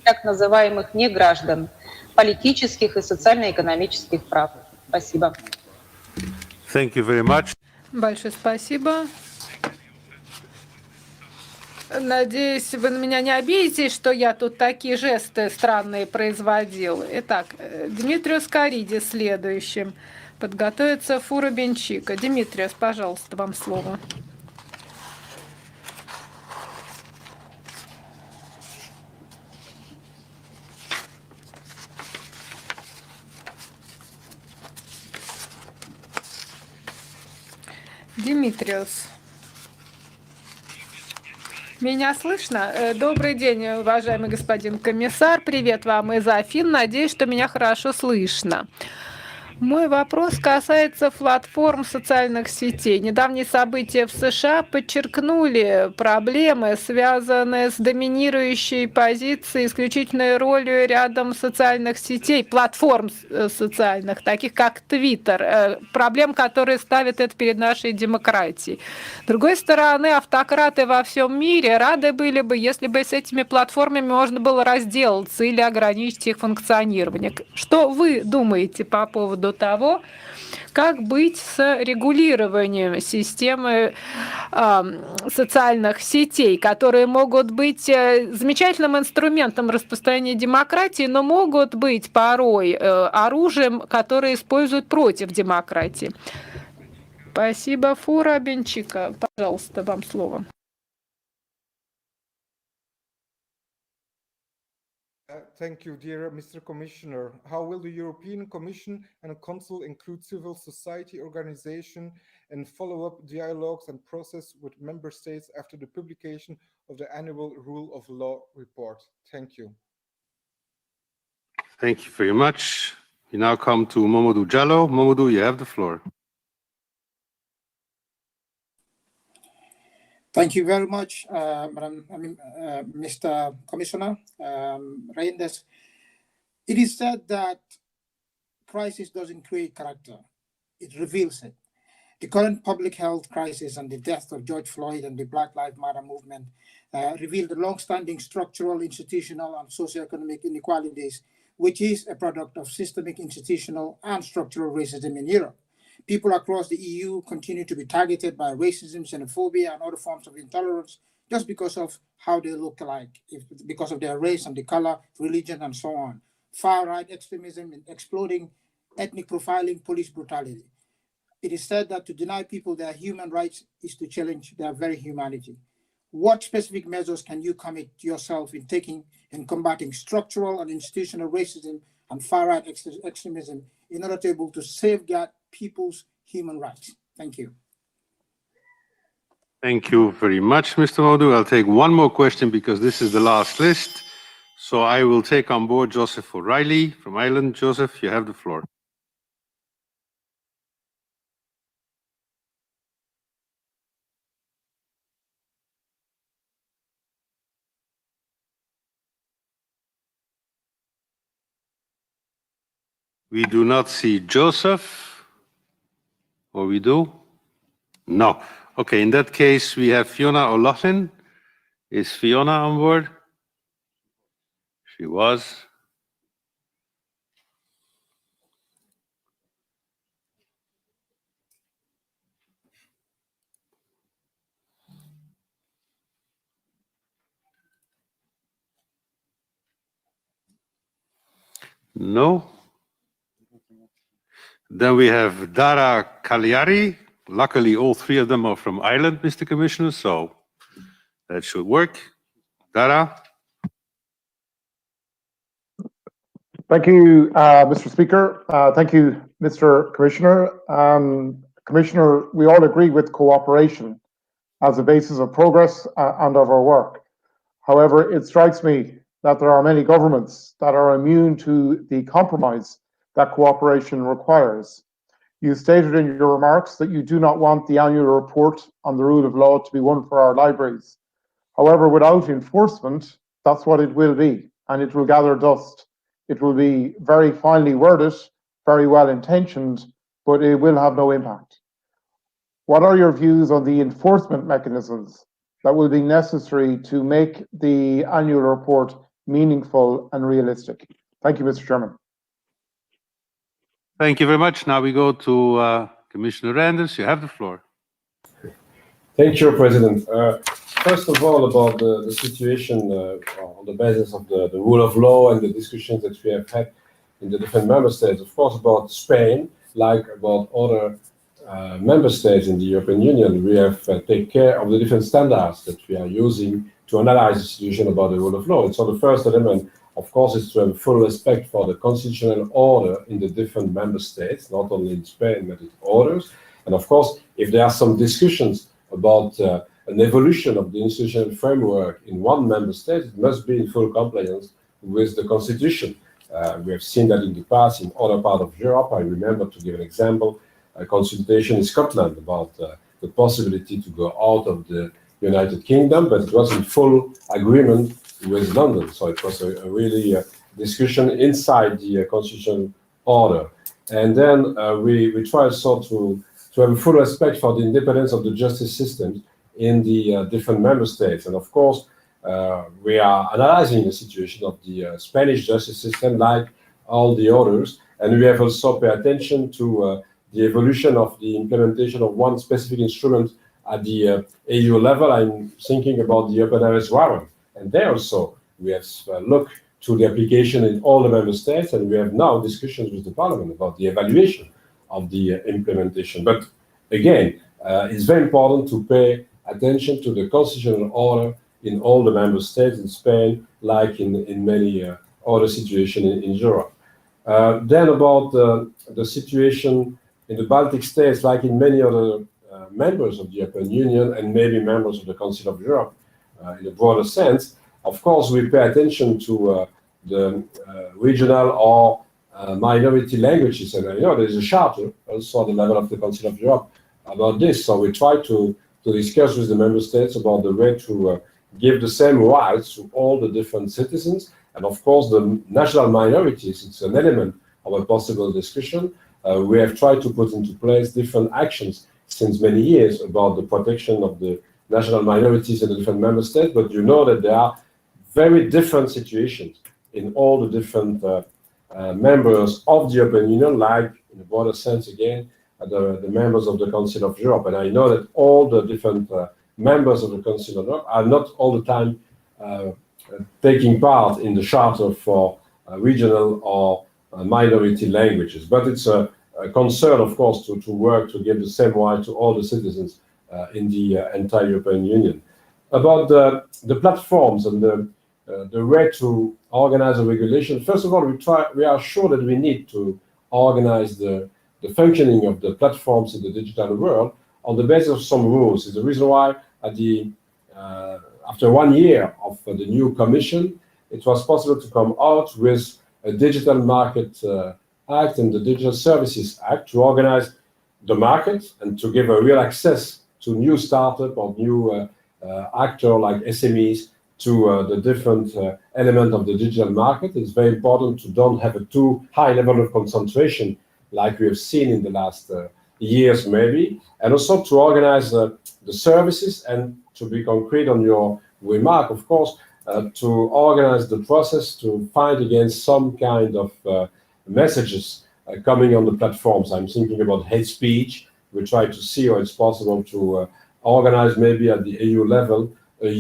так называемых неграждан, политических и социально-экономических прав. Спасибо. Thank you very much. Большое спасибо. Надеюсь, вы на меня не обидитесь, что я тут такие жесты странные производил. Итак, Димитриос Каридис следующим. Подготовится Фура Бенчика. Димитриос, пожалуйста, вам слово. Димитриос. Меня слышно? Добрый день, уважаемый господин комиссар. Привет вам из Афин. Надеюсь, что меня хорошо слышно. Мой вопрос касается платформ социальных сетей. Недавние события в США подчеркнули проблемы, связанные с доминирующей позицией, исключительной ролью рядом социальных сетей, платформ социальных, таких как Twitter, проблем, которые ставят это перед нашей демократией. С другой стороны, автократы во всем мире рады были бы, если бы с этими платформами можно было разделаться или ограничить их функционирование. Что вы думаете по поводу того, как быть с регулированием системы социальных сетей, которые могут быть замечательным инструментом распространения демократии, но могут быть порой оружием, которое используют против демократии. Спасибо, Фура Бенчика. Пожалуйста, вам слово. Thank you, dear Mr. Commissioner. How will the European Commission and Council include civil society organization and follow-up dialogues and process with member states after the publication of the annual Rule of Law report? Thank you. Thank you very much. We now come to Mamadou Diallo. Mamadou, you have the floor. Thank you very much, Mr. Commissioner Reynders. It is said that crisis doesn't create character, it reveals it. The current public health crisis and the death of George Floyd and the Black Lives Matter movement reveal the long-standing structural, institutional, and socioeconomic inequalities, which is a product of systemic, institutional, and structural racism in Europe. People across the EU continue to be targeted by racism, xenophobia, and other forms of intolerance just because of how they look alike, because of their race and the color, religion, and so on. Far-right extremism and exploding ethnic profiling, police brutality. It is said that to deny people their human rights is to challenge their very humanity. What specific measures can you commit yourself in taking in combating structural and institutional racism and far-right extremism in order to be able to safeguard people's human rights? Thank you. Thank you very much, Mr. Mamadou. I'll take one more question because this is the last list. So I will take on board Joseph O'Reilly from Ireland. Joseph, you have the floor. We do not see Joseph. Or we do? No. Okay, in that case, we have Fiona O'Loughlin. Is Fiona on board? She was. No. Then we have Dara Cagliari. Luckily, all three of them are from Ireland, Mr. Commissioner, so that should work. Dara? Thank you, Mr. Speaker. Thank you, Mr. Commissioner. Commissioner, we all agree with cooperation as a basis of progress and of our work. However, it strikes me that there are many governments that are immune to the compromise that cooperation requires. You stated in your remarks that you do not want the annual report on the rule of law to be one for our libraries. However, without enforcement, that's what it will be, and it will gather dust. It will be very finely worded, very well intentioned, but it will have no impact. What are your views on the enforcement mechanisms that will be necessary to make the annual report meaningful and realistic? Thank you, Mr. Chairman. Thank you very much. Now we go to Commissioner Reynders. You have the floor. Thank you, President. First of all, about the situation on the basis of the rule of law and the discussions that we have had in the different member states. Of course, about Spain, like about other member states in the European Union, we have taken care of the different standards that we are using to analyze the situation about the rule of law. And so the first element, of course, is to have full respect for the constitutional order in the different member states, not only in Spain, but in others. And of course, if there are some discussions about an evolution of the institutional framework in one member state, it must be in full compliance with the constitution. We have seen that in the past in other parts of Europe. I remember, to give an example, a consultation in Scotland about the possibility to go out of the United Kingdom, but it was in full agreement with London. So it was a really discussion inside the constitutional order. And then we try also to have a full respect for the independence of the justice system in the different member states. And of course, we are analyzing the situation of the Spanish justice system like all the others. And we have also paid attention to the evolution of the implementation of one specific instrument at the EU level. I'm thinking about the open arrest warrant. And there also, we have looked to the application in all the member states, and we have now discussions with the Parliament about the evaluation of the implementation. But again, it's very important to pay attention to the constitutional order in all the member states in Spain, like in many other situations in Europe. Then about the situation in the Baltic states, like in many other members of the European Union and maybe members of the Council of Europe, in a broader sense, of course, we pay attention to the regional or minority languages. And I know there is a charter also at the level of the Council of Europe about this. So we try to discuss with the member states about the way to give the same rights to all the different citizens. And of course, the national minorities, it's an element of a possible discussion. We have tried to put into place different actions since many years about the protection of the national minorities in the different member states, but you know that there are very different situations in all the different members of the European Union, like in a broader sense again, the members of the Council of Europe. And I know that all the different members of the Council of Europe are not all the time taking part in the Charter for regional or minority languages. But it's a concern, of course, to work to give the same right to all the citizens in the entire European Union. About the platforms and the way to organize a regulation, first of all, we are sure that we need to organize the functioning of the platforms in the digital world on the basis of some rules. It's the reason why after 1 year of the new Commission, it was possible to come out with a Digital Market Act and the Digital Services Act to organize the market and to give a real access to new startup or new actor like SMEs to the different element of the digital market. It's very important to don't have a too high level of concentration like we have seen in the last years maybe, and also to organize the services and to be concrete on your remark, of course, to organize the process to fight against some kind of messages coming on the platforms. I'm thinking about hate speech. We try to see how it's possible to organize maybe at the EU level a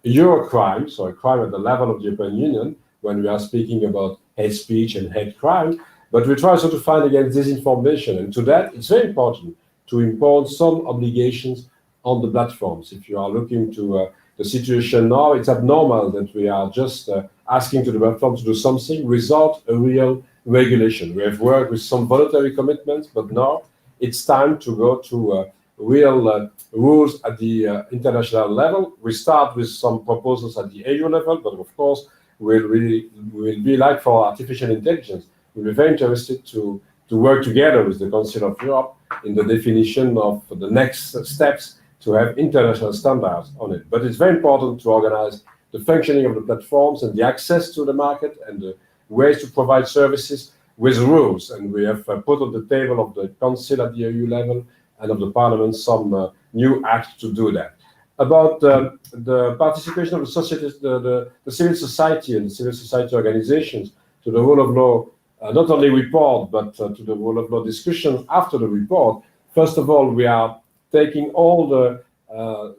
Euro crime, so a crime at the level of the European Union when we are speaking about hate speech and hate crime. But we try also to fight against disinformation. And to that, it's very important to impose some obligations on the platforms. If you are looking to the situation now, it's abnormal that we are just asking to the platform to do something without a real regulation. We have worked with some voluntary commitments, but now it's time to go to real rules at the international level. We start with some proposals at the EU level, but of course, we'll be like for artificial intelligence. We'll be very interested to to work together with the Council of Europe in the definition of the next steps to have international standards on it. But it's very important to organize the functioning of the platforms and the access to the market and the ways to provide services with rules. And we have put on the table of the Council at the EU level and of the Parliament some new acts to do that. About the participation of the civil society and the civil society organizations to the rule of law, not only report, but to the rule of law discussion after the report. First of all, we are taking all the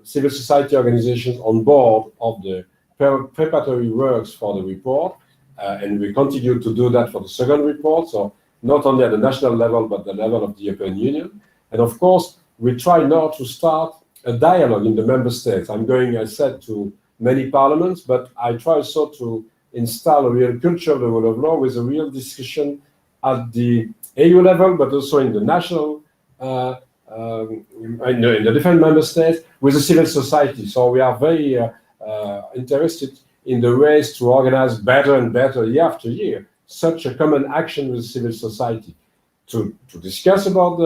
civil society organizations on board of the preparatory works for the report, and we continue to do that for the second report, so not only at the national level, but the level of the European Union. And of course, we try now to start a dialogue in the member states. I'm going, I said, to many parliaments, but I try also to install a real culture of the rule of law with a real discussion at the EU level, but also in the national, in the different member states with the civil society. So we are very interested in the ways to organize better and better year after year such a common action with civil society to discuss about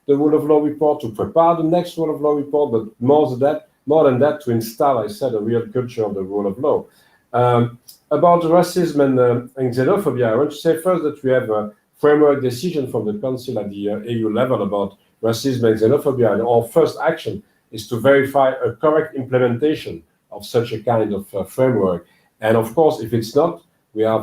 the rule of law report, to prepare the next rule of law report, but more than that, to install, I said, a real culture of the rule of law. About racism and xenophobia, I want to say first that we have a framework decision from the Council at the EU level about racism and xenophobia, and our first action is to verify a correct implementation of such a kind of framework. And of course, if it's not, we are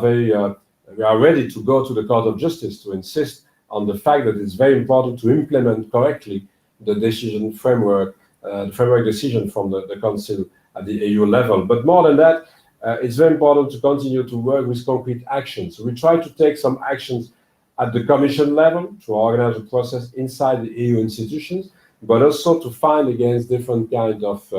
ready to go to the Court of Justice to insist on the fact that it's very important to implement correctly the decision framework, the framework decision from the Council at the EU level. But more than that, it's very important to continue to work with concrete actions. We try to take some actions at the Commission level to organize a process inside the EU institutions, but also to fight against different kinds of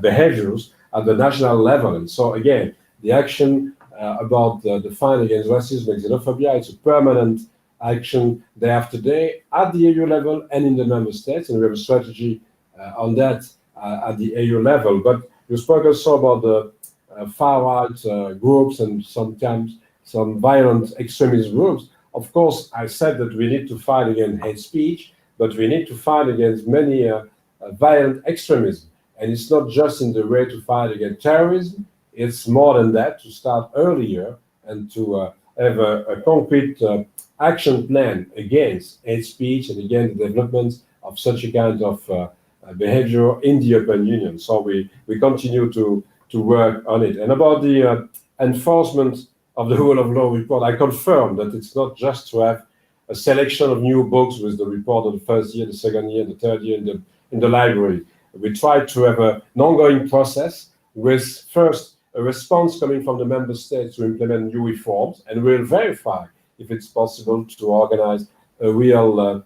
behaviors at the national level. And so again, the action about the fight against racism and xenophobia is a permanent action day after day at the EU level and in the member states, and we have a strategy on that at the EU level. But you spoke also about the far-right groups and sometimes some violent extremist groups. Of course, I said that we need to fight against hate speech, but we need to fight against many violent extremism. And it's not just in the way to fight against terrorism, it's more than that, to start earlier and to have a concrete action plan against hate speech and against the development of such a kind of behavior in the European Union. So we continue to work on it. And about the enforcement of the rule of law report, I confirm that it's not just to have a selection of new books with the report of the first year, the second year, the third year in the library. We try to have an ongoing process with first a response coming from the member states to implement new reforms, and we'll verify if it's possible to organize a real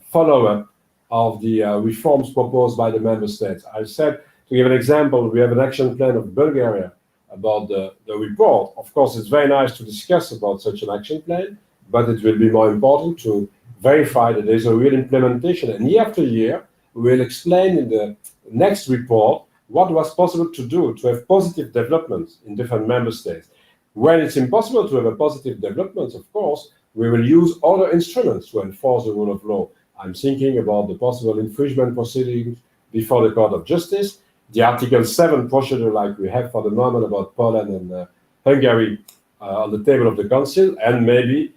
follow-up of the reforms proposed by the member states. I said, to give an example, we have an action plan of Bulgaria about the report. Of course, it's very nice to discuss about such an action plan, but it will be more important to verify that there's a real implementation. And year after year, we will explain in the next report what was possible to do to have positive developments in different member states. When it's impossible to have a positive development, of course, we will use other instruments to enforce the rule of law. I'm thinking about the possible infringement proceedings before the Court of Justice, the Article 7 procedure like we have for the moment about Poland and Hungary on the table of the Council, and maybe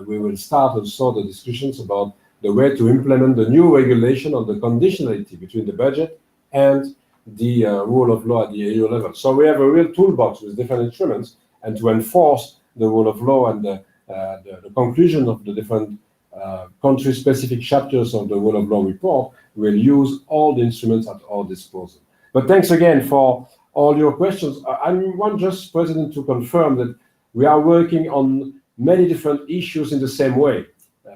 we will start also the discussions about the way to implement the new regulation on the conditionality between the budget and the rule of law at the EU level. So we have a real toolbox with different instruments, and to enforce the rule of law and the conclusion of the different country-specific chapters of the rule of law report, we'll use all the instruments at our disposal. But thanks again for all your questions. I want just, President, to confirm that we are working on many different issues in the same way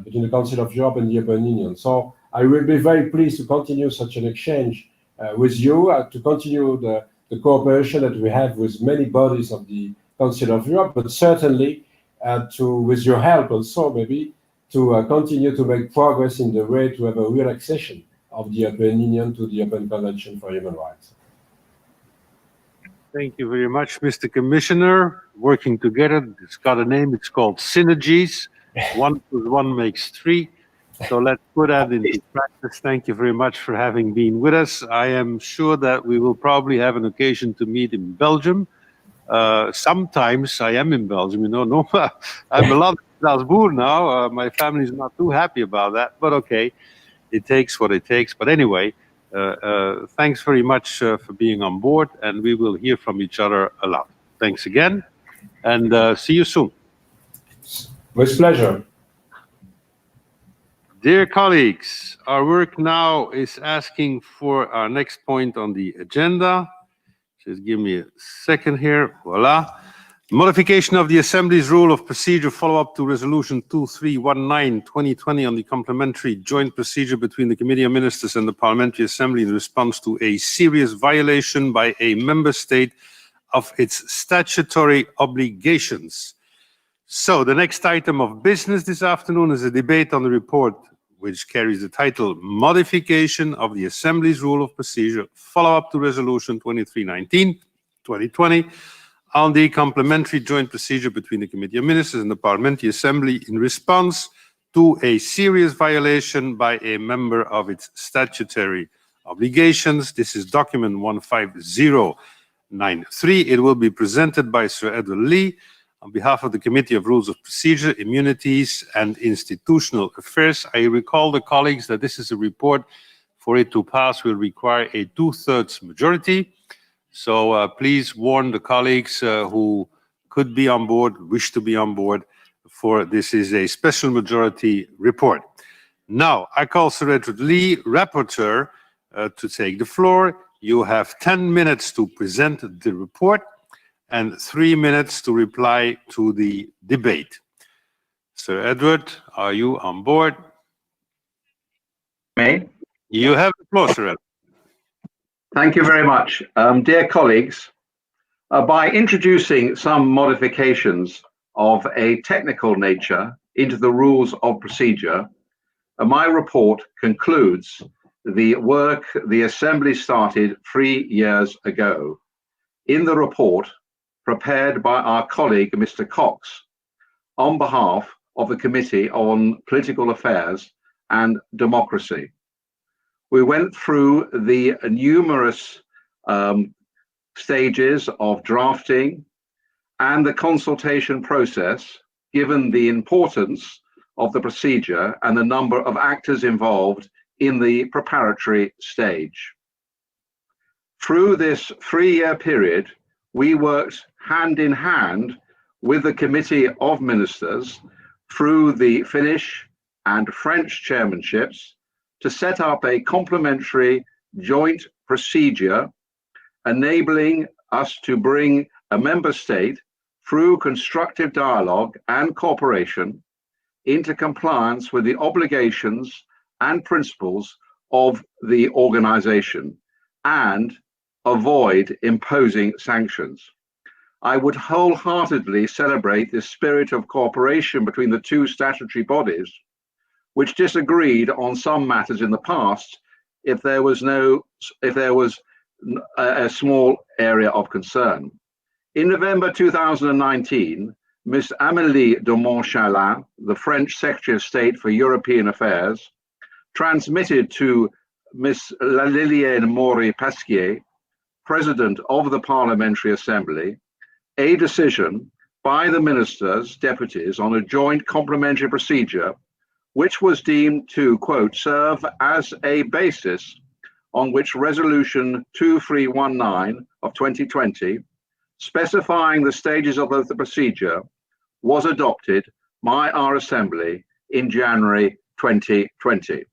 between the Council of Europe and the European Union. So I will be very pleased to continue such an exchange with you, to continue the cooperation that we have with many bodies of the Council of Europe, but certainly with your help also maybe to continue to make progress in the way to have a real accession of the European Union to the European Convention for Human Rights. Thank you very much, Mr. Commissioner. Working together, it's got a name, it's called Synergies. 1 plus 1 makes 3. So let's put that into practice. Thank you very much for having been with us. I am sure that we will probably have an occasion to meet in Belgium. Sometimes I am in Belgium, you know. No, I'm a lot in Strasbourg now. My family is not too happy about that, but okay, it takes what it takes. But anyway, thanks very much for being on board, and we will hear from each other a lot. Thanks again, and see you soon. With pleasure. Dear colleagues, our work now is asking for our next point on the agenda. Just give me a second here. Voila. Modification of the Assembly's Rule of Procedure follow-up to Resolution 2319/2020 on the complementary joint procedure between the Committee of Ministers and the Parliamentary Assembly in response to a serious violation by a member state of its statutory obligations. So the next item of business this afternoon is a debate on the report which carries the title Modification of the Assembly's Rule of Procedure follow-up to Resolution 2319/2020 on the complementary joint procedure between the Committee of Ministers and the Parliamentary Assembly in response to a serious violation by a member of its statutory obligations. This is document 15093. It will be presented by Sir Edward Lee on behalf of the Committee of Rules of Procedure, Immunities and Institutional Affairs. I recall the colleagues that this is a report. For it to pass will require a 2/3 majority. So please warn the colleagues who could be on board, wish to be on board, for this is a special majority report. Now, I call Sir Edward Lee, rapporteur, to take the floor. You have 10 minutes to present the report and 3 minutes to reply to the debate. Sir Edward, are you on board? Me? You have the floor, Sir Edward. Thank you very much. Dear colleagues, by introducing some modifications of a technical nature into the rules of procedure, my report concludes the work the Assembly started 3 years ago. In the report, prepared by our colleague, Mr. Cox, on behalf of the Committee on Political Affairs and Democracy. We went through the numerous stages of drafting and the consultation process, given the importance of the procedure and the number of actors involved in the preparatory stage. Through this 3-year period, we worked hand in hand with the Committee of Ministers through the Finnish and French chairmanships to set up a complementary joint procedure, enabling us to bring a member state through constructive dialogue and cooperation into compliance with the obligations and principles of the organization and avoid imposing sanctions. I would wholeheartedly celebrate this spirit of cooperation between the two statutory bodies, which disagreed on some matters in the past if there was a small area of concern. In November 2019, Ms. Amélie de Montchalin, the French Secretary of State for European Affairs, transmitted to Ms. Liliane Maury-Pasquier, President of the Parliamentary Assembly, a decision by the ministers' deputies on a joint complementary procedure, which was deemed to, quote, serve as a basis on which Resolution 2319 of 2020, specifying the stages of the procedure, was adopted by our Assembly in January 2020.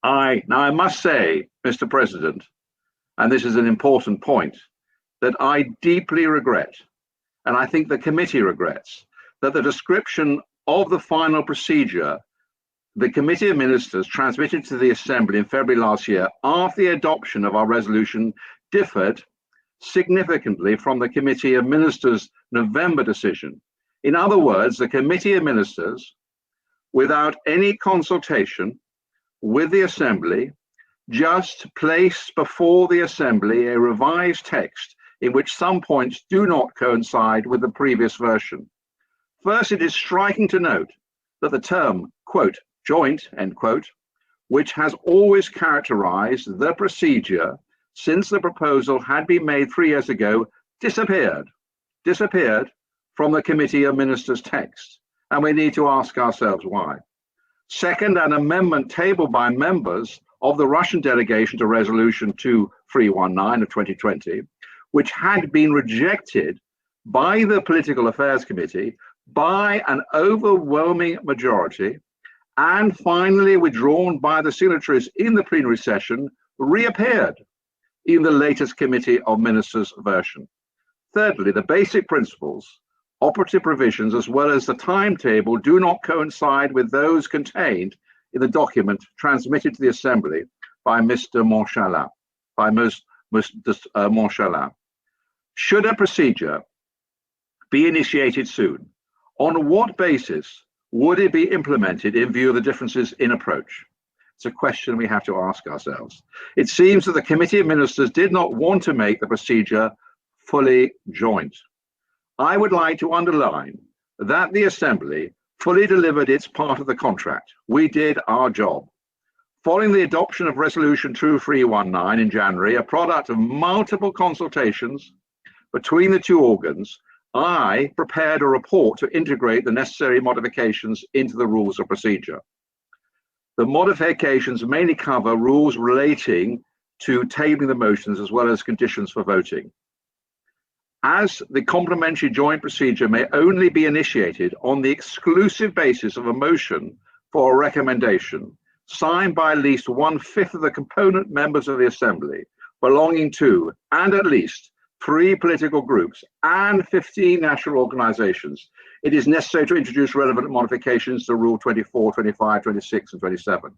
Now I must say, Mr. President, and this is an important point, that I deeply regret, and I think the committee regrets, that the description of the final procedure the Committee of Ministers transmitted to the Assembly in February last year after the adoption of our resolution differed significantly from the Committee of Ministers' November decision. In other words, the Committee of Ministers, without any consultation with the Assembly, just placed before the Assembly a revised text in which some points do not coincide with the previous version. First, it is striking to note that the term, quote, joint, end quote, which has always characterized the procedure since the proposal had been made 3 years ago, disappeared from the Committee of Ministers text. And we need to ask ourselves why. Second, an amendment tabled by members of the Russian delegation to Resolution 2319 of 2020, which had been rejected by the Political Affairs Committee by an overwhelming majority, and finally withdrawn by the signatories in the plenary session, reappeared in the latest Committee of Ministers version. Thirdly, the basic principles, operative provisions, as well as the timetable do not coincide with those contained in the document transmitted to the Assembly by Mr. Montchalin. Should a procedure be initiated soon, on what basis would it be implemented in view of the differences in approach? It's a question we have to ask ourselves. It seems that the Committee of Ministers did not want to make the procedure fully joint. I would like to underline that the Assembly fully delivered its part of the contract. We did our job. Following the adoption of Resolution 2319 in January, a product of multiple consultations between the two organs, I prepared a report to integrate the necessary modifications into the rules of procedure. The modifications mainly cover rules relating to tabling the motions as well as conditions for voting. As the complementary joint procedure may only be initiated on the exclusive basis of a motion for a recommendation signed by at least 1/5 of the component members of the Assembly belonging to, and at least 3 political groups and 15 national organizations, it is necessary to introduce relevant modifications to Rule 24, 25, 26, and 27.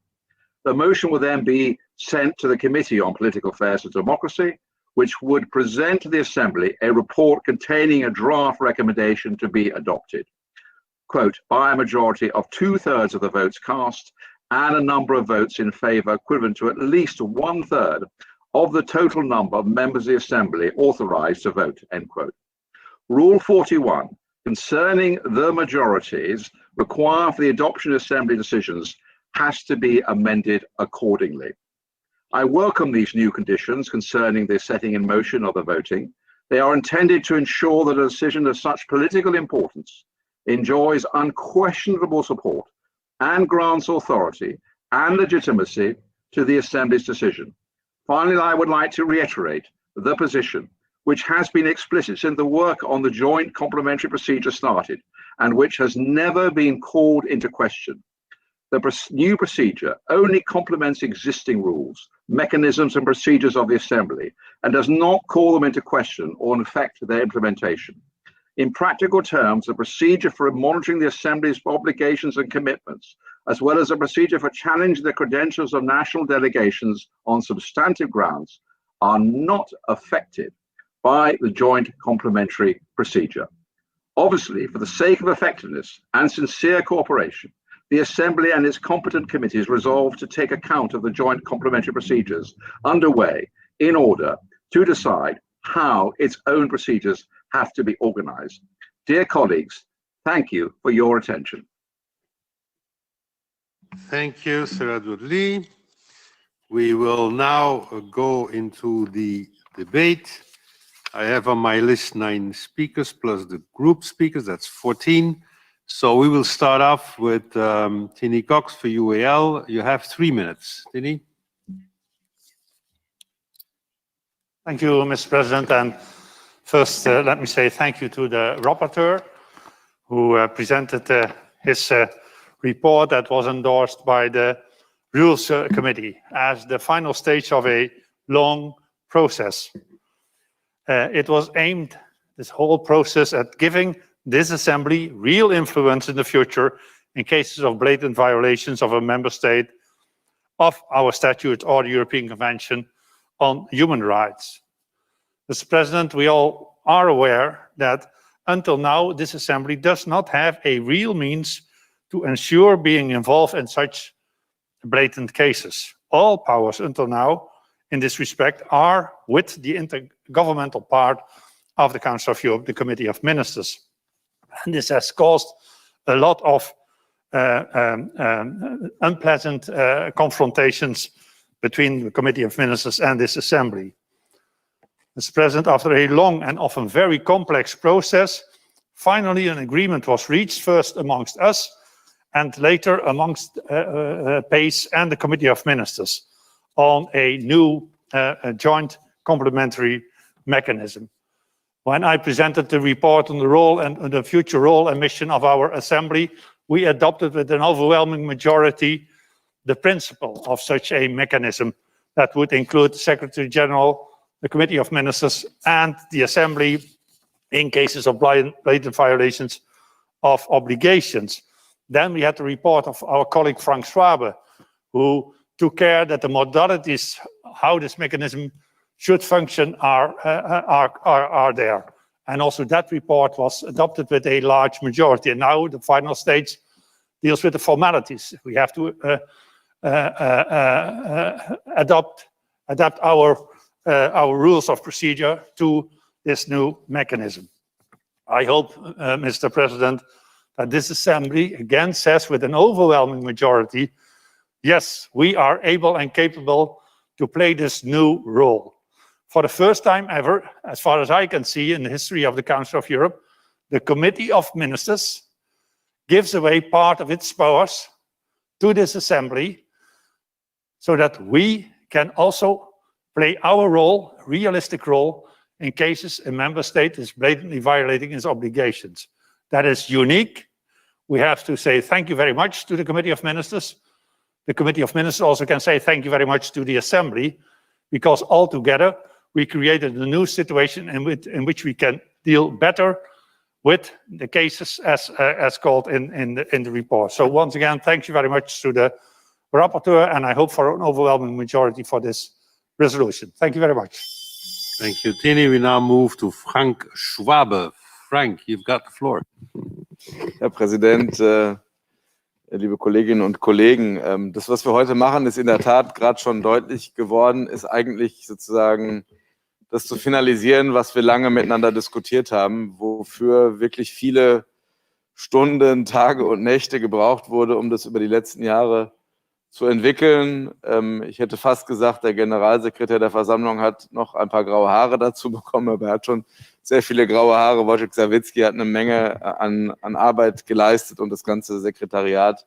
The motion will then be sent to the Committee on Political Affairs and Democracy, which would present to the Assembly a report containing a draft recommendation to be adopted, quote, by a majority of 2/3 of the votes cast and a number of votes in favor equivalent to at least 1/3 of the total number of members of the Assembly authorized to vote, end quote. Rule 41, concerning the majorities required for the adoption of Assembly decisions, has to be amended accordingly. I welcome these new conditions concerning the setting in motion of the voting. They are intended to ensure that a decision of such political importance enjoys unquestionable support and grants authority and legitimacy to the Assembly's decision. Finally, I would like to reiterate the position which has been explicit since the work on the joint complementary procedure started and which has never been called into question. The new procedure only complements existing rules, mechanisms and procedures of the Assembly and does not call them into question or affect their implementation. In practical terms, the procedure for monitoring the Assembly's obligations and commitments, as well as a procedure for challenging the credentials of national delegations on substantive grounds, are not affected by the joint complementary procedure. Obviously, for the sake of effectiveness and sincere cooperation, the Assembly and its competent committees resolved to take account of the joint complementary procedures underway in order to decide how its own procedures have to be organized. Dear colleagues, thank you for your attention. Thank you, Sir Edward Lee. We will now go into the debate. I have on my list 9 speakers plus the group speakers, that's 14. So we will start off with Tini Cox for UAL. You have 3 minutes. Tini? Thank you, Mr. President. And first, let me say thank you to the rapporteur who presented his report that was endorsed by the Rules Committee as the final stage of a long process. It was aimed, this whole process, at giving this Assembly real influence in the future in cases of blatant violations of a member state of our statute or the European Convention on Human Rights. Mr. President, we all are aware that until now, this Assembly does not have a real means to ensure being involved in such blatant cases. All powers until now, in this respect, are with the intergovernmental part of the Council of Europe, the Committee of Ministers. And this has caused a lot of unpleasant confrontations between the Committee of Ministers and this Assembly. Mr. President, after a long and often very complex process, finally an agreement was reached, first amongst us and later amongst PACE and the Committee of Ministers on a new joint complementary mechanism. When I presented the report on the role and the future role and mission of our Assembly, we adopted with an overwhelming majority the principle of such a mechanism that would include the Secretary General, the Committee of Ministers, and the Assembly in cases of blatant violations of obligations. Then we had the report of our colleague Frank Schwabe, who took care that the modalities, how this mechanism should function, are there. And also that report was adopted with a large majority. And now the final stage deals with the formalities. We have to adapt our rules of procedure to this new mechanism. I hope, Mr. President, that this Assembly again says with an overwhelming majority, yes, we are able and capable to play this new role. For the first time ever, as far as I can see in the history of the Council of Europe, the Committee of Ministers gives away part of its powers to this Assembly so that we can also play our role, realistic role, in cases a member state is blatantly violating its obligations. That is unique. We have to say thank you very much to the Committee of Ministers. The Committee of Ministers also can say thank you very much to the Assembly, because altogether we created a new situation in which we can deal better with the cases as called in the report. So once again, thank you very much to the rapporteur, and I hope for an overwhelming majority for this resolution. Thank you very much. Thank you, Tini. We now move to Frank Schwabe. Frank, you've got the floor. Herr Präsident, liebe Kolleginnen und Kollegen, das, was wir heute machen, ist in der Tat gerade schon deutlich geworden, ist eigentlich sozusagen das zu finalisieren, was wir lange miteinander diskutiert haben, wofür wirklich viele Stunden, Tage und Nächte gebraucht wurde, um das über die letzten Jahre zu entwickeln. Ich hätte fast gesagt, der Generalsekretär der Versammlung hat noch ein paar graue Haare dazu bekommen, aber er hat schon sehr viele graue Haare. Wojciech Sawicki hat eine Menge an Arbeit geleistet und das ganze Sekretariat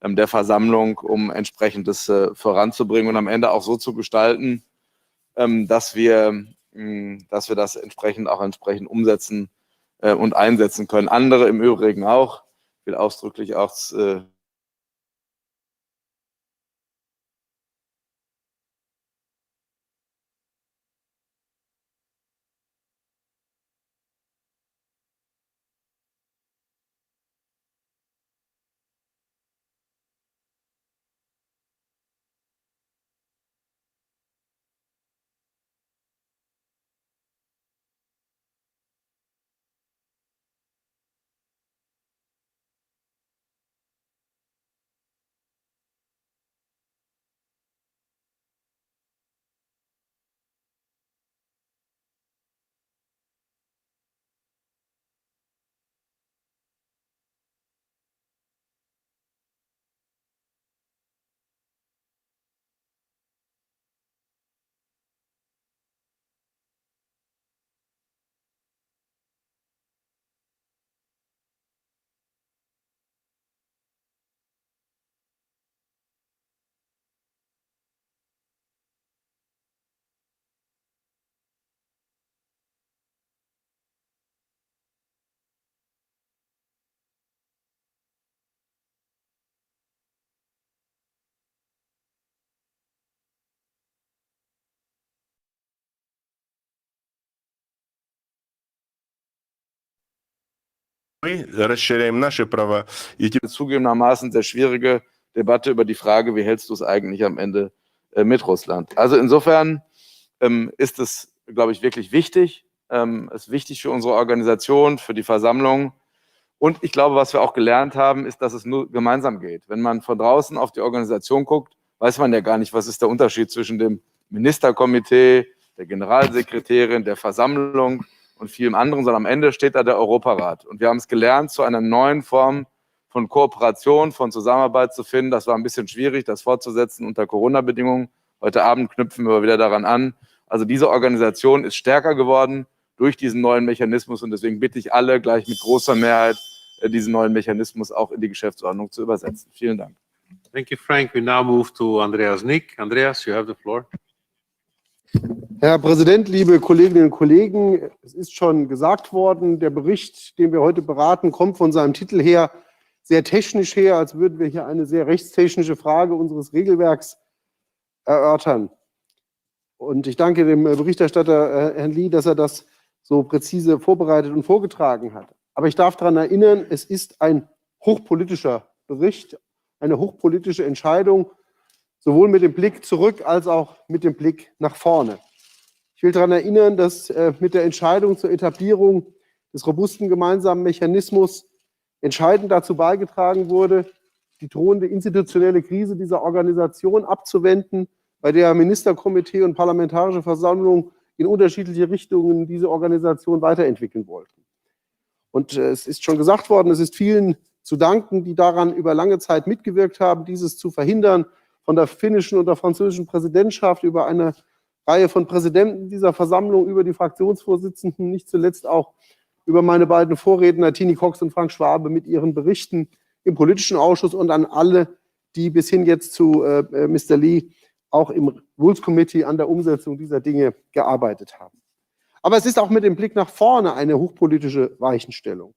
der Versammlung, um entsprechendes voranzubringen und am Ende auch so zu gestalten, dass wir das entsprechend umsetzen und einsetzen können. Andere im Übrigen auch. Ich will ausdrücklich auch расширяем наши права. Zugegebenermaßen sehr schwierige Debatte über die Frage, wie hältst du es eigentlich am Ende mit Russland? Also insofern ist es, glaube ich, wirklich wichtig. Es ist wichtig für unsere Organisation, für die Versammlung. Und ich glaube, was wir auch gelernt haben, ist, dass es nur gemeinsam geht. Wenn man von draußen auf die Organisation guckt, weiß man ja gar nicht, was ist der Unterschied zwischen dem Ministerkomitee, der Generalsekretärin, der Versammlung und vielem anderen, sondern am Ende steht da der Europarat. Und wir haben es gelernt, zu einer neuen Form von Kooperation, von Zusammenarbeit zu finden. Das war ein bisschen schwierig, das fortzusetzen unter Corona-Bedingungen. Heute Abend knüpfen wir wieder daran an. Also diese Organisation ist stärker geworden durch diesen neuen Mechanismus und deswegen bitte ich alle gleich mit großer Mehrheit, diesen neuen Mechanismus auch in die Geschäftsordnung zu übersetzen. Vielen Dank. Thank you, Frank. We now move to Andreas Nick. Andreas, you have the floor. Herr Präsident, liebe Kolleginnen und Kollegen, es ist schon gesagt worden, der Bericht, den wir heute beraten, kommt von seinem Titel her sehr technisch her, als würden wir hier eine sehr rechtstechnische Frage unseres Regelwerks erörtern. Und ich danke dem Berichterstatter Herrn Lee, dass er das so präzise vorbereitet und vorgetragen hat. Aber ich darf daran erinnern, es ist ein hochpolitischer Bericht, eine hochpolitische Entscheidung, sowohl mit dem Blick zurück als auch mit dem Blick nach vorne. Ich will daran erinnern, dass mit der Entscheidung zur Etablierung des robusten gemeinsamen Mechanismus entscheidend dazu beigetragen wurde, die drohende institutionelle Krise dieser Organisation abzuwenden, bei der Ministerkomitee und Parlamentarische Versammlung in unterschiedliche Richtungen diese Organisation weiterentwickeln wollten. Und es ist schon gesagt worden, es ist vielen zu danken, die daran über lange Zeit mitgewirkt haben, dieses zu verhindern, von der finnischen und der französischen Präsidentschaft über eine Reihe von Präsidenten dieser Versammlung, über die Fraktionsvorsitzenden, nicht zuletzt auch über meine beiden Vorredner, Tini Cox und Frank Schwabe, mit ihren Berichten im politischen Ausschuss und an alle, die bis hin jetzt zu Mr. Lee auch im Rules Committee an der Umsetzung dieser Dinge gearbeitet haben. Aber es ist auch mit dem Blick nach vorne eine hochpolitische Weichenstellung.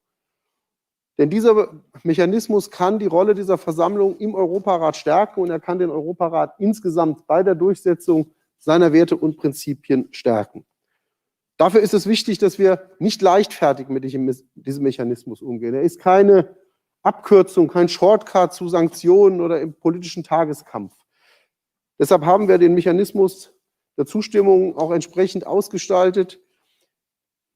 Denn dieser Mechanismus kann die Rolle dieser Versammlung im Europarat stärken und er kann den Europarat insgesamt bei der Durchsetzung seiner Werte und Prinzipien stärken. Dafür ist es wichtig, dass wir nicht leichtfertig mit diesem Mechanismus umgehen. Er ist keine Abkürzung, kein Shortcut zu Sanktionen oder im politischen Tageskampf. Deshalb haben wir den Mechanismus der Zustimmung auch entsprechend ausgestaltet.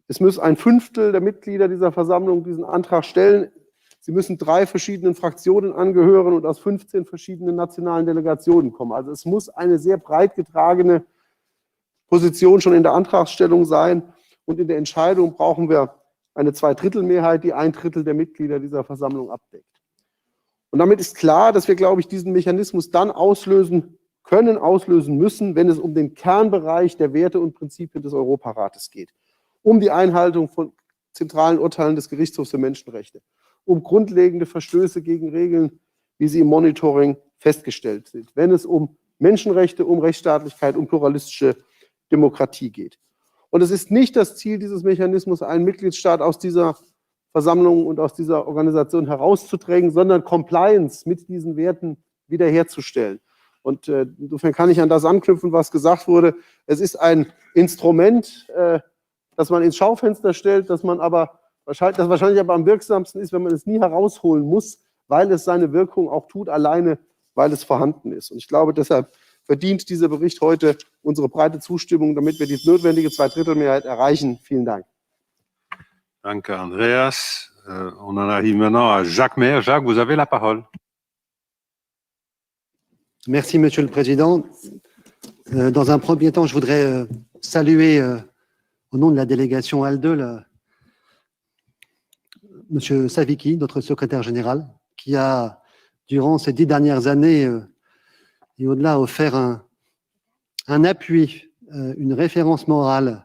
Es muss ein Fünftel der Mitglieder dieser Versammlung diesen Antrag stellen. Sie müssen 3 verschiedenen Fraktionen angehören und aus 15 verschiedenen nationalen Delegationen kommen. Also es muss eine sehr breit getragene Position schon in der Antragsstellung sein. Und in der Entscheidung brauchen wir eine 2/3-Mehrheit, die 1/3 der Mitglieder dieser Versammlung abdeckt. Und damit ist klar, dass wir, glaube ich, diesen Mechanismus dann auslösen müssen, wenn es um den Kernbereich der Werte und Prinzipien des Europarates geht. Um die Einhaltung von zentralen Urteilen des Gerichtshofs für Menschenrechte, um grundlegende Verstöße gegen Regeln, wie sie im Monitoring festgestellt sind, wenn es um Menschenrechte, um Rechtsstaatlichkeit, um pluralistische Demokratie geht. Und es ist nicht das Ziel dieses Mechanismus, einen Mitgliedstaat aus dieser Versammlung und aus dieser Organisation herauszudrängen, sondern Compliance mit diesen Werten wiederherzustellen. Und insofern kann ich an das anknüpfen, was gesagt wurde. Es ist ein Instrument, das man ins Schaufenster stellt, das wahrscheinlich aber am wirksamsten ist, wenn man es nie herausholen muss, weil es seine Wirkung auch tut, alleine weil es vorhanden ist. Und ich glaube, deshalb verdient dieser Bericht heute unsere breite Zustimmung, damit wir die notwendige 2/3-Mehrheit erreichen. Vielen Dank. Danke, Andreas. On en arrive maintenant à Jacques Maire. Jacques, vous avez la parole. Merci, Monsieur le Président. Dans un premier temps, je voudrais saluer, au nom de la délégation ALDE, Monsieur Savicki, notre secrétaire général, qui a, durant ces 10 dernières années, et au-delà, offert un appui, une référence morale,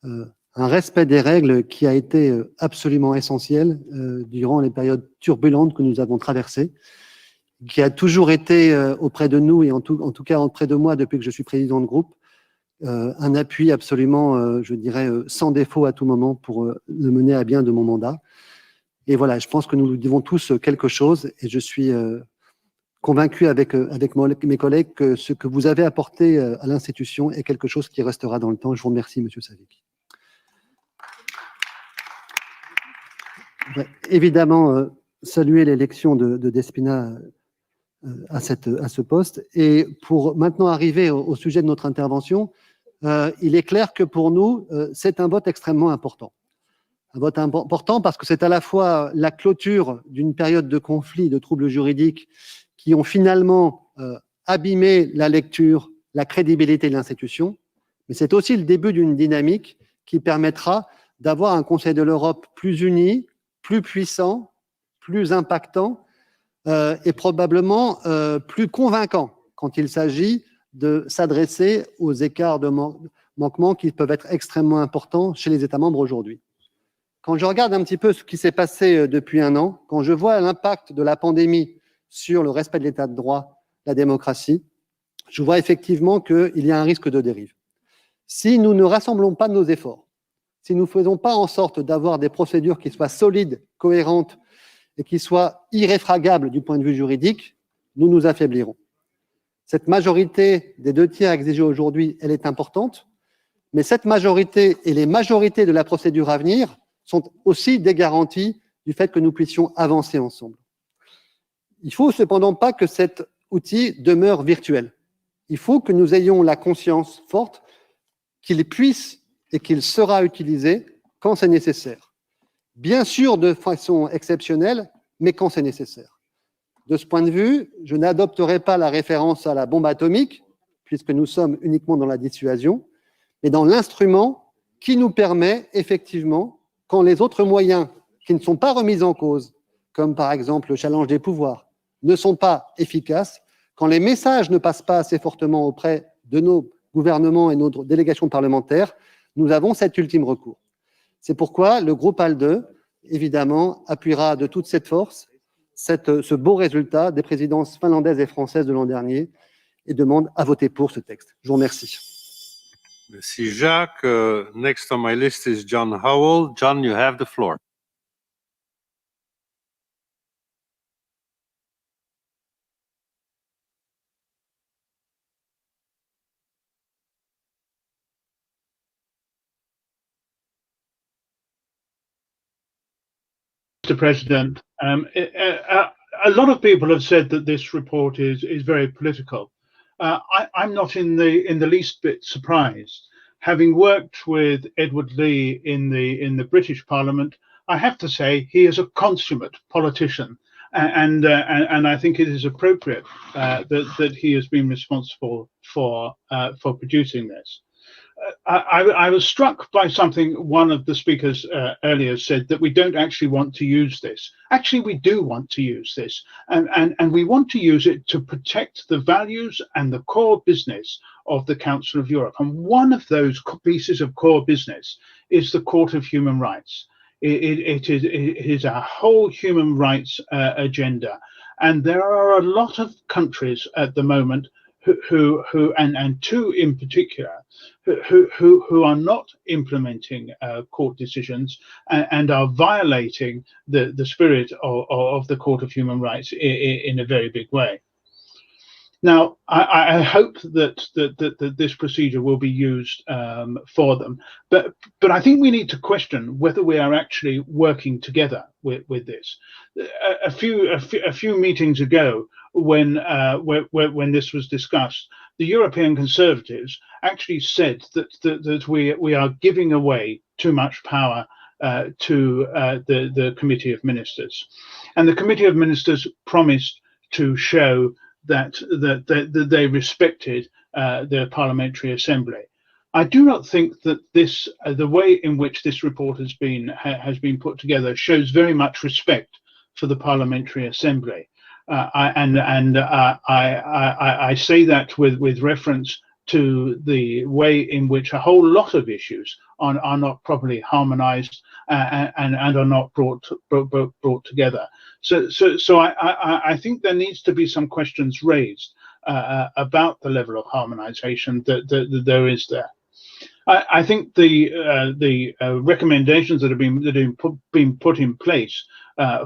un respect des règles qui a été absolument essentiel durant les périodes turbulentes que nous avons traversées, qui a toujours été auprès de nous et en tout cas auprès de moi depuis que je suis président de groupe, un appui absolument, je dirais, sans défaut à tout moment pour le mener à bien de mon mandat. Et voilà, je pense que nous nous devons tous quelque chose et je suis convaincu avec mes collègues que ce que vous avez apporté à l'institution est quelque chose qui restera dans le temps. Je vous remercie, Monsieur Savicki. Évidemment, saluer l'élection de Despina à ce poste. Et pour maintenant arriver au sujet de notre intervention, il est clair que pour nous, c'est un vote extrêmement important. Un vote important parce que c'est à la fois la clôture d'une période de conflit, de troubles juridiques qui ont finalement abîmé la lecture, la crédibilité de l'institution, mais c'est aussi le début d'une dynamique qui permettra d'avoir un Conseil de l'Europe plus uni, plus puissant, plus impactant, est probablement plus convaincant quand il s'agit de s'adresser aux écarts de manquement qui peuvent être extrêmement importants chez les États membres aujourd'hui. Quand je regarde un petit peu ce qui s'est passé depuis un an, quand je vois l'impact de la pandémie sur le respect de l'état de droit, la démocratie, je vois effectivement qu'il y a un risque de dérive. Si nous ne rassemblons pas nos efforts, si nous ne faisons pas en sorte d'avoir des procédures qui soient solides, cohérentes et qui soient irréfragables du point de vue juridique, nous nous affaiblirons. Cette majorité des 2/3 exigée aujourd'hui, elle est importante, mais cette majorité et les majorités de la procédure à venir sont aussi des garanties du fait que nous puissions avancer ensemble. Il ne faut cependant pas que cet outil demeure virtuel. Il faut que nous ayons la conscience forte qu'il puisse et qu'il sera utilisé quand c'est nécessaire. Bien sûr de façon exceptionnelle, mais quand c'est nécessaire. De ce point de vue, je n'adopterai pas la référence à la bombe atomique, puisque nous sommes uniquement dans la dissuasion, mais dans l'instrument qui nous permet effectivement, quand les autres moyens qui ne sont pas remis en cause, comme par exemple le challenge des pouvoirs, ne sont pas efficaces, quand les messages ne passent pas assez fortement auprès de nos gouvernements et nos délégations parlementaires, nous avons cet ultime recours. C'est pourquoi le groupe ALDE, évidemment, appuiera de toute cette force ce beau résultat des présidences finlandaises et françaises de l'an dernier et demande à voter pour ce texte. Je vous remercie. Merci Jacques. Next on my list is John Howell. John, you have the floor. Mr. President, a lot of people have said that this report is very political. I'm not in the least bit surprised. Having worked with Edward Lee in the British Parliament, I have to say he is a consummate politician, and I think it is appropriate that he has been responsible for producing this. I was struck by something one of the speakers earlier said, that we don't actually want to use this. Actually, we do want to use this, and we want to use it to protect the values and the core business of the Council of Europe. And one of those pieces of core business is the Court of Human Rights. It is a whole human rights agenda, and there are a lot of countries at the moment who and two in particular, who are not implementing court decisions and are violating the spirit of the Court of Human Rights in a very big way. Now, I hope that this procedure will be used for them, but I think we need to question whether we are actually working together with this. A few meetings ago, when this was discussed, the European Conservatives actually said that we are giving away too much power to the Committee of Ministers, and the Committee of Ministers promised to show that they respected the Parliamentary Assembly. I do not think that the way in which this report has been put together shows very much respect for the Parliamentary Assembly. I say that with reference to the way in which a whole lot of issues are not properly harmonised and are not brought together. So I think there needs to be some questions raised about the level of harmonisation that there is there. I think the recommendations that have been put in place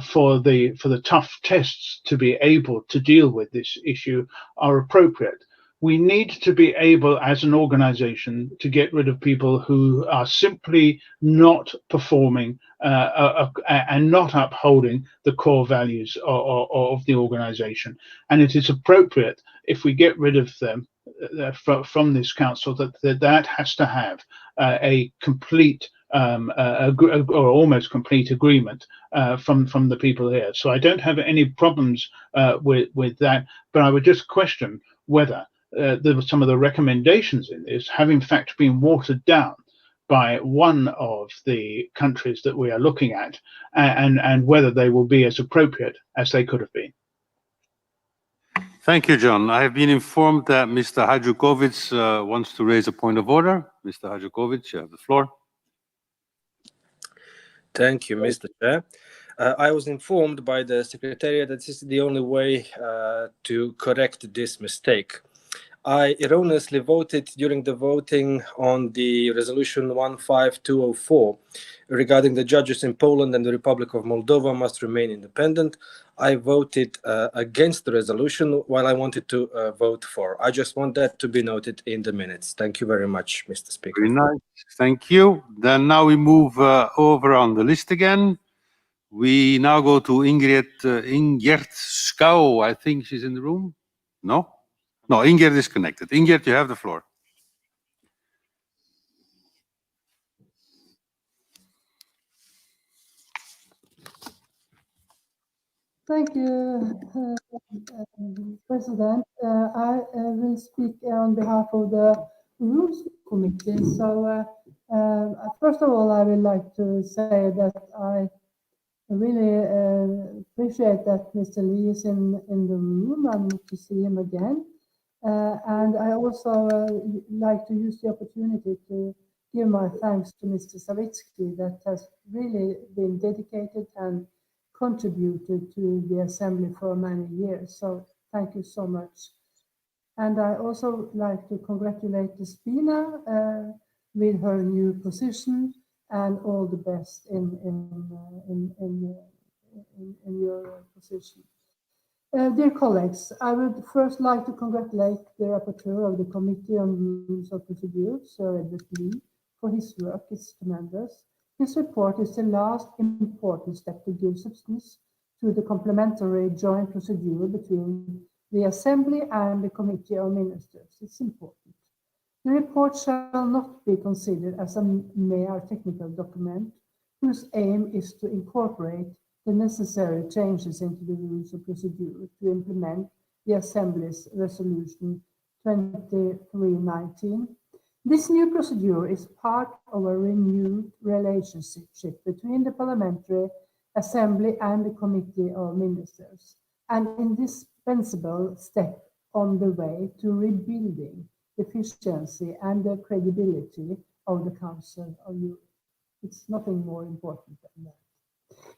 for the tough tests to be able to deal with this issue are appropriate. We need to be able, as an organisation, to get rid of people who are simply not performing and not upholding the core values of the organisation. And it is appropriate, if we get rid of them from this council, that has to have a complete or almost complete agreement from the people here. So I don't have any problems with that, but I would just question whether some of the recommendations in this have in fact been watered down by one of the countries that we are looking at, and whether they will be as appropriate as they could have been. Thank you, John. I have been informed that Mr. Hadžukovič wants to raise a point of order. Mr. Hadžukovič, you have the floor. Thank you, Mr. Chair. I was informed by the Secretariat that this is the only way to correct this mistake. I erroneously voted during the voting on the resolution 15204 regarding the judges in Poland and the Republic of Moldova must remain independent. I voted against the resolution while I wanted to vote for. I just want that to be noted in the minutes. Thank you very much, Mr. Speaker. Very nice. Thank you. Then now we move over on the list again. We now go to Ingerd Schouw. I think she's in the room. No? No, Ingerd is connected. Ingerd, you have the floor. Thank you, President. I will speak on behalf of the Rules Committee. So, first of all, I would like to say that I really appreciate that Mr. Lee is in the room and to see him again. And I also like to use the opportunity to give my thanks to Mr. Savitsky that has really been dedicated and contributed to the Assembly for many years. So thank you so much. And I also like to congratulate Despina with her new position and all the best in your position. Dear colleagues, I would first like to congratulate the rapporteur of the Committee on Rules of Procedure, Sir Edward Lee, for his work. It's tremendous. This report is the last important step to give substance to the complementary joint procedure between the Assembly and the Committee of Ministers. It's important. The report shall not be considered as a mere technical document whose aim is to incorporate the necessary changes into the rules of procedure to implement the Assembly's Resolution 2319. This new procedure is part of a renewed relationship between the Parliamentary Assembly and the Committee of Ministers, an indispensable step on the way to rebuilding the efficiency and the credibility of the Council of Europe. It's nothing more important than that.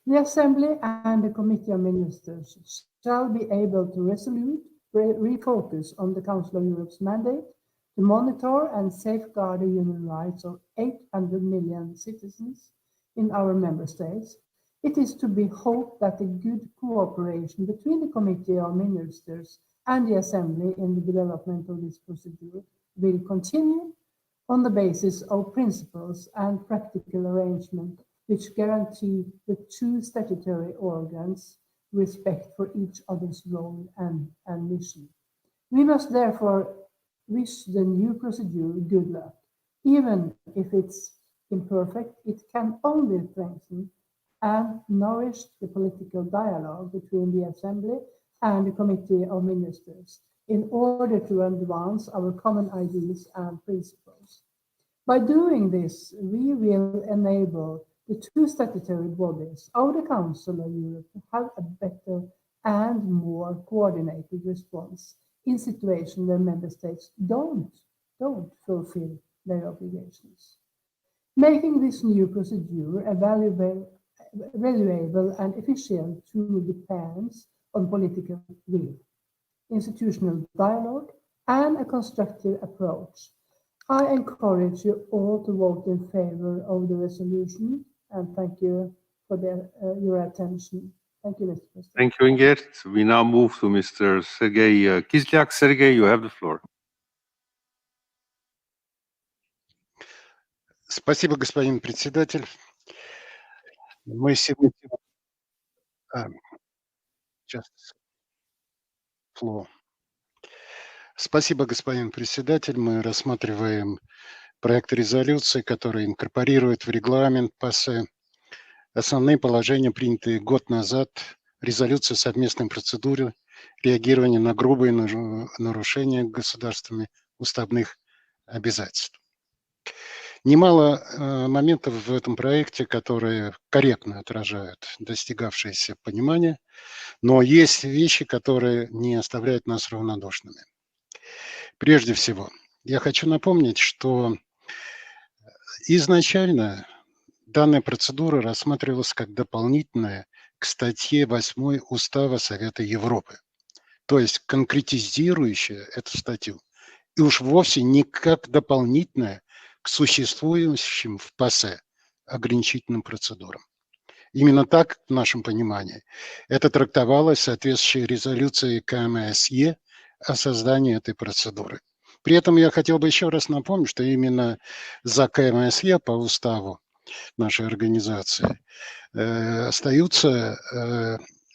The Assembly and the Committee of Ministers shall be able to resolute refocus on the Council of Europe's mandate to monitor and safeguard the human rights of 800 million citizens in our member states. It is to be hoped that the good cooperation between the Committee of Ministers and the Assembly in the development of this procedure will continue on the basis of principles and practical arrangement which guarantee the two statutory organs respect for each other's role and mission. We must therefore wish the new procedure good luck. Even if it's imperfect, it can only strengthen and nourish the political dialogue between the Assembly and the Committee of Ministers in order to advance our common ideas and principles. By doing this, we will enable the two statutory bodies of the Council of Europe to have a better and more coordinated response in situations where member states don't fulfill their obligations. Making this new procedure a valuable and efficient tool depends on political will, institutional dialogue, and a constructive approach. I encourage you all to vote in favor of the resolution, and thank you for your attention. Thank you, Mr. President. Thank you, Ingerd. We now move to Mr. Sergei Kizlyak. Sergei, you have the floor. Спасибо, господин председатель. Мы сегодня... Спасибо, господин председатель. Мы рассматриваем проект резолюции, который инкорпорирует в регламент ПАСЕ основные положения, принятые год назад, резолюции совместной процедуры реагирования на грубые нарушения государствами уставных обязательств. Немало моментов в этом проекте, которые корректно отражают достигавшееся понимание, но есть вещи, которые не оставляют нас равнодушными. Прежде всего, я хочу напомнить, что изначально данная процедура рассматривалась как дополнительная к статье 8 Устава Совета Европы, то есть конкретизирующая эту статью, и уж вовсе не как дополнительная к существующим в ПАСЕ ограничительным процедурам. Именно так, в нашем понимании, это трактовалось в соответствующей резолюции КМСЕ о создании этой процедуры. При этом я хотел бы еще раз напомнить, что именно за КМСЕ по уставу нашей организации остаются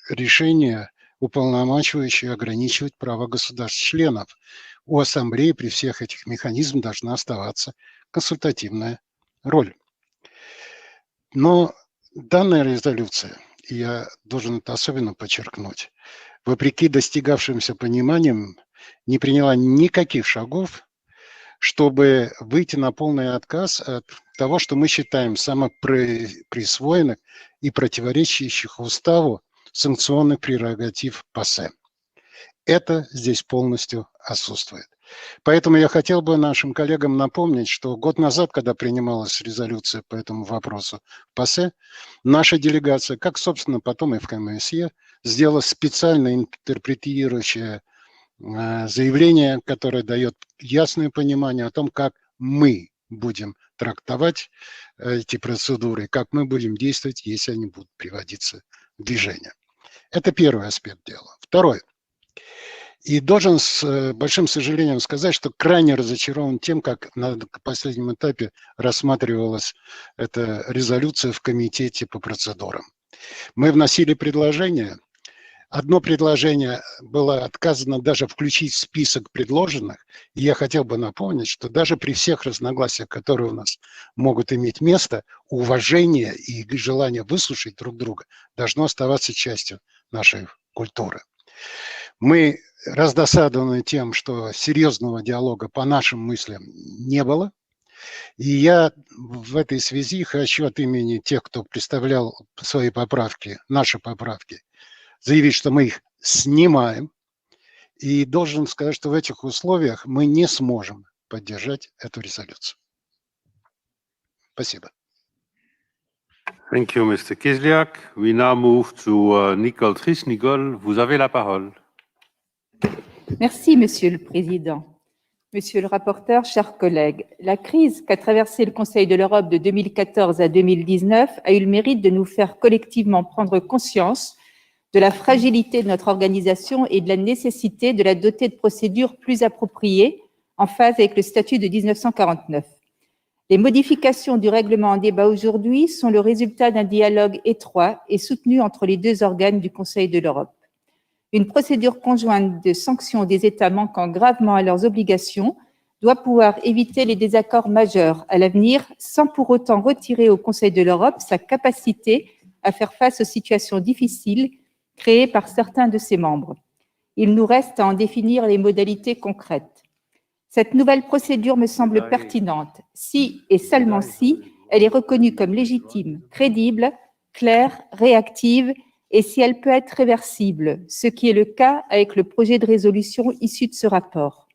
решения, уполномачивающие ограничивать права государств-членов. У Ассамблеи при всех этих механизмах должна оставаться консультативная роль. Но данная резолюция, и я должен это особенно подчеркнуть, вопреки достигавшимся пониманиям, не приняла никаких шагов, чтобы выйти на полный отказ от того, что мы считаем самоприсвоенных и противоречащих уставу санкционных прерогатив ПАСЕ. Это здесь полностью отсутствует. Поэтому я хотел бы нашим коллегам напомнить, что год назад, когда принималась резолюция по этому вопросу в ПАСЕ, наша делегация, как, собственно, потом и в КМСЕ, сделала специально интерпретирующее заявление, которое дает ясное понимание о том, как мы будем трактовать эти процедуры, как мы будем действовать, если они будут приводиться в движение. Это первый аспект дела. Второй. И должен с большим сожалением сказать, что крайне разочарован тем, как на последнем этапе рассматривалась эта резолюция в комитете по процедурам. Мы вносили предложение. Одно предложение было отказано даже включить в список предложенных. И я хотел бы напомнить, что даже при всех разногласиях, которые у нас могут иметь место, уважение и желание выслушать друг друга должно оставаться частью нашей культуры. Мы раздосадованы тем, что серьезного диалога по нашим мыслям не было. И я в этой связи хочу от имени тех, кто представлял свои поправки, наши поправки, заявить, что мы их снимаем. И должен сказать, что в этих условиях мы не сможем поддержать эту резолюцию. Спасибо. Thank you, Mr. Kislyak. We now move to Nicole Tris. Nicole, vous avez la parole. Merci, Monsieur le Président. Monsieur le rapporteur, chers collègues, la crise qu'a traversée le Conseil de l'Europe de 2014 à 2019 a eu le mérite de nous faire collectivement prendre conscience de la fragilité de notre organisation et de la nécessité de la doter de procédures plus appropriées en phase avec le statut de 1949. Les modifications du règlement en débat aujourd'hui sont le résultat d'un dialogue étroit et soutenu entre les deux organes du Conseil de l'Europe. Une procédure conjointe de sanctions des États manquant gravement à leurs obligations doit pouvoir éviter les désaccords majeurs à l'avenir sans pour autant retirer au Conseil de l'Europe sa capacité à faire face aux situations difficiles créées par certains de ses membres. Il nous reste à en définir les modalités concrètes. Cette nouvelle procédure me semble pertinente si et seulement si elle est reconnue comme légitime, crédible, claire, réactive et si elle peut être réversible, ce qui est le cas avec le projet de résolution issu de ce rapport.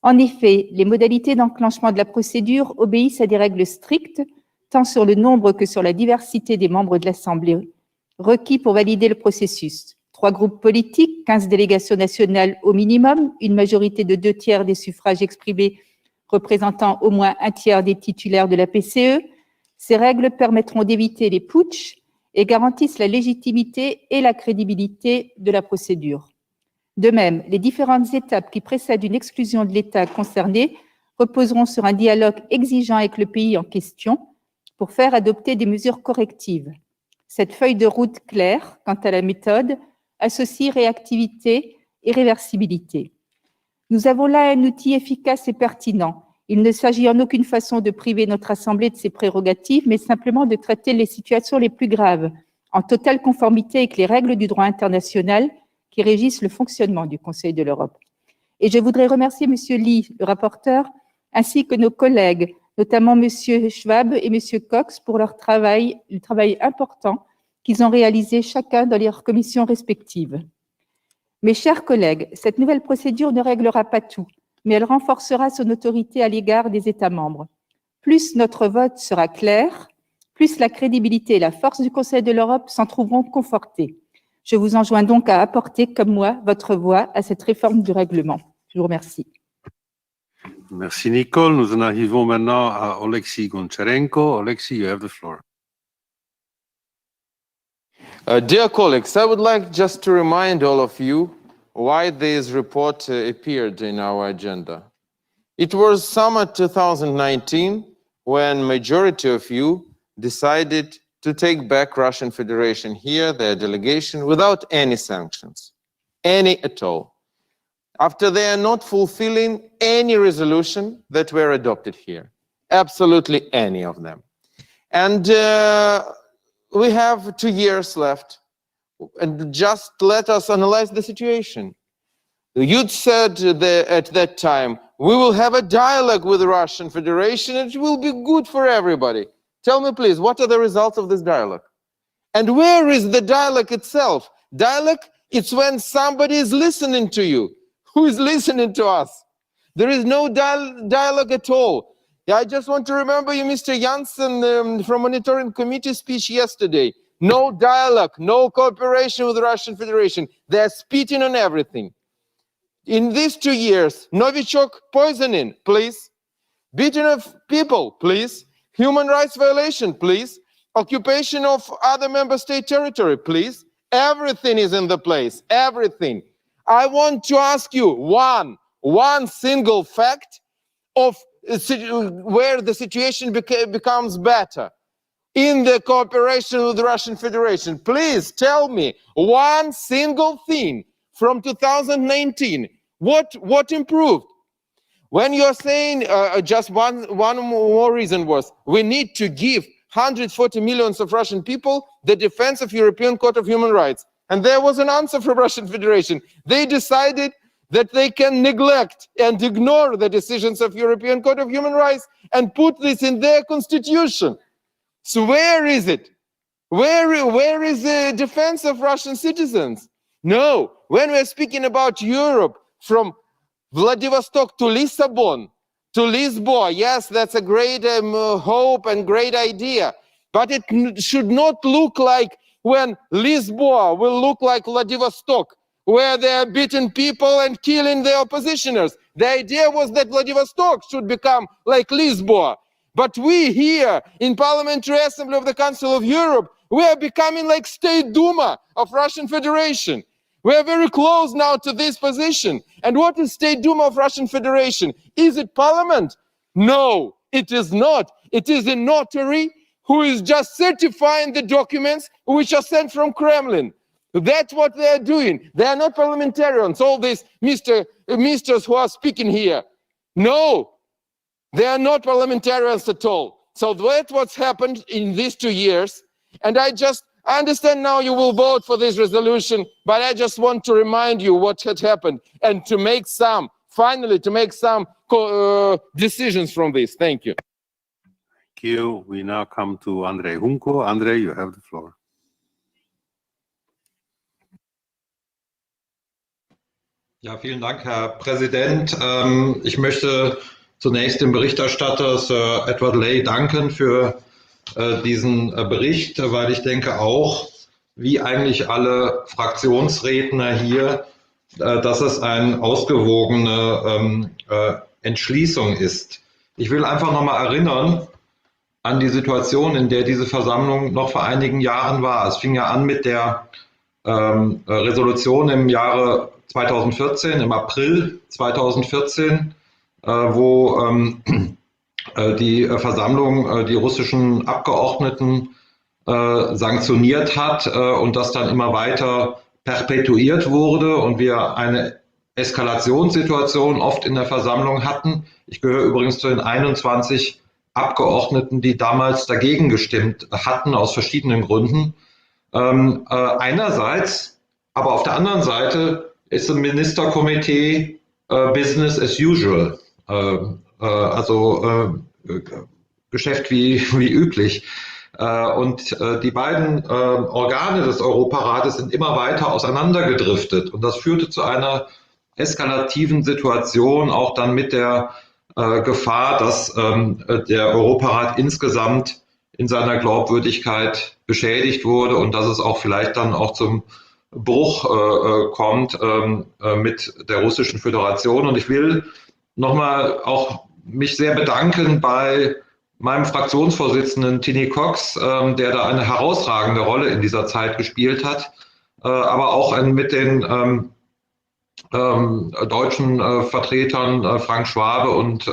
En effet, les modalités d'enclenchement de la procédure obéissent à des règles strictes, tant sur le nombre que sur la diversité des membres de l'Assemblée requis pour valider le processus. 3 groupes politiques, 15 délégations nationales au minimum, une majorité de 2/3 des suffrages exprimés représentant au moins 1/3 des titulaires de la PCE. Ces règles permettront d'éviter les putschs et garantissent la légitimité et la crédibilité de la procédure. De même, les différentes étapes qui précèdent une exclusion de l'État concerné reposeront sur un dialogue exigeant avec le pays en question pour faire adopter des mesures correctives. Cette feuille de route claire quant à la méthode associe réactivité et réversibilité. Nous avons là un outil efficace et pertinent. Il ne s'agit en aucune façon de priver notre Assemblée de ses prérogatives, mais simplement de traiter les situations les plus graves, en totale conformité avec les règles du droit international qui régissent le fonctionnement du Conseil de l'Europe. Et je voudrais remercier M. Lee, le rapporteur, ainsi que nos collègues notamment M. Schwab et M. Cox pour le travail important qu'ils ont réalisé chacun dans leurs commissions respectives. Mes chers collègues, cette nouvelle procédure ne réglera pas tout, mais elle renforcera son autorité à l'égard des États membres. Plus notre vote sera clair, plus la crédibilité et la force du Conseil de l'Europe s'en trouveront confortées. Je vous enjoins donc à apporter, comme moi, votre voix à cette réforme du règlement. Je vous remercie. Merci Nicole. Nous en arrivons maintenant à Oleksiy Goncharenko. Oleksiy, you have the floor. Dear colleagues, I would like just to remind all of you why this report appeared in our agenda. It was summer 2019 when majority of you decided to take back Russian Federation here, their delegation, without any sanctions, any at all, after they are not fulfilling any resolution that were adopted here, absolutely any of them. And we have 2 years left, and just let us analyze the situation. You'd said at that time, we will have a dialogue with the Russian Federation, and it will be good for everybody. Tell me, please, what are the results of this dialogue? And where is the dialogue itself? Dialogue, it's when somebody is listening to you. Who is listening to us? There is no dialogue at all. I just want to remember you, Mr. Janssen, from Monitoring Committee speech yesterday. No dialogue, no cooperation with the Russian Federation. They're spitting on everything. In these 2 years, Novichok poisoning, please. Beating of people, please. Human rights violation, please. Occupation of other member state territory, please. Everything is in the place, everything. I want to ask you one single fact of where the situation becomes better in the cooperation with the Russian Federation. Please tell me one single thing from 2019. What improved? When you're saying just one more reason was we need to give 140 million of Russian people the defense of European Court of Human Rights. And there was an answer from Russian Federation. They decided that they can neglect and ignore the decisions of European Court of Human Rights and put this in their constitution. So where is it? Where is the defense of Russian citizens? No, when we're speaking about Europe, from Vladivostok to Lisbon, to Lisboa, yes, that's a great hope and great idea, but it should not look like when Lisboa will look like Vladivostok, where they are beating people and killing their oppositioners. The idea was that Vladivostok should become like Lisboa. But we here in Parliamentary Assembly of the Council of Europe, we are becoming like State Duma of Russian Federation. We are very close now to this position. And what is State Duma of Russian Federation? Is it parliament? No, it is not. It is a notary who is just certifying the documents which are sent from Kremlin. That's what they are doing. They are not parliamentarians, all these ministers who are speaking here. No, they are not parliamentarians at all. So that's what's happened in these 2 years. And I understand now you will vote for this resolution, but I just want to remind you what had happened and to make finally to make some decisions from this. Thank you. Thank you. We now come to Andrei Hunko. Andrei, you have the floor. Ja, vielen Dank, Herr Präsident. Ich möchte zunächst dem Berichterstatter Sir Edward Ley danken für diesen Bericht, weil ich denke auch, wie eigentlich alle Fraktionsredner hier, dass es eine ausgewogene Entschließung ist. Ich will einfach nochmal erinnern an die Situation, in der diese Versammlung noch vor einigen Jahren war. Es fing ja an mit der Resolution im Jahre 2014, im April 2014, wo die Versammlung die russischen Abgeordneten sanktioniert hat und das dann immer weiter perpetuiert wurde und wir eine Eskalationssituation oft in der Versammlung hatten. Ich gehöre übrigens zu den 21 Abgeordneten, die damals dagegen gestimmt hatten, aus verschiedenen Gründen. Einerseits, aber auf der anderen Seite ist im Ministerkomitee Business as usual. Also Geschäft wie üblich. Und die beiden Organe des Europarates sind immer weiter auseinandergedriftet. Und das führte zu einer eskalativen Situation, auch dann mit der Gefahr, dass der Europarat insgesamt in seiner Glaubwürdigkeit beschädigt wurde und dass es auch vielleicht dann auch zum Bruch kommt mit der Russischen Föderation. Und ich will nochmal auch mich sehr bedanken bei meinem Fraktionsvorsitzenden Tini Cox, der da eine herausragende Rolle in dieser Zeit gespielt hat, aber auch mit den deutschen Vertretern Frank Schwabe und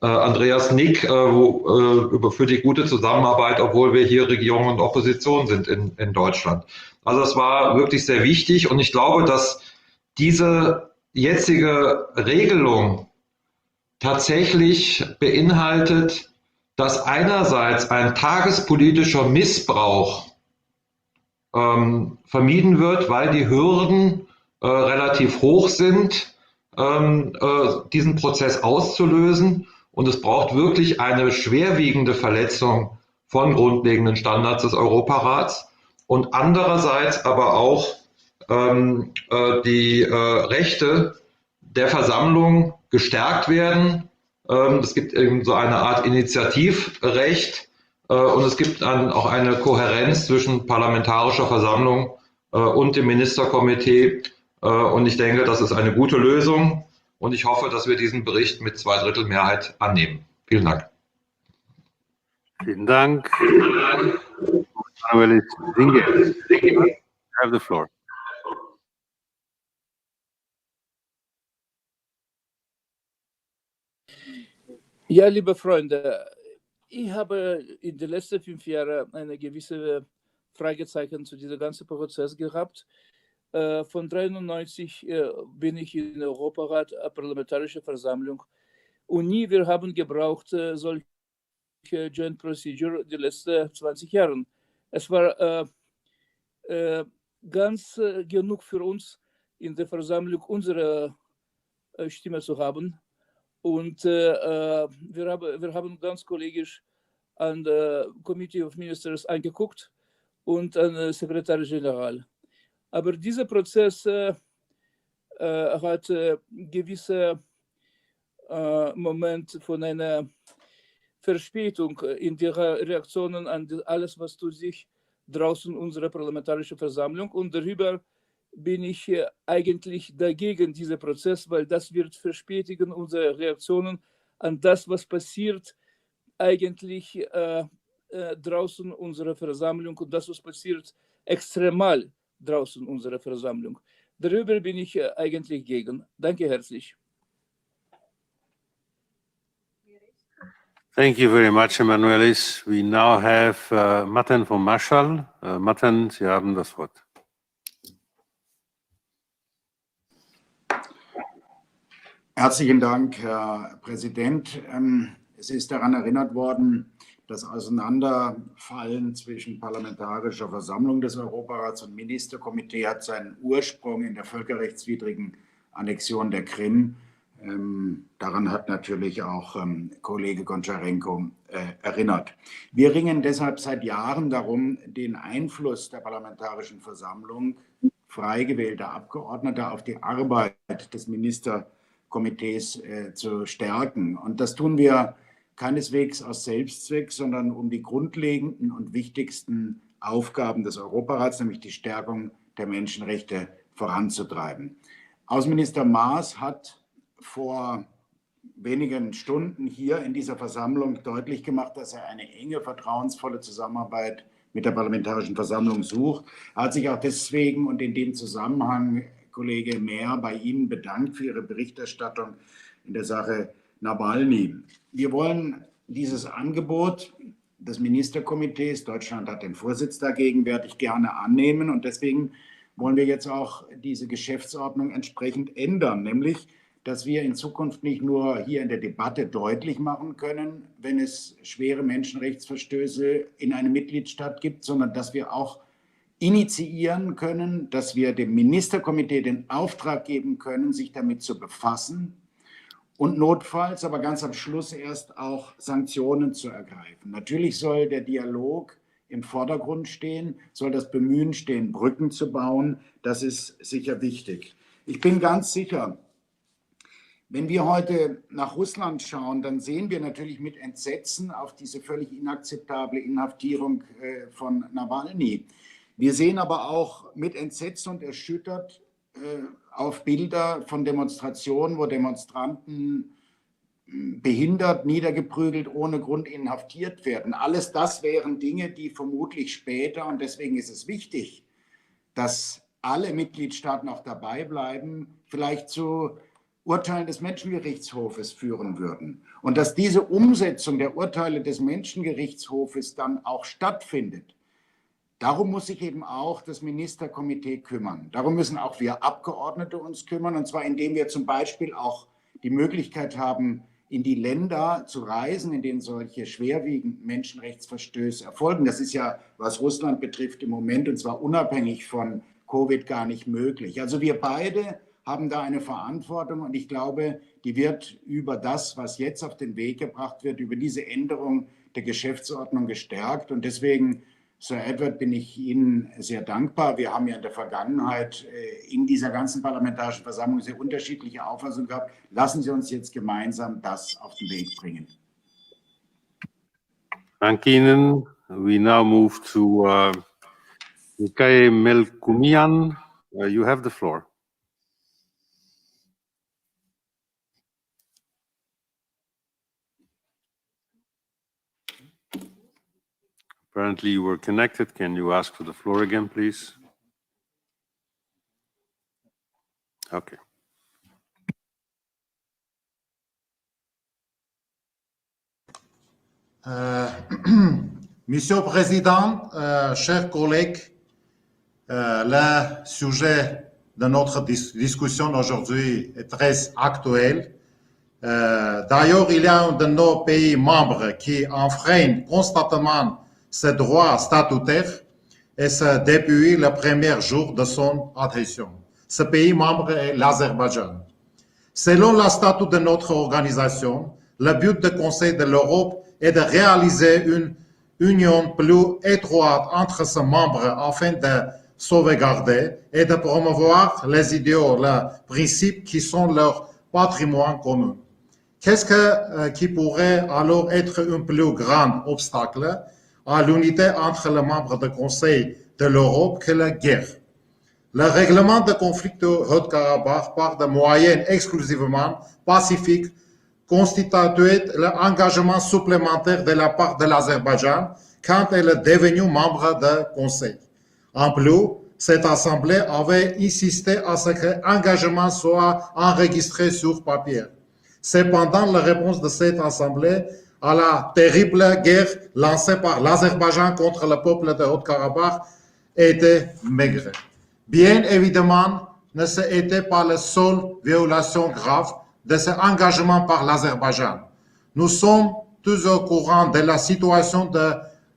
Andreas Nick für die gute Zusammenarbeit, obwohl wir hier Regierung und Opposition sind in Deutschland. Also das war wirklich sehr wichtig und ich glaube, dass diese jetzige Regelung tatsächlich beinhaltet, dass einerseits ein tagespolitischer Missbrauch vermieden wird, weil die Hürden relativ hoch sind, diesen Prozess auszulösen. Und es braucht wirklich eine schwerwiegende Verletzung von grundlegenden Standards des Europarats und andererseits aber auch die Rechte der Versammlung gestärkt werden. Es gibt eben so eine Art Initiativrecht und es gibt dann auch eine Kohärenz zwischen parlamentarischer Versammlung und dem Ministerkomitee. Und ich denke, das ist eine gute Lösung und ich hoffe, dass wir diesen Bericht mit 2/3 Mehrheit annehmen. Vielen Dank. Vielen Dank. Manuel Didier, you have the floor. Ja, liebe Freunde, ich habe in den letzten 5 Jahren eine gewisse Fragezeichen zu diesem ganzen Prozess gehabt. Von 1993 bin ich in der Europarat, Parlamentarische Versammlung, und nie wir haben gebraucht solche Joint Procedure die letzten 20 Jahre. Es war ganz genug für uns in der Versammlung unsere Stimme zu haben. Und wir haben ganz kollegisch an der Committee of Ministers angeguckt und an Sekretär General. Aber dieser Prozess hat gewisse Moment von einer Verspätung in der Reaktionen an alles, was tut sich draußen unserer Parlamentarischen Versammlung. Und darüber bin ich eigentlich dagegen, dieser Prozess, weil das wird verspätigen unsere Reaktionen an das, was passiert eigentlich draußen unserer Versammlung und das, was passiert extremal draußen unserer Versammlung. Darüber bin ich eigentlich gegen. Danke herzlich. Thank you very much, Emanuelis. We now have Martin von Marschall. Martin, Sie haben das Wort. Herzlichen Dank, Herr Präsident. Es ist daran erinnert worden, das Auseinanderfallen zwischen Parlamentarischer Versammlung des Europarats und Ministerkomitee hat seinen Ursprung in der völkerrechtswidrigen Annexion der Krim. Daran hat natürlich auch Kollege Goncharenko erinnert. Wir ringen deshalb seit Jahren darum, den Einfluss der Parlamentarischen Versammlung frei gewählter Abgeordneter auf die Arbeit des Ministerkomitees zu stärken. Und das tun wir keineswegs aus Selbstzweck, sondern um die grundlegenden und wichtigsten Aufgaben des Europarats, nämlich die Stärkung der Menschenrechte, voranzutreiben. Außenminister Maas hat vor wenigen Stunden hier in dieser Versammlung deutlich gemacht, dass er eine enge, vertrauensvolle Zusammenarbeit mit der Parlamentarischen Versammlung sucht. Er hat sich auch deswegen und in dem Zusammenhang, Kollege Mehr, bei Ihnen bedankt für Ihre Berichterstattung in der Sache Nawalny. Wir wollen dieses Angebot des Ministerkomitees, Deutschland hat den Vorsitz da gegenwärtig, gerne annehmen und deswegen wollen wir jetzt auch diese Geschäftsordnung entsprechend ändern, nämlich dass wir in Zukunft nicht nur hier in der Debatte deutlich machen können, wenn es schwere Menschenrechtsverstöße in einem Mitgliedstaat gibt, sondern dass wir auch initiieren können, dass wir dem Ministerkomitee den Auftrag geben können, sich damit zu befassen und notfalls, aber ganz am Schluss erst auch Sanktionen zu ergreifen. Natürlich soll der Dialog im Vordergrund stehen, soll das Bemühen stehen, Brücken zu bauen. Das ist sicher wichtig. Ich bin ganz sicher, wenn wir heute nach Russland schauen, dann sehen wir natürlich mit Entsetzen auf diese völlig inakzeptable Inhaftierung von Nawalny. Wir sehen aber auch mit Entsetzen und erschüttert auf Bilder von Demonstrationen, wo Demonstranten behindert, niedergeprügelt, ohne Grund inhaftiert werden. Alles das wären Dinge, die vermutlich später, und deswegen ist es wichtig, dass alle Mitgliedstaaten auch dabei bleiben, vielleicht zu Urteilen des Menschengerichtshofes führen würden. Und dass diese Umsetzung der Urteile des Menschengerichtshofes dann auch stattfindet. Darum muss sich eben auch das Ministerkomitee kümmern. Darum müssen auch wir Abgeordnete uns kümmern, und zwar indem wir zum Beispiel auch die Möglichkeit haben, in die Länder zu reisen, in denen solche schwerwiegenden Menschenrechtsverstöße erfolgen. Das ist ja, was Russland betrifft, im Moment, und zwar unabhängig von Covid, gar nicht möglich. Also wir beide haben da eine Verantwortung, und ich glaube, die wird über das, was jetzt auf den Weg gebracht wird, über diese Änderung der Geschäftsordnung gestärkt. Und deswegen, Sir Edward, bin ich Ihnen sehr dankbar. Wir haben ja in der Vergangenheit in dieser ganzen Parlamentarischen Versammlung sehr unterschiedliche Auffassungen gehabt. Lassen Sie uns jetzt gemeinsam das auf den Weg bringen. Danke Ihnen. We now move to Mikhail Melkumian. You have the floor. Apparently you were connected. Can you ask for the floor again, please? Okay. Monsieur le Président, chers collègues, le sujet de notre discussion aujourd'hui est très actuel. D'ailleurs, il y a un de nos pays membres qui enfreignent constamment ses droits statutaires, et ce depuis le premier jour de son adhésion. Ce pays membre est l'Azerbaïdjan. Selon le statut de notre organisation, le but du Conseil de l'Europe est de réaliser une union plus étroite entre ses membres afin de sauvegarder et de promouvoir les idéaux, les principes qui sont leur patrimoine commun. Qu'est-ce qui pourrait alors être un plus grand obstacle à l'unité entre les membres du Conseil de l'Europe que la guerre? Le règlement de conflit de Haut-Karabakh par des moyens exclusivement pacifiques constituait l'engagement supplémentaire de la part de l'Azerbaïdjan quand elle est devenue membre du Conseil. En plus, cette Assemblée avait insisté à ce que l'engagement soit enregistré sur papier. Cependant, la réponse de cette Assemblée à la terrible guerre lancée par l'Azerbaïdjan contre le peuple de Haut-Karabakh était maigre. Bien évidemment, ce n'était pas la seule violation grave de cet engagement par l'Azerbaïdjan. Nous sommes tous au courant de la situation de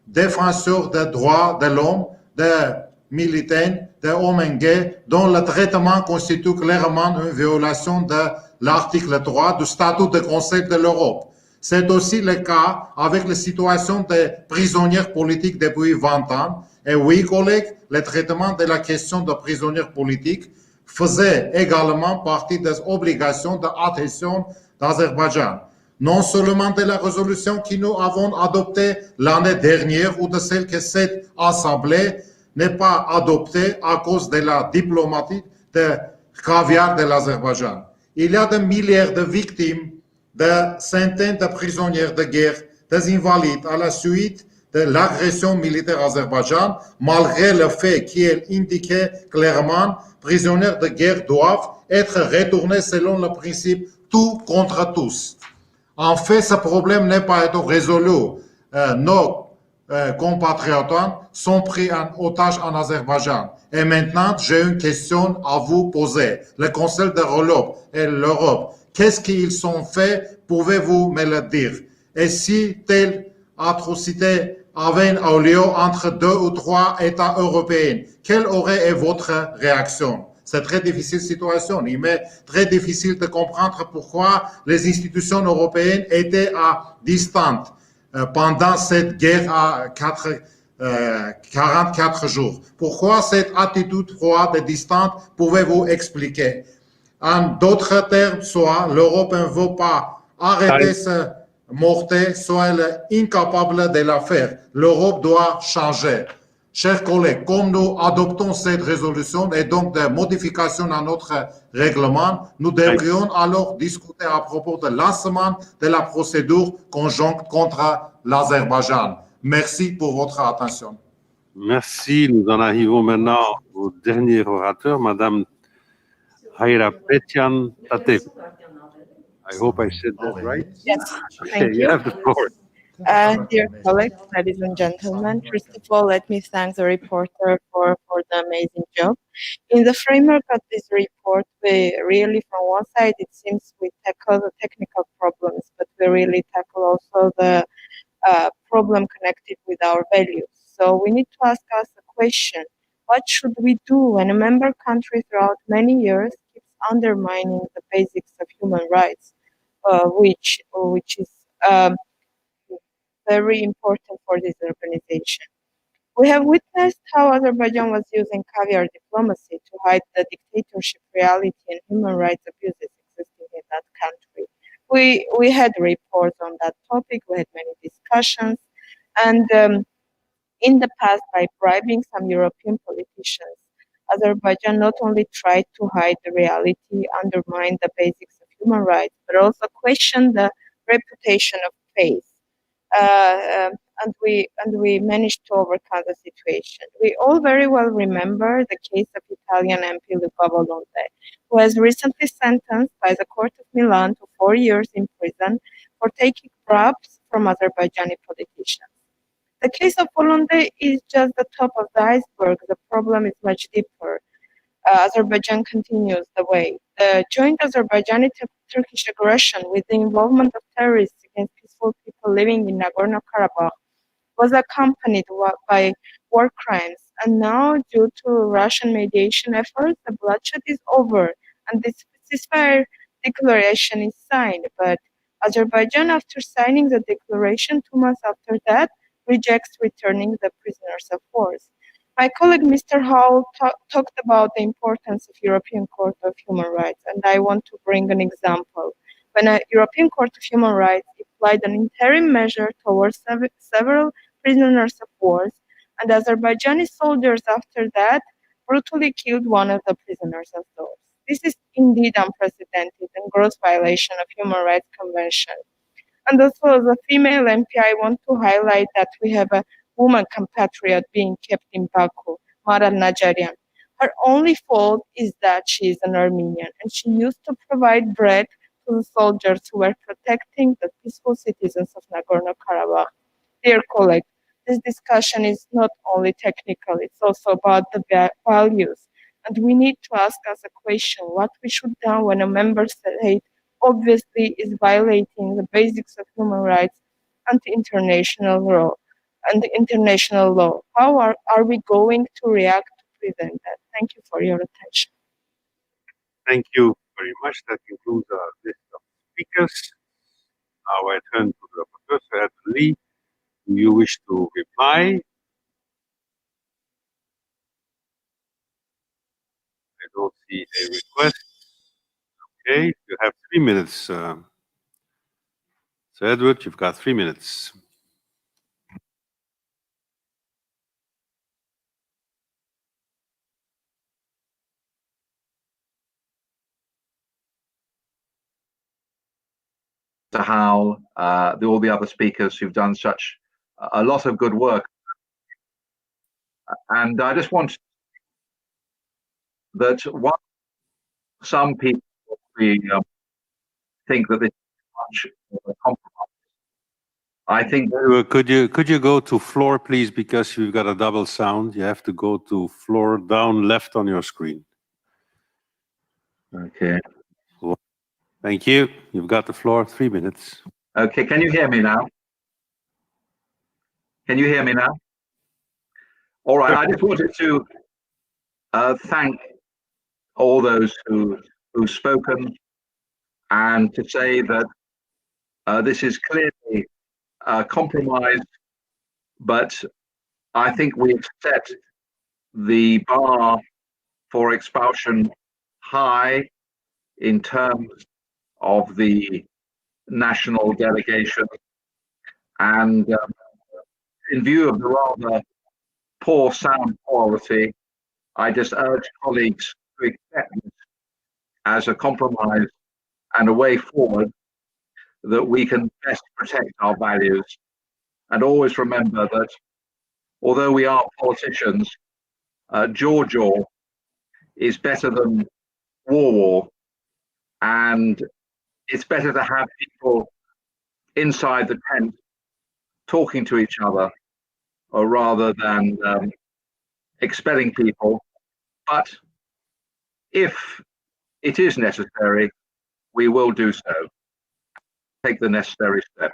défenseurs des droits de l'homme, de militants, de ONG, dont le traitement constitue clairement une violation de l'article 3 du statut du Conseil de l'Europe. C'est aussi le cas avec la situation des prisonniers politiques depuis 20 ans. Et oui, collègues, le traitement de la question des prisonniers politiques faisait également partie des obligations d'adhésion d'Azerbaïdjan. Non seulement de la résolution que nous avons adoptée l'année dernière ou de celle que cette Assemblée n'est pas adoptée à cause de la diplomatie de caviar de l'Azerbaïdjan. Il y a des milliers de victimes, de centaines de prisonniers de guerre, des invalides à la suite de l'agression militaire azerbaïdjane, malgré le fait qu'il indiquait clairement prisonniers de guerre doivent être retournés selon le principe tout contre tous. En fait, ce problème n'est pas résolu. Nos compatriotes sont pris en otage en Azerbaïdjan. Et maintenant, j'ai une question à vous poser. Le Conseil de l'Europe et l'Europe, qu'est-ce qu'ils ont fait? Pouvez-vous me le dire? Et si telle atrocité avait eu lieu entre 2 ou 3 États européens, quelle aurait été votre réaction? C'est très difficile situation. Il m'est très difficile de comprendre pourquoi les institutions européennes étaient à distance pendant cette guerre à 44 jours. Pourquoi cette attitude froide et distante, pouvez-vous expliquer? En d'autres termes, soit l'Europe ne veut pas arrêter ce mortel, soit elle est incapable de la faire. L'Europe doit changer. Chers collègues, comme nous adoptons cette résolution et donc des modifications à notre règlement, nous devrions alors discuter à propos de lancement de la procédure conjointe contre l'Azerbaïdjan. Merci pour votre attention. Merci. Nous en arrivons maintenant au dernier orateur, Madame Hayrapetyan Tate. I hope I said that right. Yes, Okay, thank you you. have the floor. Dear colleagues, ladies and gentlemen, first of all, let me thank the reporter for the amazing job. In the framework of this report, we really, from one side, it seems we tackle the technical problems, but we really tackle also the problem connected with our values. So we need to ask us a question: what should we do when a member country throughout many years keeps undermining the basics of human rights, which is very important for this organization? We have witnessed how Azerbaijan was using caviar diplomacy to hide the dictatorship reality and human rights abuses existing in that country. We had reports on that topic, we had many discussions, and in the past, by bribing some European politicians, Azerbaijan not only tried to hide the reality, undermine the basics of human rights, but also question the reputation of faith. And we managed to overcome the situation. We all very well remember the case of Italian MP Luca Volonté, who was recently sentenced by the Court of Milan to 4 years in prison for taking bribes from Azerbaijani politicians. The case of Volonté is just the top of the iceberg. The problem is much deeper. Azerbaijan continues the way. The joint Azerbaijani-Turkish aggression with the involvement of terrorists against peaceful people living in Nagorno-Karabakh was accompanied by war crimes. And now, due to Russian mediation efforts, the bloodshed is over and this ceasefire declaration is signed. But Azerbaijan, after signing the declaration 2 months after that, rejects returning the prisoners of war. My colleague Mr. Howell talked about the importance of European Court of Human Rights, and I want to bring an example. When a European Court of Human Rights applied an interim measure towards several prisoners of war, and Azerbaijani soldiers after that brutally killed one of the prisoners of those. This is indeed unprecedented and gross violation of Human Rights Convention. And also, as a female MP, I want to highlight that we have a woman compatriot being kept in Baku, Maral Najarian. Her only fault is that she is an Armenian, and she used to provide bread to the soldiers who were protecting the peaceful citizens of Nagorno-Karabakh. Dear colleagues, this discussion is not only technical, it's also about the values. And we need to ask us a question: what we should do when a member state obviously is violating the basics of human rights and international law. How are we going to react to prevent that? Thank you for your attention. Thank you very much. That concludes our list of speakers. Now I turn to the Professor Lee. Do you wish to reply? I don't see a request. Okay, you have 3 minutes. So Edward, you've got 3 minutes. To Howell, all the other speakers who've done such a lot of good work. And I just want that while some people think that this is much of a compromise, I think. Could you go to floor, please, because you've got a double sound. You have to go to floor down left on your screen. Okay. Thank you. You've got the floor. 3 minutes. Okay. Can you hear me now? Can you hear me now? All right. I just wanted to thank all those who've spoken, and to say that this is clearly a compromise, but I think we've set the bar for expulsion high in terms of the national delegation, and in view of the rather poor sound quality, I just urge colleagues to accept this as a compromise and a way forward that we can best protect our values. And always remember that although we are politicians, jaw is better than war, and it's better to have people inside the tent talking to each other rather than expelling people. But if it is necessary, we will do so. Take the necessary step.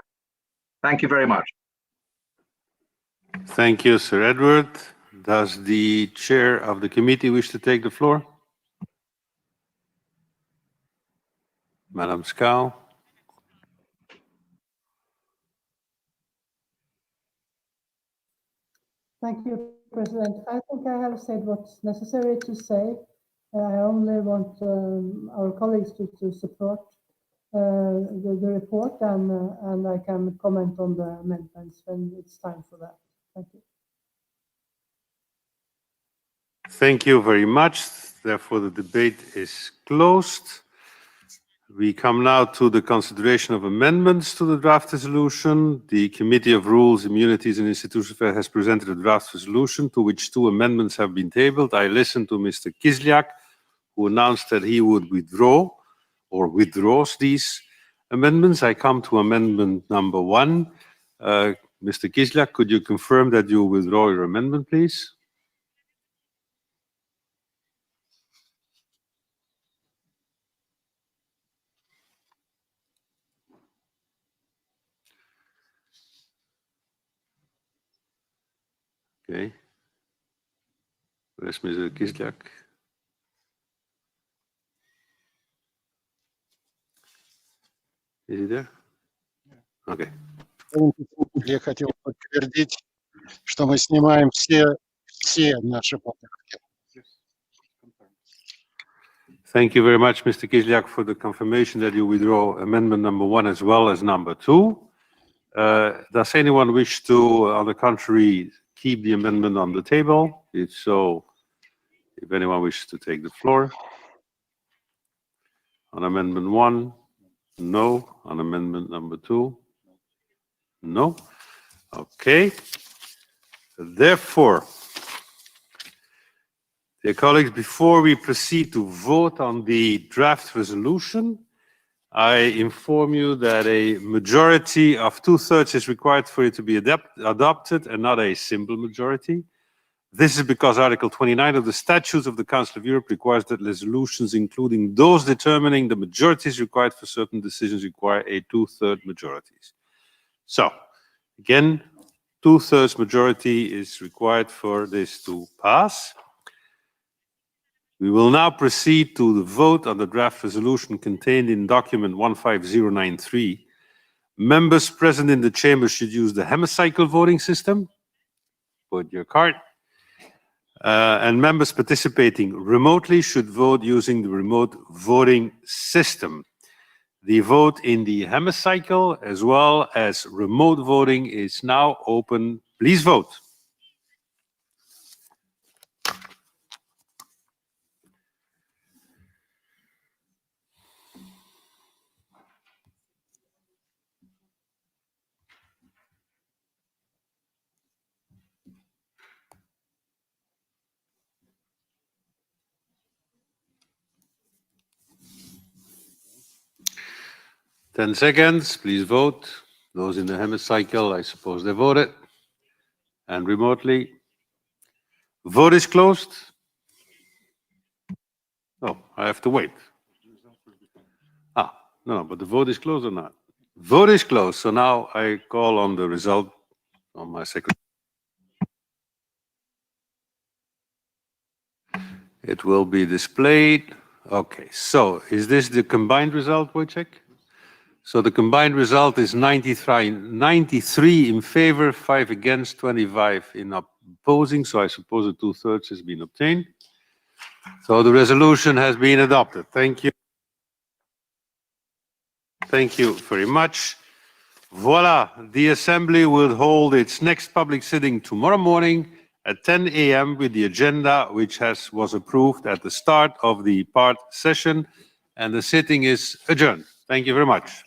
Thank you very much. Thank you, Sir Edward. Does the chair of the committee wish to take the floor? Madam Scow. Thank you, President. I think I have said what's necessary to say. I only want our colleagues to support the report, and I can comment on the amendments when it's time for that. Thank you. Thank you very much. Therefore, the debate is closed. We come now to the consideration of amendments to the draft resolution. The Committee of Rules, Immunities and Institutional Affairs has presented a draft resolution to which 2 amendments have been tabled. I listened to Mr. Kislyak, who announced that he would withdraw or withdraws these amendments. I come to amendment number 1. Mr. Kislyak, could you confirm that you withdraw your amendment, please? Okay. Where's Mr. Kislyak? Is he there? Okay. Я хотел подтвердить, что мы снимаем все наши поправки. Thank you very much, Mr. Kislyak, for the confirmation that you withdraw amendment number 1 as well as number 2. Does anyone wish to, on the contrary, keep the amendment on the table? If so, if anyone wishes to take the floor. On amendment 1, no. On amendment number 2, no. Okay. Therefore, dear colleagues, before we proceed to vote on the draft resolution, I inform you that a majority of 2/3 is required for it to be adopted and not a simple majority. This is because Article 29 of the Statutes of the Council of Europe requires that resolutions, including those determining the majorities required for certain decisions, require a 2/3 majority. So, again, 2/3 majority is required for this to pass. We will now proceed to the vote on the draft resolution contained in document 15093. Members present in the chamber should use the hemicycle voting system. Put your card. And members participating remotely should vote using the remote voting system. The vote in the hemicycle as well as remote voting is now open. Please vote. Ten seconds, please vote. Those in the hemicycle, I suppose they voted. And remotely. Vote is closed. Oh, I have to wait. No, but the vote is closed or not? Vote is closed. So now I call on the result on my secretary. It will be displayed. Okay, so is this the combined result, Wojciech? So the combined result is 93 in favor, 5 against, 25 in opposing. So I suppose a 2/3 has been obtained. So the resolution has been adopted. Thank you. Thank you very much. Voila, the Assembly will hold its next public sitting tomorrow morning at 10 a.m. with the agenda which was approved at the start of the part session, and the sitting is adjourned. Thank you very much.